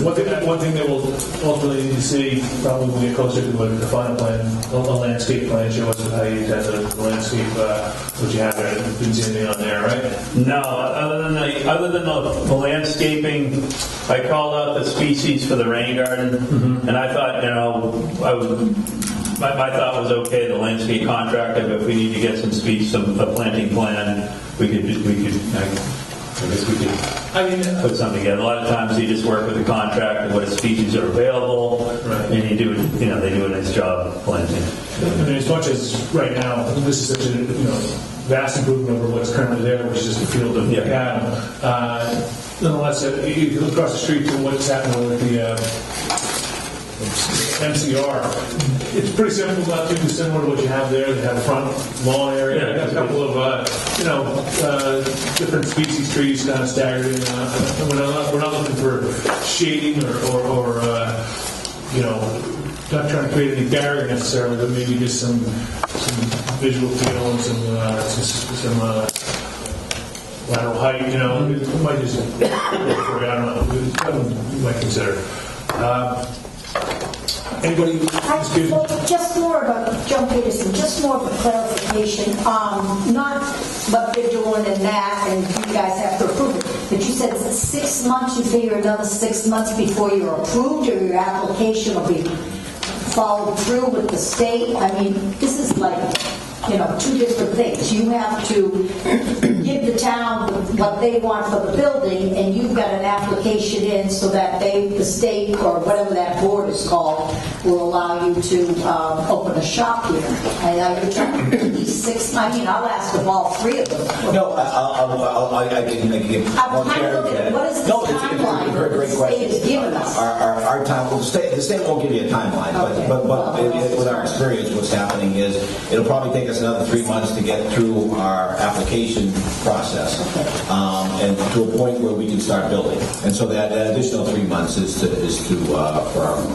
Speaker 1: One thing that we'll ultimately need to see, probably when we get closer to the final plan, a landscape plan, show us how you intend the landscape, what you have there. Didn't see anything on there, right?
Speaker 18: No, other than the landscaping, I called out the species for the rain garden, and I thought, my thought was okay. The landscape contractor, but if we need to get a planting plan, we could. I guess we could put something together. A lot of times you just work with the contractor, what species are available, and you do, they do a nice job planting.
Speaker 1: As much as right now, this is such a vast improvement over what's currently there, which is just a field of macadam. Nonetheless, if you look across the street to what's happening with the MCR, it's pretty simple, not too similar to what you have there. They have a front lawn area. They have a couple of different species trees kind of staggered in. We're not looking for shading or not trying to create any barrier necessarily, but maybe just some visual feel and some lateral height. It might just I don't know. You might consider. Anybody?
Speaker 9: Just more about John Peterson, just more of a clarification. Not what they're doing and that, and you guys have to approve it. But you said 6 months, you figure another 6 months before you're approved or your application will be followed through with the state. I mean, this is like, two different things. You have to give the town what they want for the building, and you've got an application in so that the state, or whatever that board is called, will allow you to open a shop here. And you're trying to do these 6 months. I'll ask of all 3 of them.
Speaker 17: No, I can give more clarity.
Speaker 9: What is the timeline
Speaker 17: Very great
Speaker 9: the
Speaker 17: question.
Speaker 9: state has given us?
Speaker 17: Our time, the state won't give you a timeline, but with our experience, what's happening is it'll probably take us another 3 months to get through our application process, and to a point where we can start building. And so that additional 3 months is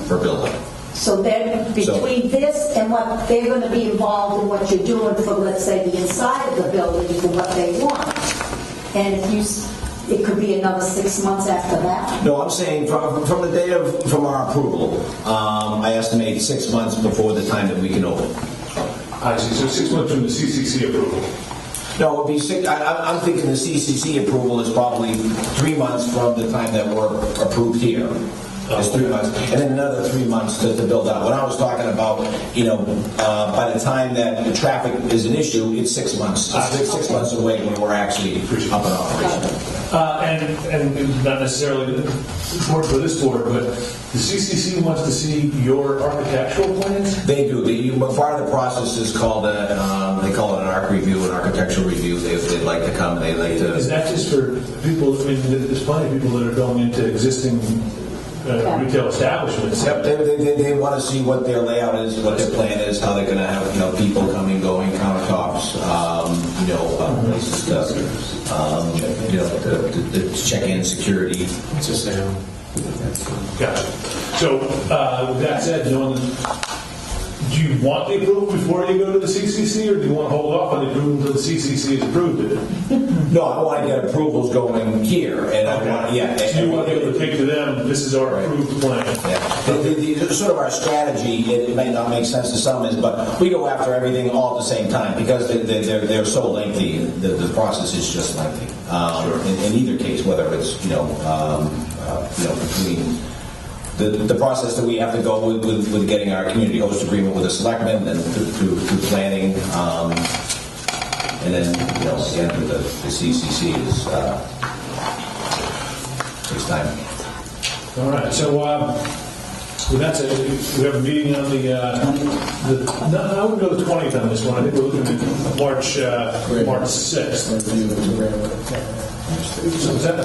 Speaker 17: for building.
Speaker 9: So then, between this and what they're going to be involved in what you're doing for, let's say, the inside of the building for what they want, and it could be another 6 months after that.
Speaker 17: No, I'm saying from the day from our approval, I estimate 6 months before the time that we can open.
Speaker 1: I see. So 6 months from the CCC approval.
Speaker 17: No, it would be 6. I'm thinking the CCC approval is probably 3 months from the time that we're approved here. It's 3 months, and then another 3 months to build out. When I was talking about, by the time that the traffic is an issue, it's 6 months. It's 6 months away when we're actually up and operational.
Speaker 1: And not necessarily important for this board, but the CCC wants to see your architectural plans?
Speaker 17: They do. Part of the process is called they call it an arch review, an architectural review. They'd like to come and they'd like to...
Speaker 1: Is that just for people, there's plenty of people that are going into existing retail establishments.
Speaker 17: Yep, they want to see what their layout is, what their plan is, how they're going to have people coming, going, countertops, places to check in, security.
Speaker 1: Gotcha. So with that said, do you want the approval before you go to the CCC, or do you want to hold off on the approval until the CCC has approved it?
Speaker 17: No, I want to get approvals going here, and I want,
Speaker 1: So you want to be able to take to them, this is our approved plan.
Speaker 17: Sort of our strategy, it may not make sense to some, but we go after everything all at the same time because they're so lengthy. The process is just lengthy. In either case, whether it's between the process that we have to go with getting our community host agreement with the selectmen and through planning, and then again with the CCC takes time.
Speaker 1: All right. So Well, that's it. We have a meeting on no, I would go to the 20th on this one. I think we're looking at March 6th. So is that?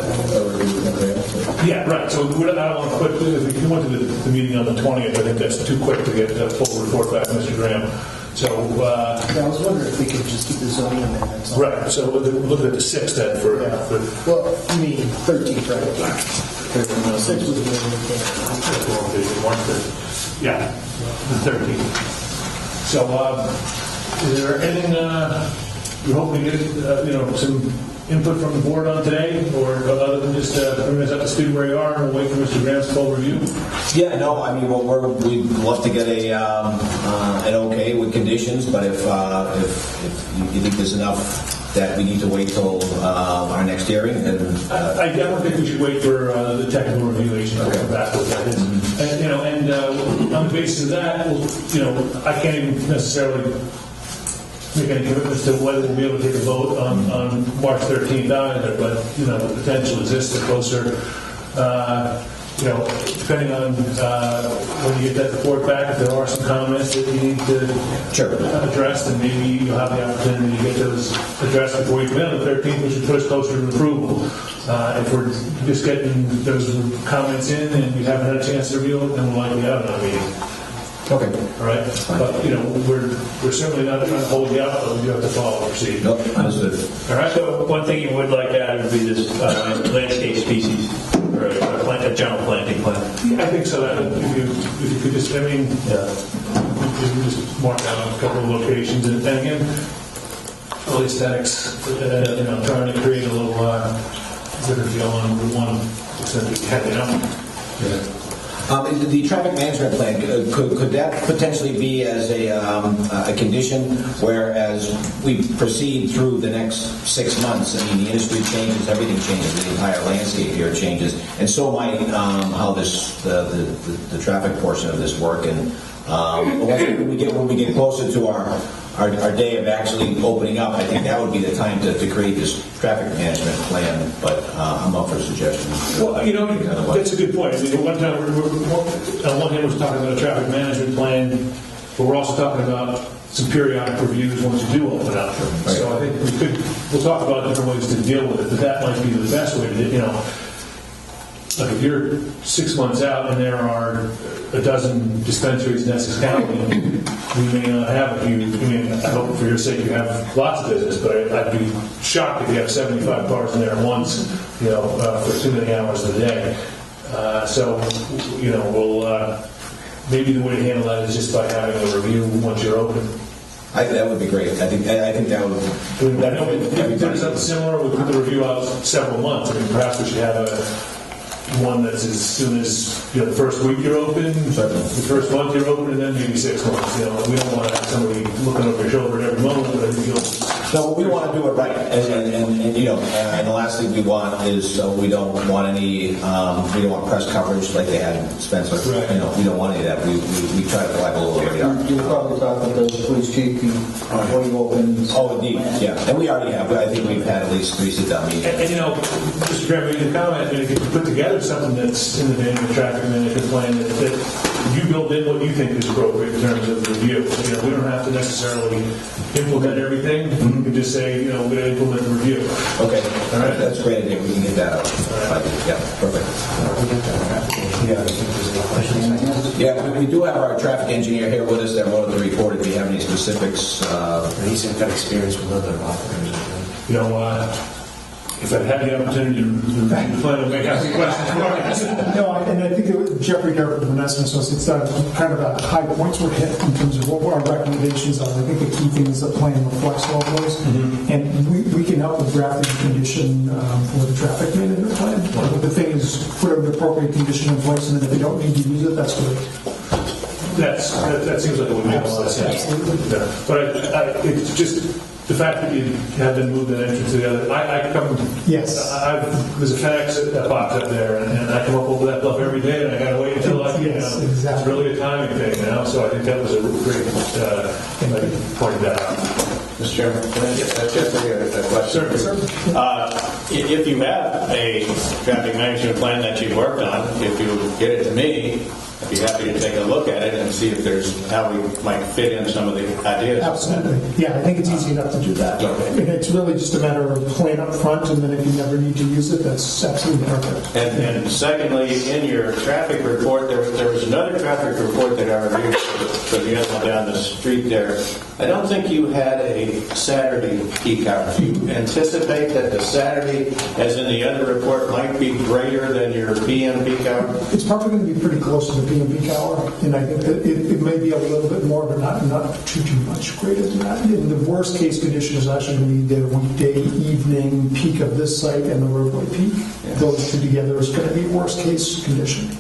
Speaker 1: Yeah, right. So I don't want to put, if you went to the meeting on the 20th, I think that's too quick to get a full report back, Mr. Graham. So,
Speaker 4: I was wondering if we could just keep the zoning in there. That's all.
Speaker 1: right. So we're looking at the 6th then for.
Speaker 4: Well, I mean, 13th, right? 6 was the
Speaker 1: Yeah, the 13th. So, is there anything you're hoping to get, some input from the board on today, or other than just bring us up to speed where you are, and we'll wait for Mr. Graham's full review?
Speaker 17: Yeah, no, I mean, we'd love to get an okay with conditions, but if you think there's enough that we need to wait till our next hearing, then...
Speaker 1: I don't think we should wait for the technical review agency to come back with that. And on the basis of that, I can't even necessarily make any commitments to whether we'll be able to take a vote on March 13th either, but, the potential exists the closer, depending on when you get that report back, if there are some comments that you need to address, then maybe you'll have the opportunity to get those addressed before you come in on the 13th, which would put us closer to approval. If we're just getting those comments in and we haven't had a chance to review it, then we'll likely have another meeting.
Speaker 17: Okay.
Speaker 1: All right. But, we're certainly not trying to hold you up, but we do have to follow the procedure.
Speaker 17: Nope, understood.
Speaker 18: All right. So one thing you would like to add would be this landscape species, or a general planting plan.
Speaker 1: I think so. If you could just, if you just mark down a couple of locations, and again, early aesthetics, trying to create a little better feel on Route 1, except we can,
Speaker 17: The traffic management plan, could that potentially be as a condition, whereas we proceed through the next 6 months? I mean, the industry changes, everything changes, the entire landscape here changes, and so might how the traffic portion of this work. And when we get closer to our day of actually opening up, I think that would be the time to create this traffic management plan, but I'm up for suggestions.
Speaker 1: Well, that's a good point. I mean, one time, on one hand, we're talking about a traffic management plan, but we're also talking about some periodic reviews once you do open up. Right. So I think we'll talk about different ways to deal with it, but that might be the best way to do it. Like if you're 6 months out and there are a dozen dispensaries in Essex County, we may not have a few. I hope for your sake you have lots of business, but I'd be shocked if you have 75 cars in there at once, for too many hours of the day. We'll maybe the way to handle that is just by having a review once you're open.
Speaker 17: That would be great. I think that would.
Speaker 1: If we did something similar, we put the review out several months. I mean, perhaps we should have one that's as soon as the first week you're open, the first month you're open, and then maybe 6 months. We don't want to have somebody looking over your shoulder at every moment. But I think
Speaker 17: no, we want to do it right, and the last thing we want is we don't want press coverage like they had in Spencer. Right. We don't want any of that. We try to fly below the radar.
Speaker 7: You probably talk with the police chief before you open.
Speaker 17: Oh, indeed, yeah, and we already have. I think we've had at least 3 sit-down meetings.
Speaker 1: And Mr. Graham, you can comment. If you put together something that's in the vein of the traffic management plan that you build in what you think is appropriate in terms of the review. We don't have to necessarily implement everything. We can just say, we're going to implement the review.
Speaker 17: Okay. All right. That's great. We can get that out. Yeah, perfect. Yeah, we do have our traffic engineer here with us that wrote the report. If you have any specifics.
Speaker 6: He's got experience with other operators.
Speaker 1: If I had the opportunity to plan to make some questions.
Speaker 19: No, and I think Jeffrey Garrett from Vanessa Associates kind of the high points were hit in terms of what our recommendations are. I think the key thing is the plan reflects all of those. Mm-hmm. And we can help with drafting a condition for the traffic management plan. But the thing is, put an appropriate condition in place, and then if you don't need to use it, that's great.
Speaker 1: That seems like it would make a lot of sense. But it's just the fact that you have them move that entrance to the other, I come,
Speaker 19: Yes.
Speaker 1: there's a FedEx box up there, and I come up over that bluff every day, and I gotta wait until
Speaker 19: Yes,
Speaker 1: it's
Speaker 19: exactly.
Speaker 1: really a timing thing, so I think that was a great, thing that you pointed that out.
Speaker 11: Mr. Chairman, can I just a question?
Speaker 1: Sir.
Speaker 11: If you have a traffic management plan that you've worked on, if you get it to me, I'd be happy to take a look at it and see if there's how we might fit in some of the ideas.
Speaker 19: Absolutely. Yeah, I think it's easy enough to do that.
Speaker 11: Okay.
Speaker 19: And it's really just a matter of plan up front, and then if you never need to use it, that's absolutely perfect.
Speaker 11: And secondly, in your traffic report, there was another traffic report that I reviewed for the other one down the street there. I don't think you had a Saturday peak hour. Do you anticipate that the Saturday, as in the other report, might be greater than your PM peak hour?
Speaker 19: It's probably going to be pretty close to the PM peak hour, and I think that it may be a little bit more, but not too much greater than that. And the worst case condition is actually going to be the weekday evening peak of this site and the roadway peak.
Speaker 11: Yes.
Speaker 19: Those two together is going to be worst case condition.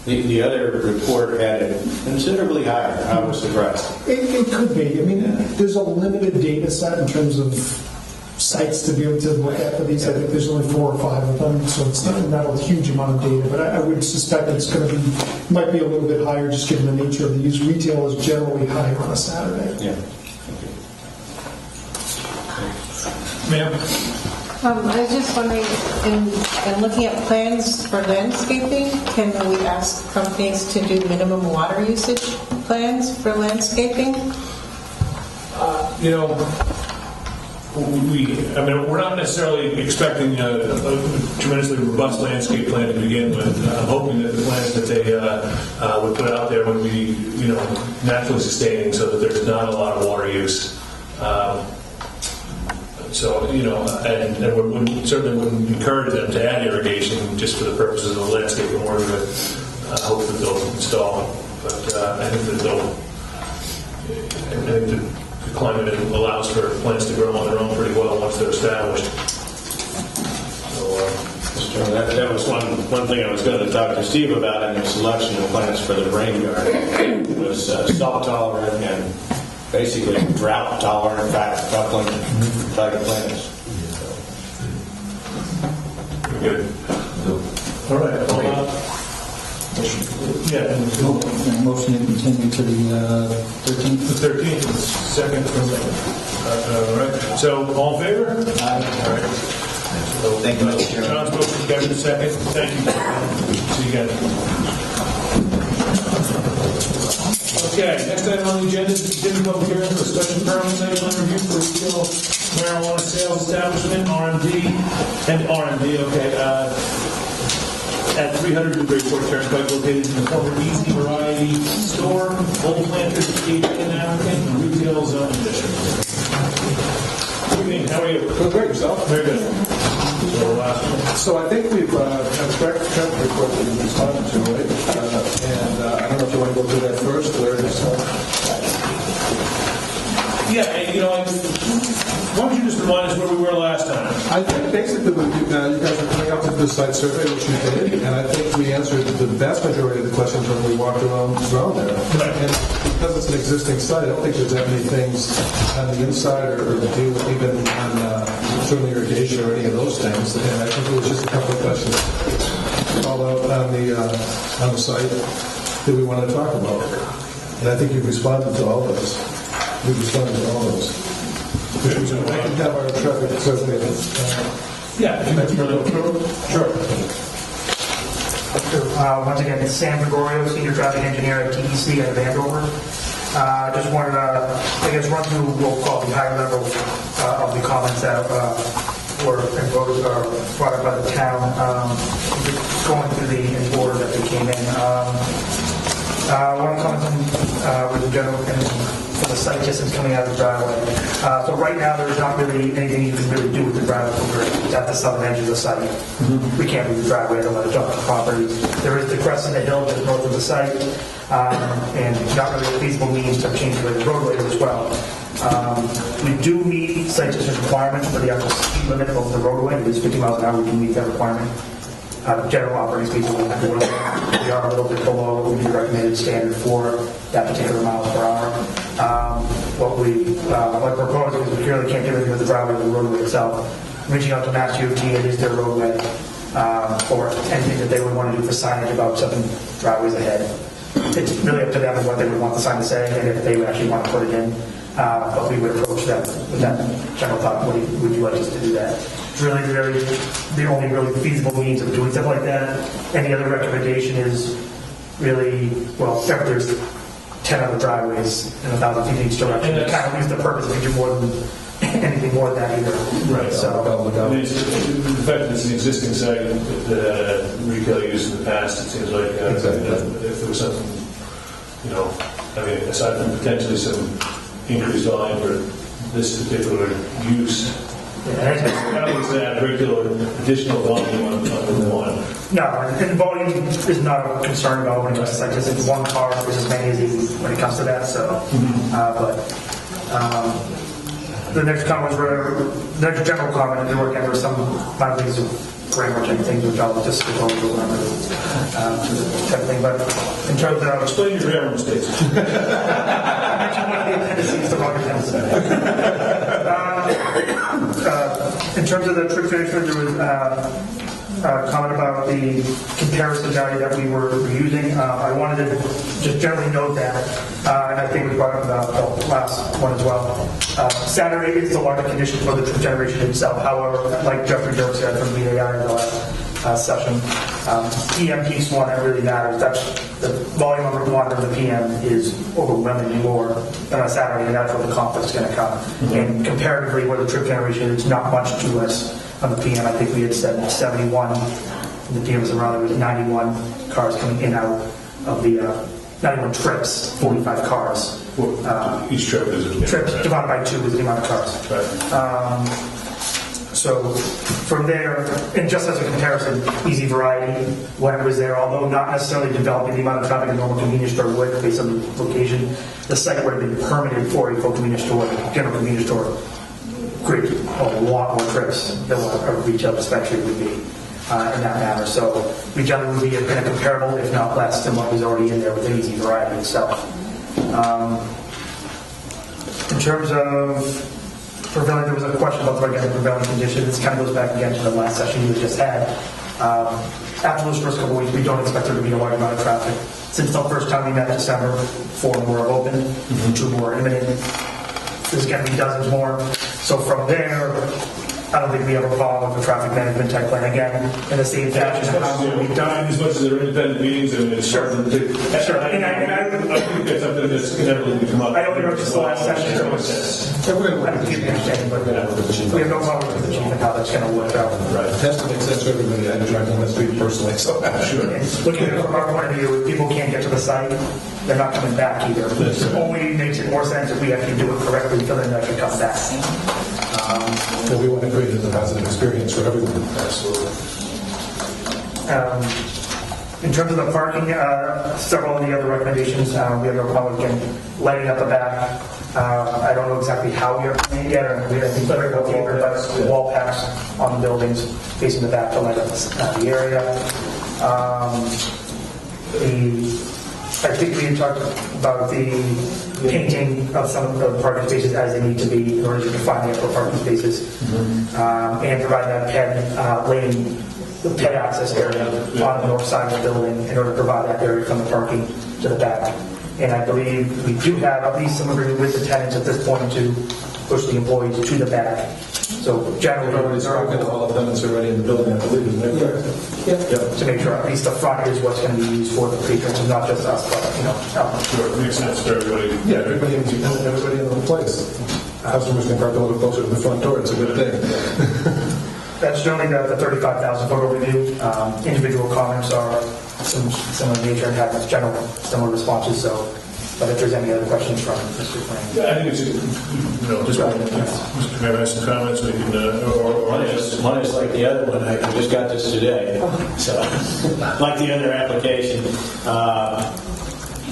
Speaker 11: The other report had it considerably higher. I was surprised.
Speaker 19: It could be. I mean, there's a limited data set in terms of sites to be able to look at for these. I think there's only 4 or 5 of them, so it's not a huge amount of data. But I would suspect it's going to be, might be a little bit higher just given the nature of the use. Retail is generally higher on a Saturday.
Speaker 11: Yeah.
Speaker 1: Ma'am?
Speaker 13: I was just wondering, in looking at plans for landscaping, can we ask companies to do minimum water usage plans for landscaping?
Speaker 1: We're not necessarily expecting a tremendously robust landscape plan to begin with. I'm hoping that the plans that they would put out there would be, naturally sustaining so that there's not a lot of water use. And we certainly wouldn't encourage them to add irrigation just for the purposes of the landscape in order to hope that they'll install them. But I think that the climate allows for plants to grow on their own pretty well once they're established. So,
Speaker 11: that was one thing I was going to talk to Steve about in the selection of plants for the rain garden. It was salt tolerant and basically drought tolerant, fat coupling type of plants.
Speaker 1: Good. All right.
Speaker 7: Motion to continue to the 13th.
Speaker 1: The 13th, second from all right. So, all in favor?
Speaker 7: Aye.
Speaker 1: All right. So,
Speaker 17: Thank you, Mr. Chairman.
Speaker 1: John's motion, Kevin, second. Thank you. See you again. Okay, next item on the agenda is continued public hearing for a special permit site plan review for retail marijuana sales establishment, RMD, at 300 Newburyport Turnpike, located in the former Easy Variety Store, Old Planters, Asian African, Retail Zone District. Good evening, how are you?
Speaker 20: Doing great, yourself?
Speaker 1: Very good.
Speaker 20: So I think we've had a correct traffic report that we've responded to, right? And I don't know if you want to go through that first, or just...
Speaker 1: Yeah, and, why don't you just remind us where we were last time?
Speaker 20: I think basically you guys are coming up with this site survey, which you did, and I think we answered the vast majority of the questions when we walked around there.
Speaker 1: Right.
Speaker 20: And because it's an existing site, I don't think there's that many things on the inside or deal with even on certainly irrigation or any of those things. And I think it was just a couple of questions all out on the site that we wanted to talk about. And I think you've responded to all those. We've responded to all those. I can have our traffic survey.
Speaker 1: Yeah,
Speaker 20: Sure.
Speaker 21: Once again, it's Sam Gregorio, Senior Traffic Engineer at TEC at Vandover. Just wanted to, run through what we'll call the higher level of the comments that were brought up by the town, going through the order that they came in. One comment with the general for the site distance coming out of the driveway. So right now, there's not really anything you can really do with the driveway. It's at the southern edge of the site. We can't move the driveway to let it jump the property. There is the crest of the hill just north of the site, and not really a feasible means to change the roadway as well. We do meet site distance requirements for the actual speed limit of the roadway. It is 50 miles an hour. We do meet that requirement. General operating speed we are a little bit below what would be the recommended standard for that particular miles per hour. what we like proposing is we clearly can't do anything with the driveway or the roadway itself. Reaching out to Mass DOT, it is their roadway, or anything that they would want to do for signage about 7 driveways ahead. It's really up to them what they would want the sign to say and if they would actually want to put it in. But we would approach them with that general thought, would you like us to do that? It's really the only really feasible means of doing stuff like that. And the other recommendation is really, well, if there's 10 other driveways and 1,000 feet each direction, it kind of lose the purpose if you do more than anything more than that either.
Speaker 1: Right.
Speaker 21: So,
Speaker 1: the fact that it's an existing site that retail use in the past, it seems like if there was something, aside from potentially some increased volume for this particular use, how is that regular additional volume on the one?
Speaker 21: no, and volume is not a concern about when it comes to like this. It's one car, there's as many as easy when it comes to that. So, the next comment was the next general comment. There were kind of some things of grammar type things which I'll just skip over type thing. But in terms of
Speaker 1: explain your grammar mistakes.
Speaker 21: In terms of the trip management, there was a comment about the comparison value that we were using. I wanted to just generally note that, and I think we brought up the last one as well. Saturday is the larger condition for the trip generation itself. However, like Jeffrey Dirk said from VAI in the last session, PM piece one, that really matters. That's the volume of water in the PM is overwhelmingly more than on Saturday, and that's where the conflict is going to come. And comparatively, where the trip generation is not much to us on the PM. I think we had said 71. The PM was around, there was 91 cars coming in and out of the 91 trips, 45 cars.
Speaker 1: Each trip is a
Speaker 21: trips divided by 2 is the amount of cars.
Speaker 1: Right.
Speaker 21: So from there, and just as a comparison, Easy Variety, when it was there, although not necessarily developing the amount of traffic a normal convenience store would based on the location, the site would have been permitted for a full convenience store, general convenience store. Great, a lot more trips than what a retail dispensary would be in that manner. So we generally would be in a comparable, if not less, than what was already in there with the Easy Variety itself. In terms of prevailing, there was a question about the prevailing conditions. This kind of goes back again to the last session you just had. After those first couple of weeks, we don't expect there to be a large amount of traffic. Since the first time we met in December, 4 more have opened, 2 more are imminent. There's going to be dozens more. So from there, I don't think we have a problem with the traffic management type plan again. In the same fashion, how we've done.
Speaker 1: As much as they're independent meetings, and it's
Speaker 21: sure.
Speaker 1: And I think that's something that's inevitably come up.
Speaker 21: I don't know if it's the last session. We have no problem with the chief and how that's going to work out.
Speaker 20: Right. It has to make sense for everybody. I drive down the street personally, so I'm sure.
Speaker 21: Looking at it from our point of view, if people can't get to the site, they're not coming back either. It only makes it more sense if we actually do it correctly for them to actually come back.
Speaker 20: We want to create a positive experience for everyone. Absolutely.
Speaker 21: In terms of the parking, several of the other recommendations, we have no problem again lighting up the back. I don't know exactly how we are planning it yet, or I think very okay, but wall packs on the buildings facing the back to light up the area. I think we had talked about the painting of some of the parking spaces as they need to be in order to define the actual parking spaces, and provide that the ped access area on the north side of the building in order to provide that area from the parking to the back. And I believe we do have at least some agreement with the tenants at this point to push the employees to the back. So generally,
Speaker 20: all the tenants already in the building, I believe, isn't it?
Speaker 21: Yeah. To make sure at least the front is what's going to be used for the patrons, and not just us, but
Speaker 1: Sure, it makes sense for everybody.
Speaker 20: Yeah, everybody in the place. Customers can park a little closer to the front door. It's a good thing.
Speaker 21: That's generally the 35,000 foot overview. Individual comments are similar nature and have general similar responses. So, but if there's any other questions from Mr. Frank.
Speaker 1: Yeah, I think it's just Mr. Mayor has some comments. We can
Speaker 10: one is like the other one. I just got this today, so like the other application.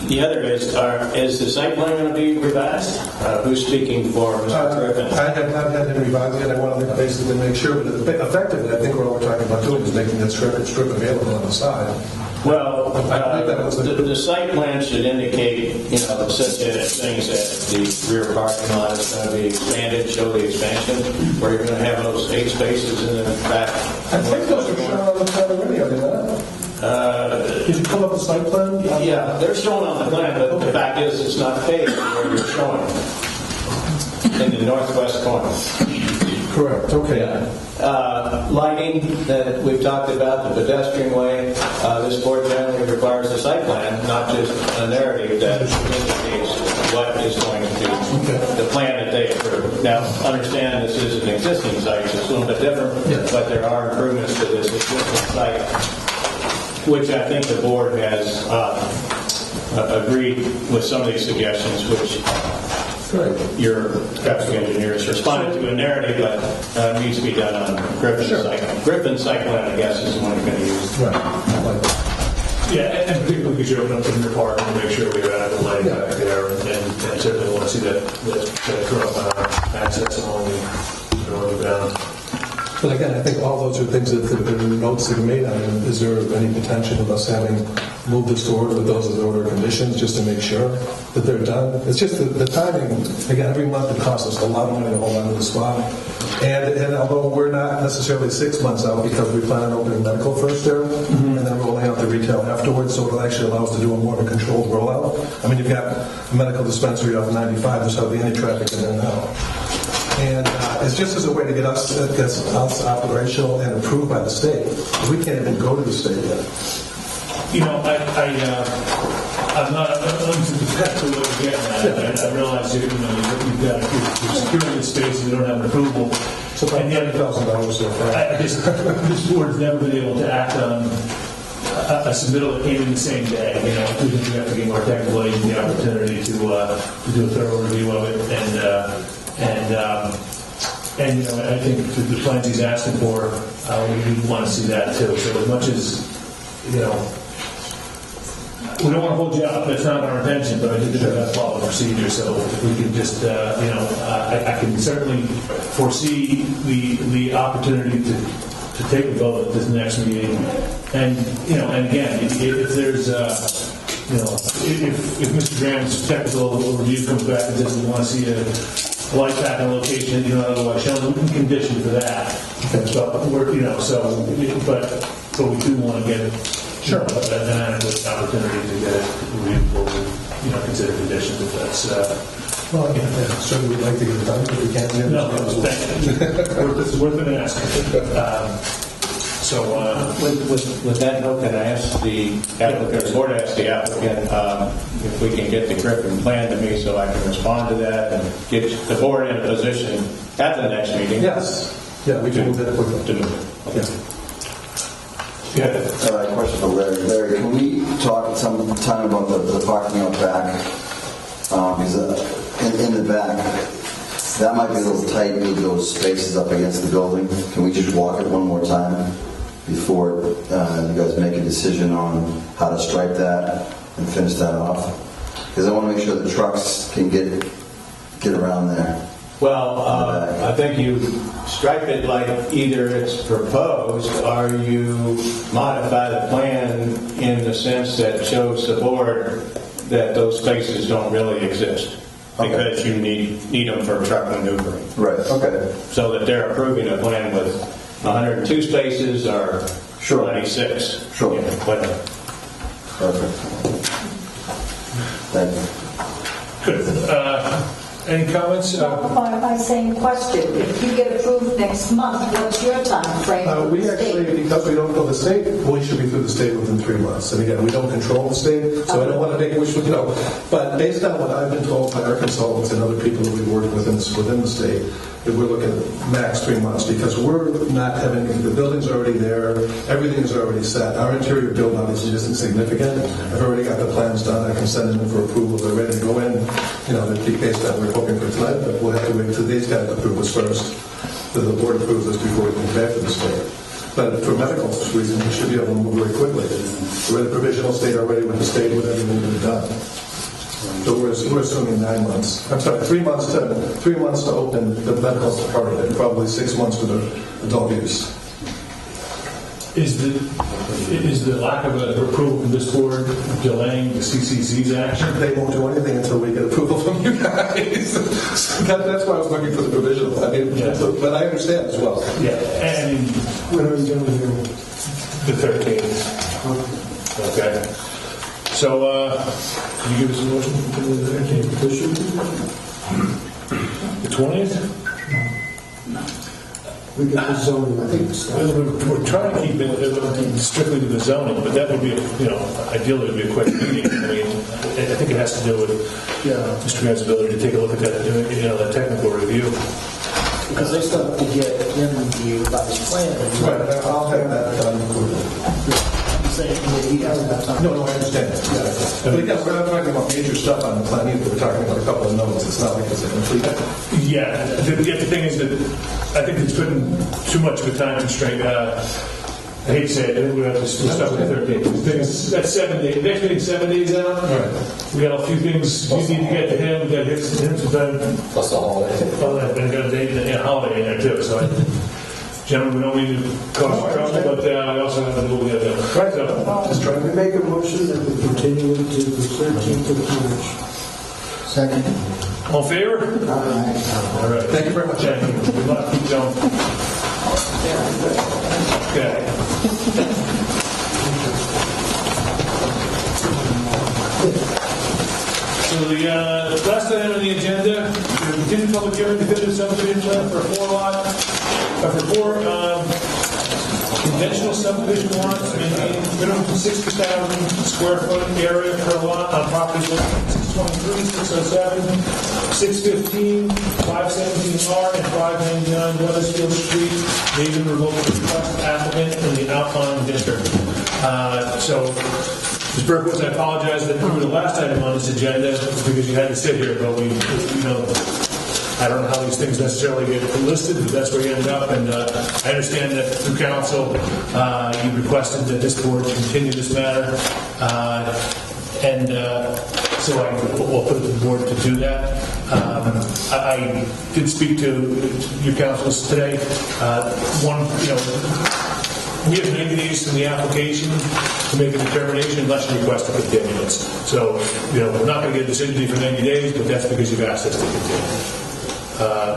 Speaker 10: The other is the site plan going to be revised? Who's speaking for Mr. Griffin?
Speaker 20: I have not had him revise it. I want to basically make sure, but effectively, I think what we're talking about doing is making that strip available on the side.
Speaker 10: Well, the site plan should indicate, such things as the rear parking lot is going to be expanded, show the expansion, where you're going to have those 8 spaces in the back.
Speaker 20: I think those are shown on the plan already, are they not? Did you pull up the site plan?
Speaker 10: Yeah, they're shown on the plan, but the fact is it's not paved where you're showing in the northwest corner.
Speaker 20: Correct, okay.
Speaker 10: Lighting that we've talked about, the pedestrian way, this board generally requires a site plan, not just a narrative that indicates what is going to be the plan that they approve. Now, understand this is an existing site, so it's a little bit different, but there are improvements to this existing site, which I think the board has agreed with some of these suggestions, which your traffic engineers responded to a narrative, but needs to be done on Griffin's site. Griffin's site plan, I guess, is the one you're going to use.
Speaker 1: Yeah, and particularly because you're opening up the rear park and make sure we have adequate lighting back there, and certainly want to see that curb access along the bound.
Speaker 20: But again, I think all those are things that the notes that are made on it. Is there any potential of us having moved this forward with those as order conditions just to make sure that they're done? It's just the timing. Again, every month it costs us a lot of money to hold on to the spot. And although we're not necessarily 6 months out because we plan on opening medical first there, and then rolling out the retail afterwards, so it'll actually allow us to do a more of a controlled rollout. I mean, you've got a medical dispensary off 95, there's hardly any traffic in there now. And it's just as a way to get us operational and approved by the state. We can't even go to the state yet.
Speaker 1: I'm not exactly what you're getting at. I realize you've got you're securing the space, you don't have an approval.
Speaker 20: So about $90,000 so far.
Speaker 1: This board's never been able to act on a submittal that came in the same day. We think we have to give our technical agent the opportunity to do a thorough review of it, and I think the plans he's asking for, we want to see that too. So as much as we don't want to hold you up. That's not our intention, but I think that that's follow the procedure. So if we can just, I can certainly foresee the opportunity to take a vote at this next meeting. And again, if there's, if Mr. Graham's technical review comes back and says we want to see a light pack on location, otherwise shown, we can condition for that. But we're, but we do want to get it. Sure, an adequate opportunity to get it reviewed before we, consider conditions if that's.
Speaker 20: Well, certainly we'd like to get it done, but we can't.
Speaker 1: No, this is worth an ask.
Speaker 10: With that note, can I ask the applicant, or board ask the applicant, if we can get the Griffin plan to me so I can respond to that and get the board in a position at the next meeting?
Speaker 20: Yes. Yeah, we can move that quickly.
Speaker 10: Okay.
Speaker 5: Question for Larry. Larry, can we talk some time about the parking out back? Because in the back, that might be a little tight with those spaces up against the building. Can we just walk it one more time before you guys make a decision on how to stripe that and finish that off? Because I want to make sure the trucks can get around there.
Speaker 10: Well, I think you stripe it like either it's proposed or you modify the plan in the sense that shows the board that those spaces don't really exist because you need them for truck maneuvering.
Speaker 5: Right, okay.
Speaker 10: So that they're approving a plan with 102 spaces or 96.
Speaker 5: Sure.
Speaker 10: Whatever.
Speaker 5: Perfect. Thank you.
Speaker 1: Good. Any comments?
Speaker 9: By saying question, if you get approved next month, what's your time frame?
Speaker 20: We actually, because we don't know the state, we should be through the state within 3 months. And again, we don't control the state, so I don't want to make wish, But based on what I've been told by our consultants and other people that we've worked with within the state, that we're looking at max 3 months because we're not having, the building's already there, everything is already set. Our interior build obviously isn't significant. I've already got the plans done. I can send them in for approval. They're ready to go in. They'd be based on we're hoping for tonight, but we'll have to wait until these guys approve us first, that the board approves us before we come back to the state. But for medical reasons, we should be able to move very quickly. We're in a provisional state already with the state with everything to be done. So we're assuming 9 months. I'm sorry, 3 months to open the medical part of it, probably 6 months for the adult use.
Speaker 1: Is the lack of approval from this board delaying the CCC's action?
Speaker 20: They won't do anything until we get approval from you guys. That's why I was looking for the provisional. I mean, but I understand as well.
Speaker 1: Yeah, and
Speaker 6: When are we going to do?
Speaker 1: the 13th. Okay. So, can you give us a motion for the 13th? The 20th?
Speaker 6: We got the zoning, I think.
Speaker 1: We're trying to keep it strictly to the zoning, but that would be, ideally it would be a quick meeting. I mean, I think it has to do with Mr. Grant's ability to take a look at that, that technical review.
Speaker 4: Because they still have to get in the revised plan.
Speaker 20: Right, I'll have that done.
Speaker 4: I'm saying that he hasn't got time.
Speaker 20: No, I understand. But again, we're not talking about major stuff on the plan either. We're talking about a couple of notes. It's not like it's a complete.
Speaker 1: Yeah, the thing is that I think it's putting too much of a time constraint. I hate to say it, I think we have to start with the 13th. The thing is, that's 7 days. Next meeting's 7 days out.
Speaker 20: Right.
Speaker 1: We got a few things you need to get to him. We got him some time.
Speaker 7: Plus the holiday.
Speaker 1: Oh, and I got a date and a holiday in there too. So, gentlemen, we don't mean to cause trouble, but we also have to do what we got to do. Right, so
Speaker 6: Just trying to make a motion that we continue it to the 13th of March.
Speaker 4: Second.
Speaker 1: all in favor? All right.
Speaker 20: Thank you very much.
Speaker 1: Thank you. Good luck. Keep going. Okay. So the last item on the agenda, the continued public hearing, definitive subdivision plan for four conventional subdivision lots, maintaining minimum 60,000 square foot area per lot on properties located 623, 607, 615, 517R, and 599 Weathersfield Street, David revoked request applicant in the outlying district. So, Ms. Berkowitz, I apologize that you were the last item on this agenda because you had to sit here, but I don't know how these things necessarily get listed, but that's where you end up. And I understand that through council, you requested that this board continue this matter. So I will put it to the board to do that. I did speak to your councils today. We have 90 days from the application to make a determination unless you request a continuance. So, we're not going to get a decision for 90 days, but that's because you've asked us to continue.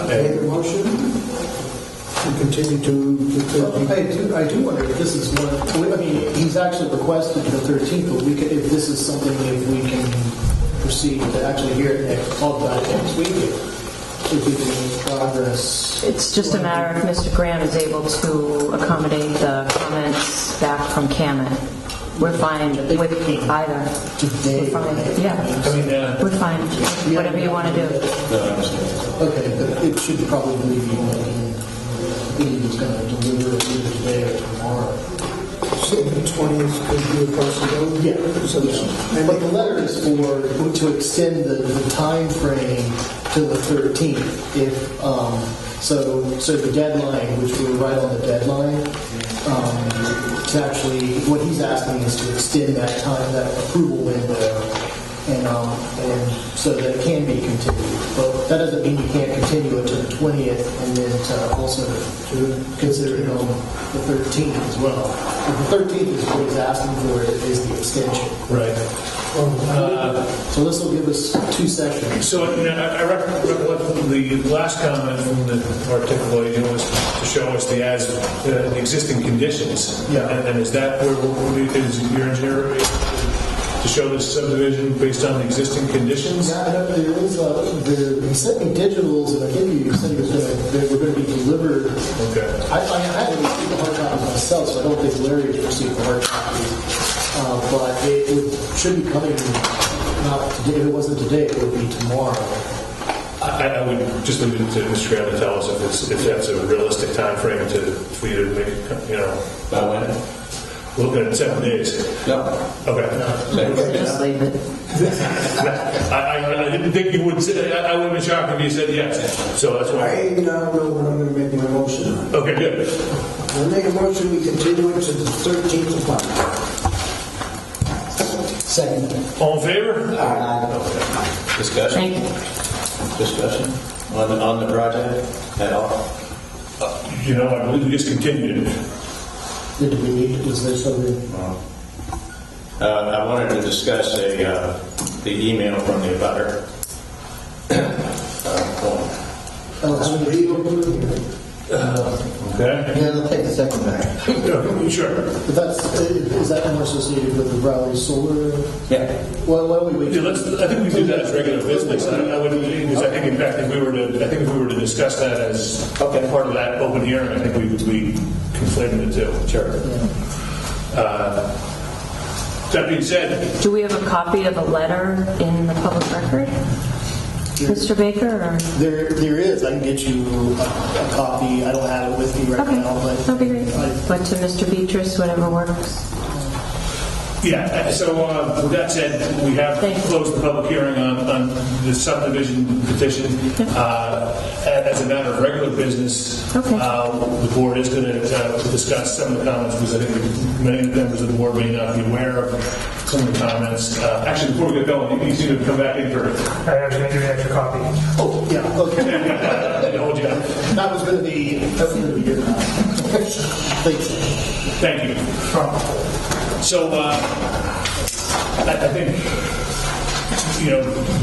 Speaker 6: Make a motion to continue to the 13th.
Speaker 4: I do wonder if this is one, he's actually requested the 13th, but if this is something, if we can proceed to actually hear it next, talk about it next week, if we can make progress.
Speaker 16: It's just a matter if Mr. Graham is able to accommodate the comments back from Camet. We're fine with either. We're fine. Yeah. We're fine. Whatever you want to do.
Speaker 4: Okay, but it should probably be he's going to deliver it either today or tomorrow.
Speaker 6: So the 20th could be a possibility?
Speaker 4: Yeah. But the letter is to extend the time frame to the 13th. So the deadline, which we're right on the deadline, to actually, what he's asking is to extend that time, that approval window, and so that it can be continued. But that doesn't mean you can't continue it to the 20th, and then to also to consider it on the 13th as well. But the 13th is what he's asking for, is the extension.
Speaker 1: Right.
Speaker 4: So this will give us 2 sessions.
Speaker 1: So I recollect the last comment from our technical agent was to show us the existing conditions.
Speaker 4: Yeah.
Speaker 1: And is that where is your engineer to show this subdivision based on the existing conditions?
Speaker 4: Yeah, there is. He sent me digitals, and I think he said they were going to be delivered.
Speaker 1: Okay.
Speaker 4: I haven't received the hard copies myself, so I don't think Larry has received the hard copies. But it should be coming. Not today. If it wasn't today, it would be tomorrow.
Speaker 1: I would just leave it to Mr. Graham to tell us if that's a realistic time frame for you to make.
Speaker 10: By when?
Speaker 1: We're looking at 7 days.
Speaker 10: No.
Speaker 1: Okay.
Speaker 16: Just leave it.
Speaker 1: I didn't think you would say. I would have been shocked if you said yes. So that's why.
Speaker 6: I now know what I'm going to make my motion on.
Speaker 1: Okay, good.
Speaker 6: I make a motion we continue it to the 13th of March.
Speaker 4: Second.
Speaker 1: All in favor?
Speaker 10: Discussion? Discussion on the project at all?
Speaker 1: I believe we just continued it.
Speaker 4: Did we need, was there something?
Speaker 10: I wanted to discuss the email from the abutter.
Speaker 18: Okay.
Speaker 4: Yeah, they'll take the second back.
Speaker 1: Sure.
Speaker 4: But is that more associated with the Raleigh Solar?
Speaker 10: Yeah.
Speaker 4: Well, why don't we wait?
Speaker 1: Yeah, I think we do that as regular business. I would, because I think in fact, if we were to discuss that as part of that open hearing, I think we would be conflating the two. Sure. That being said,
Speaker 16: Do we have a copy of a letter in the public record, Mr. Baker? Or?
Speaker 4: There is. I can get you a copy. I don't have it with me right now, but
Speaker 16: that'd be great. But to Mr. Beatrice, whatever works.
Speaker 1: yeah, so with that said, we have closed the public hearing on the subdivision petition. As a matter of regular business, the board is going to discuss some of the comments, because I think many members of the board may not be aware of some of the comments. Actually, before we get going, you seem to come back in for...
Speaker 21: I was going to give you an extra copy.
Speaker 4: Oh, yeah, okay.
Speaker 1: Hold you up.
Speaker 4: That was going to be good.
Speaker 1: Thank you. So, I think,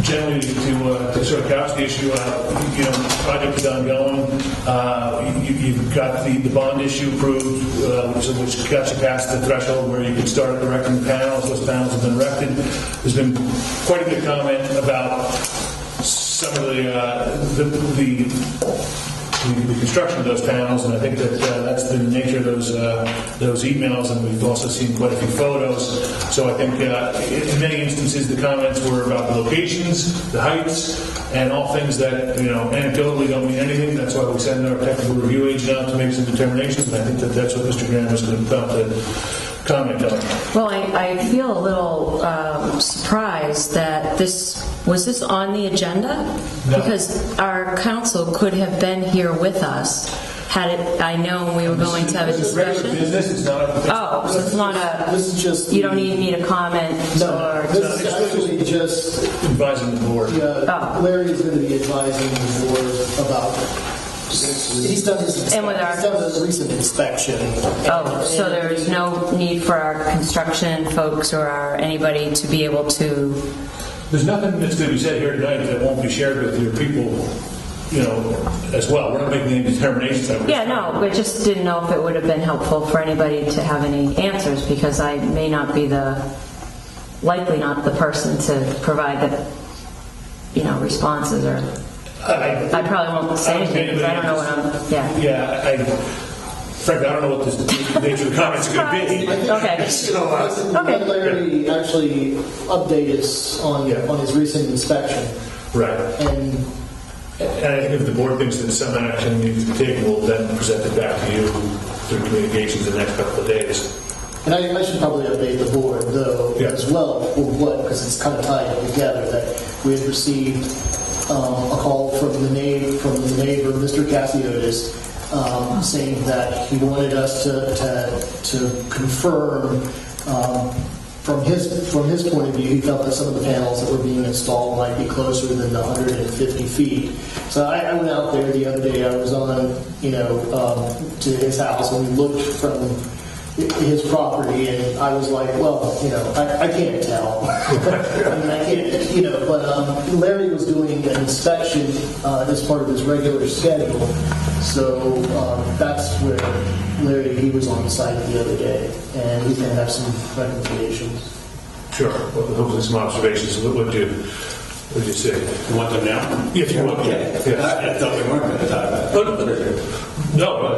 Speaker 1: generally to sort of couch the issue, the project is ongoing. You've got the bond issue approved, which got you past the threshold where you can start erecting the panels. Those panels have been erected. There's been quite a good comment about some of the construction of those panels, and I think that that's the nature of those emails, and we've also seen quite a few photos. So I think in many instances the comments were about the locations, the heights, and all things that anecdotally don't mean anything. That's why we send our technical review agent out to make some determinations, and I think that that's what Mr. Graham was about to comment on.
Speaker 16: Well, I feel a little surprised that was this on the agenda?
Speaker 1: No.
Speaker 16: Because our council could have been here with us had it, I known we were going to have a discussion.
Speaker 1: This is not a...
Speaker 16: Oh, so it's not a...
Speaker 4: This is just...
Speaker 16: You don't need me to comment?
Speaker 4: No, this is actually just...
Speaker 1: Advising the board.
Speaker 4: Yeah, Larry is going to be advising the board about... He's done a recent inspection.
Speaker 16: Oh, so there's no need for our construction folks or anybody to be able to...
Speaker 1: There's nothing that's going to be said here tonight that won't be shared with your people, as well. We're not making any determinations.
Speaker 16: Yeah, no, we just didn't know if it would have been helpful for anybody to have any answers, because I may not be likely not the person to provide the, responses, or I probably won't say anything because I don't know what I'm,
Speaker 1: frankly, I don't know what the nature of the comments are going to be.
Speaker 16: Okay.
Speaker 4: Let Larry actually update us on his recent inspection.
Speaker 1: Right. And I think if the board thinks that some action needs to be taken, we'll then present it back to you through communications in the next couple of days.
Speaker 4: And I should probably update the board, though, as well, because it's kind of tied together, that we had received a call from the neighbor, Mr. Cassiotis, saying that he wanted us to confirm from his point of view, he felt that some of the panels that were being installed might be closer than the 150 feet. So I went out there the other day. I was on, to his house, and we looked from his property, and I was like, well, I can't tell. I mean, I can't, but Larry was doing an inspection as part of his regular schedule. So that's where he was on site the other day, and he's going to have some recommendations.
Speaker 1: Sure. Well, hopefully some observations. What would you say?
Speaker 10: You want them now?
Speaker 1: If you want.
Speaker 10: Okay. I thought we weren't going to talk about it.
Speaker 1: No,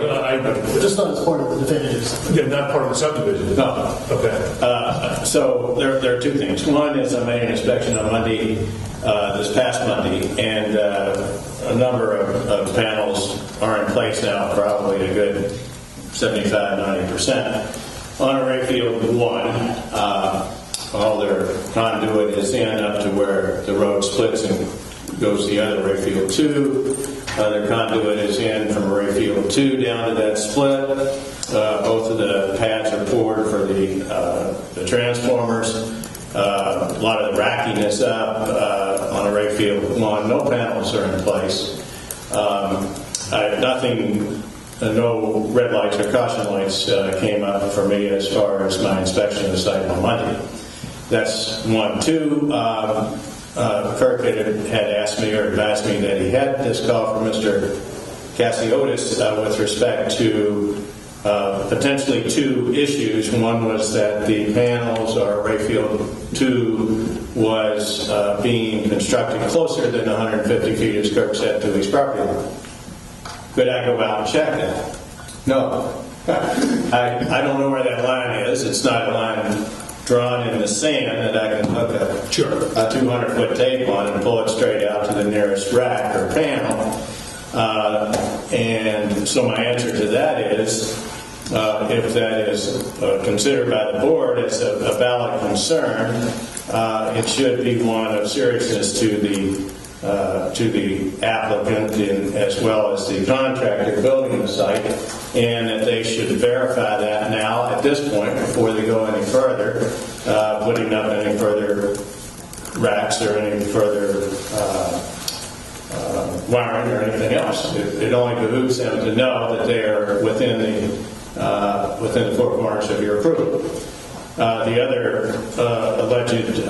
Speaker 4: just not as part of the definitives.
Speaker 1: Yeah, not part of the subdivision.
Speaker 10: No.
Speaker 1: Okay.
Speaker 10: So there are two things. One is I made an inspection on Monday, this past Monday, and a number of panels are in place now, probably a good 75-90%. On Arrayfield 1, all their conduit is in up to where the road splits and goes the other Arrayfield 2. Their conduit is in from Arrayfield 2 down to that split. Both of the pads are poured for the transformers. A lot of the rackiness up on Arrayfield 1. No panels are in place. Nothing
Speaker 11: no red lights or caution lights came up for me as far as my inspection of the site on Monday. That's one. Two, Kirk had asked me or advised me that he had this call from Mr. Cassiotis with respect to potentially two issues. One was that the panels or Rayfield 2 was being constructed closer than 150 feet, as Kirk said, to his property line. Could I go out and check that? No. I don't know where that line is. It's not a line drawn in the sand that I can hook a 200-foot tape on and pull it straight out to the nearest rack or panel. And so my answer to that is, if that is considered by the board as a valid concern, it should be one of seriousness to the applicant as well as the contractor building the site, and that they should verify that now at this point before they go any further, putting up any further racks or any further wiring or anything else. It only behooves them to know that they are within the four corners of your approval. The other alleged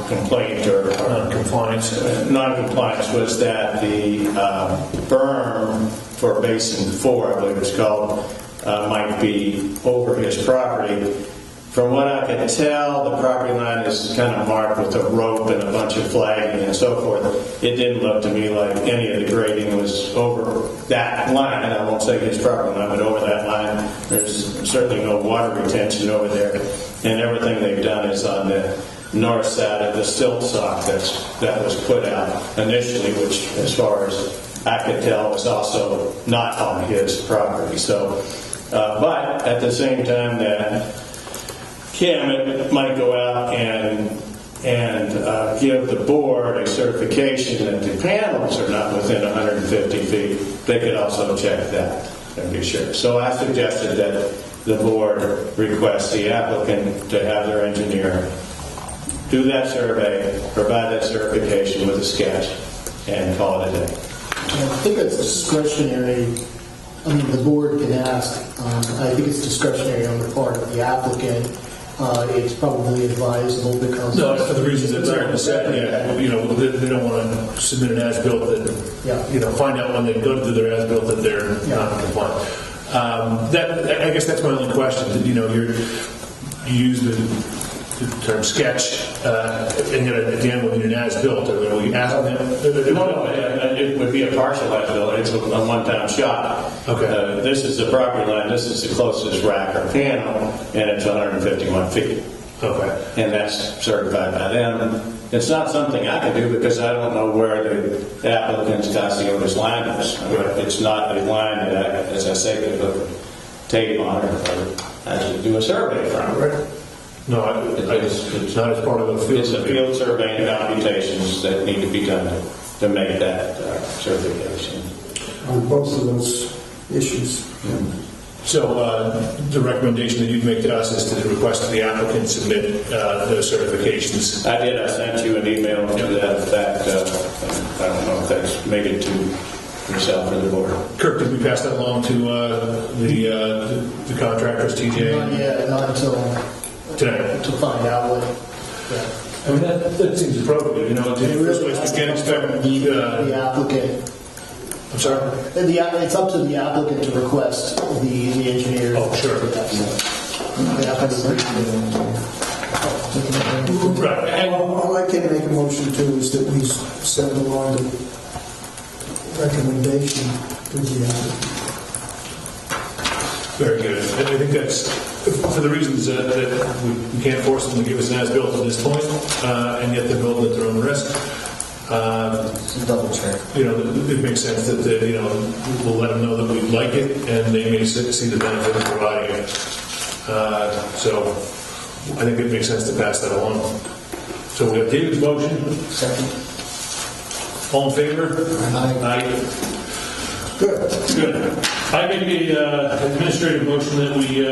Speaker 11: complaint or non-compliance was that the berm for Basin 4, I believe it's called, might be over his property. From what I could tell, the property line is kind of marked with a rope and a bunch of flagging and so forth. It didn't look to me like any of the grading was over that line. I won't say his property line, but over that line. There's certainly no water retention over there. And everything they've done is on the north side of the silt sock that was put out initially, which, as far as I could tell, was also not on his property. So, but at the same time that Kim might go out and give the board a certification that the panels are not within 150 feet, they could also check that and be sure. So I suggested that the board request the applicant to have their engineer do that survey, provide that certification with a sketch, and call it a day.
Speaker 4: I think that's discretionary. I mean, the board can ask. I think it's discretionary on the part of the applicant. It's probably advisable because...
Speaker 1: No, for the reasons that Larry said, they don't want to submit an as-built that, find out when they go to do their as-built that they're not compliant. I guess that's my only question. You use the term sketch, and then at the end when you're an as-built, are we asking them?
Speaker 11: No, it would be a partial as-built. It's a one-time shot.
Speaker 1: Okay.
Speaker 11: This is the property line. This is the closest rack or panel, and it's 151 feet.
Speaker 1: Okay.
Speaker 11: And that's certified by them. It's not something I can do because I don't know where the applicant's Cassiotis line is. It's not a line that I, as I say, could put tape on or actually do a survey from.
Speaker 1: Right. No, it's not as part of a field.
Speaker 11: It's a field survey and computations that need to be done to make that certification.
Speaker 6: On both of those issues.
Speaker 1: So the recommendation that you'd make to us is to request that the applicant submit those certifications.
Speaker 11: I did. I sent you an email to that effect. I don't know if that's made it to yourself or the board.
Speaker 1: Kirk, did we pass that along to the contractors, TJ?
Speaker 4: Not yet, not until
Speaker 1: today.
Speaker 4: To find out what...
Speaker 1: I mean, that seems appropriate. In the first place, we can't expect
Speaker 4: the applicant...
Speaker 1: I'm sorry?
Speaker 4: It's up to the applicant to request the engineer.
Speaker 1: Oh, sure. Right.
Speaker 6: And all I can make a motion to is that we send along the recommendation to the applicant.
Speaker 1: Very good. And I think that's for the reasons that we can't force them to give us an as-built at this point, and yet they're building at their own risk.
Speaker 4: Double check.
Speaker 1: It makes sense that we'll let them know that we like it, and they may see the benefit of providing it. So I think it makes sense to pass that along. So we have David's motion.
Speaker 4: Second.
Speaker 1: All in favor?
Speaker 4: Aye.
Speaker 1: Good. I make a administrative motion that we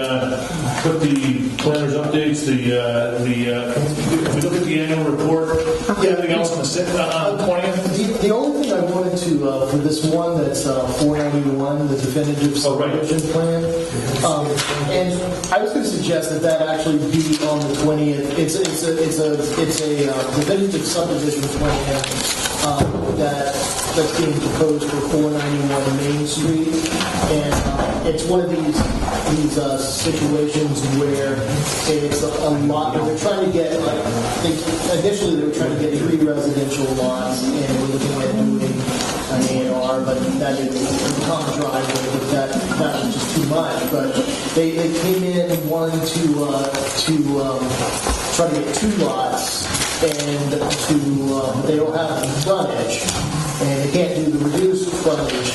Speaker 1: put the planner's updates, if we look at the annual report, anything else on the 20th?
Speaker 4: The only thing I wanted to, for this one that's 491, the definitive subdivision plan, and I was going to suggest that actually be on the 20th. It's a definitive subdivision plan that's being proposed for 491 Main Street, and it's one of these situations where it's a lot. They're trying to get initially they were trying to get 3 residential lots, and we're looking at doing an A&R, but that is a common driveway, but that was just too much. But they came in wanting to try to get 2 lots, and they don't have frontage, and they can't do the reduced frontage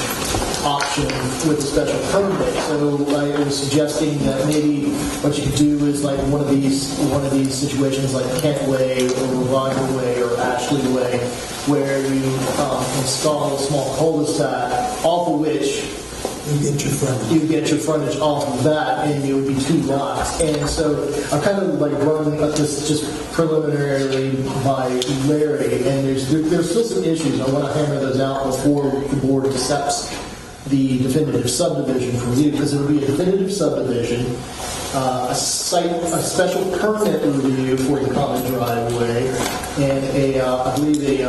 Speaker 4: option with a special permit. So I was suggesting that maybe what you could do is like one of these situations like Kent Way or Roger Way or Ashley Way, where you install a small cul-de-sac off of which you get your frontage off of that, and it would be 2 lots. And so I'm kind of like running up this just preliminarily by Larry, and there's still some issues. I want to hammer those out before the board accepts the definitive subdivision for review, because it would be a definitive subdivision, a special permit review for the common driveway, and I believe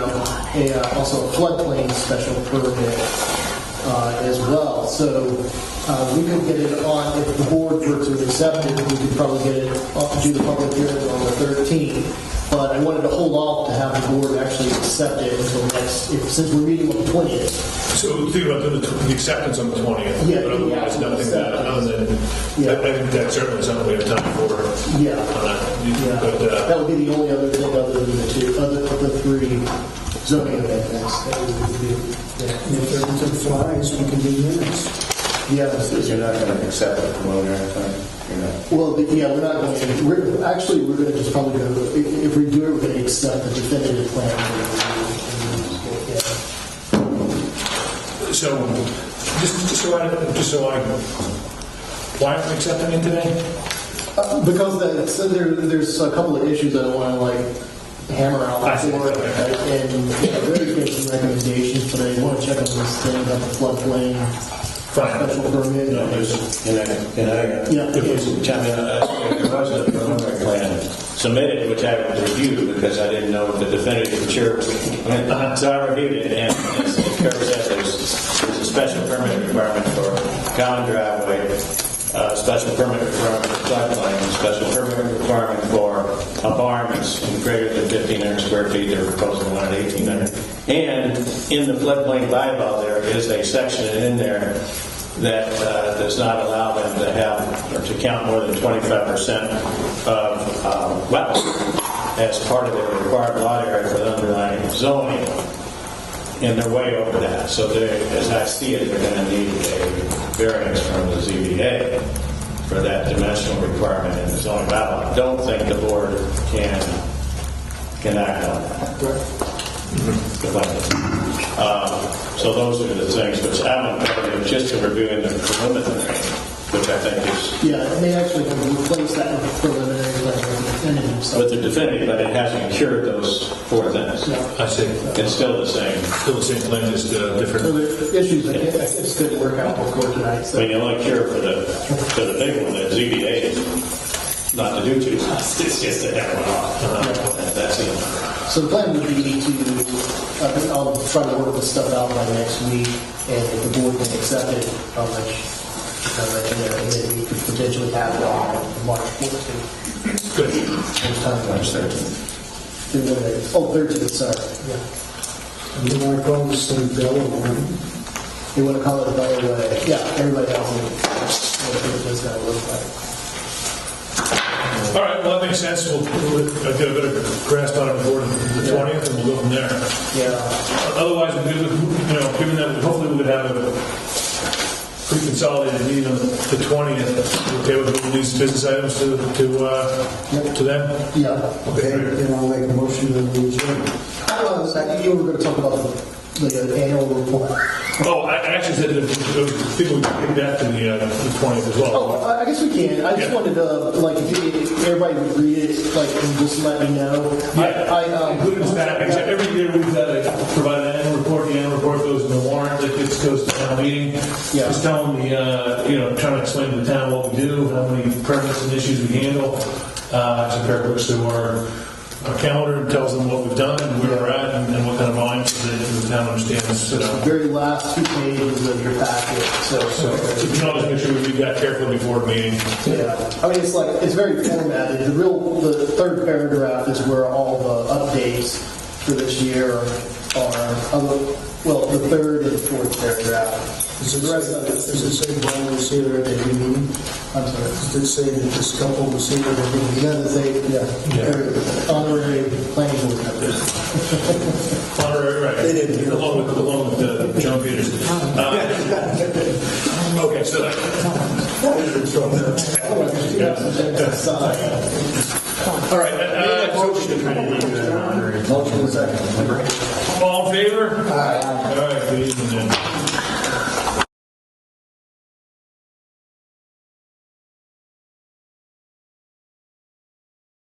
Speaker 4: also a floodplain special permit as well. So we could get it on, if the board were to accept it, we could probably get it do the public hearing on the 13th. But I wanted to hold off to have the board actually accept it until since we're meeting on the 20th.
Speaker 1: So think about the acceptance on the 20th.
Speaker 4: Yeah,
Speaker 1: but otherwise nothing other than I think that's certainly something we have time for.
Speaker 4: Yeah.
Speaker 1: But
Speaker 4: that would be the only other thing other than the 3 zoning amendments that we would do.
Speaker 6: And if everything flies, we can do minutes.
Speaker 4: Yeah,
Speaker 10: You're not going to accept the preliminary plan?
Speaker 4: well, we're not going to. We're going to just probably go. If we do it, we're going to accept the definitive plan.
Speaker 1: so why aren't we accepting it today?
Speaker 4: Because there's a couple of issues that I want to hammer out before, and Larry's made some recommendations, but I want to check on this thing about the floodplain. Special permit.
Speaker 10: Can I chime in? There was a preliminary plan submitted, which I reviewed because I didn't know the definitive maturity. So I reviewed it, and as Kirk said, there's a special permit requirement for common driveway, special permit requirement for floodplain, special permit requirement for a barn that's greater than 1,500 square feet. They're proposing one at 1,800. And in the floodplain bylaw, there is a section in there that does not allow them to have or to count more than 25% of wetlands as part of their required lot area for the underlying zoning. And they're way over that. So as I see it, they're going to need a variance from the ZBA for that dimensional requirement in the zoning bylaw. I don't think the board can act on that. So those are the things which I'm just reviewing the preliminary, which I think is...
Speaker 4: Yeah, and they actually can replace that with preliminary plan
Speaker 10: with the definitive, but it hasn't cured those 4 things.
Speaker 4: Yeah.
Speaker 1: I see.
Speaker 10: It's still the same.
Speaker 1: Still the same plan, just different.
Speaker 4: So the issues I just didn't work out before tonight. So.
Speaker 10: I mean, the only cure for the big one, the ZBA, is not to do 2 lots. It's just to have one off. That's it.
Speaker 4: So the plan would be to, I'll try to work this stuff out by next week, and if the board can accept it, I'll let you know, and then we could potentially have it on March 14th.
Speaker 1: Good.
Speaker 10: March 13th.
Speaker 4: Oh, 13th, sorry. Yeah.
Speaker 6: And you want to call this thing Bella Way?
Speaker 4: You want to call it Bella Way? Yeah, everybody else knows what it's going to look like.
Speaker 1: All right, well, that makes sense. We'll get a bit of grasp on it before the 20th, and we'll go from there.
Speaker 4: Yeah.
Speaker 1: Otherwise, given that hopefully we would have a pretty consolidated meeting on the 20th, okay with moving these business items to them?
Speaker 4: Yeah.
Speaker 1: Okay.
Speaker 6: And I'll make a motion to adjourn.
Speaker 4: You were going to talk about the annual report.
Speaker 1: Oh, I actually said that people would get back to the 20th as well.
Speaker 4: Oh, I guess we can. I just wanted to, like, if everybody would read it, like, and just let me know.
Speaker 1: Including this package. Every year we've got to provide an annual report. The annual report goes in the warrant that goes to town meeting. Just tell them trying to explain to the town what we do, how many permits and issues we handle. Compare books to our calendar and tells them what we've done and where we're at and what kind of volumes so that the town understands.
Speaker 4: The very last 2 pages of your packet. So
Speaker 1: you can always make sure we read that carefully before the meeting.
Speaker 4: Yeah, I mean, it's very formatted. The third paragraph is where all the updates for this year are. The third and fourth paragraph.
Speaker 6: Does it say Brian was here at every meeting?
Speaker 4: I'm sorry.
Speaker 6: Does it say that this couple was here at every meeting?
Speaker 4: Yeah, they honorary planning board members.
Speaker 1: Honorary, right.
Speaker 6: They didn't hear.
Speaker 1: Along with John Peters. Okay, so all right.
Speaker 5: Motion second.
Speaker 1: All in favor? Aye. All right, good evening then.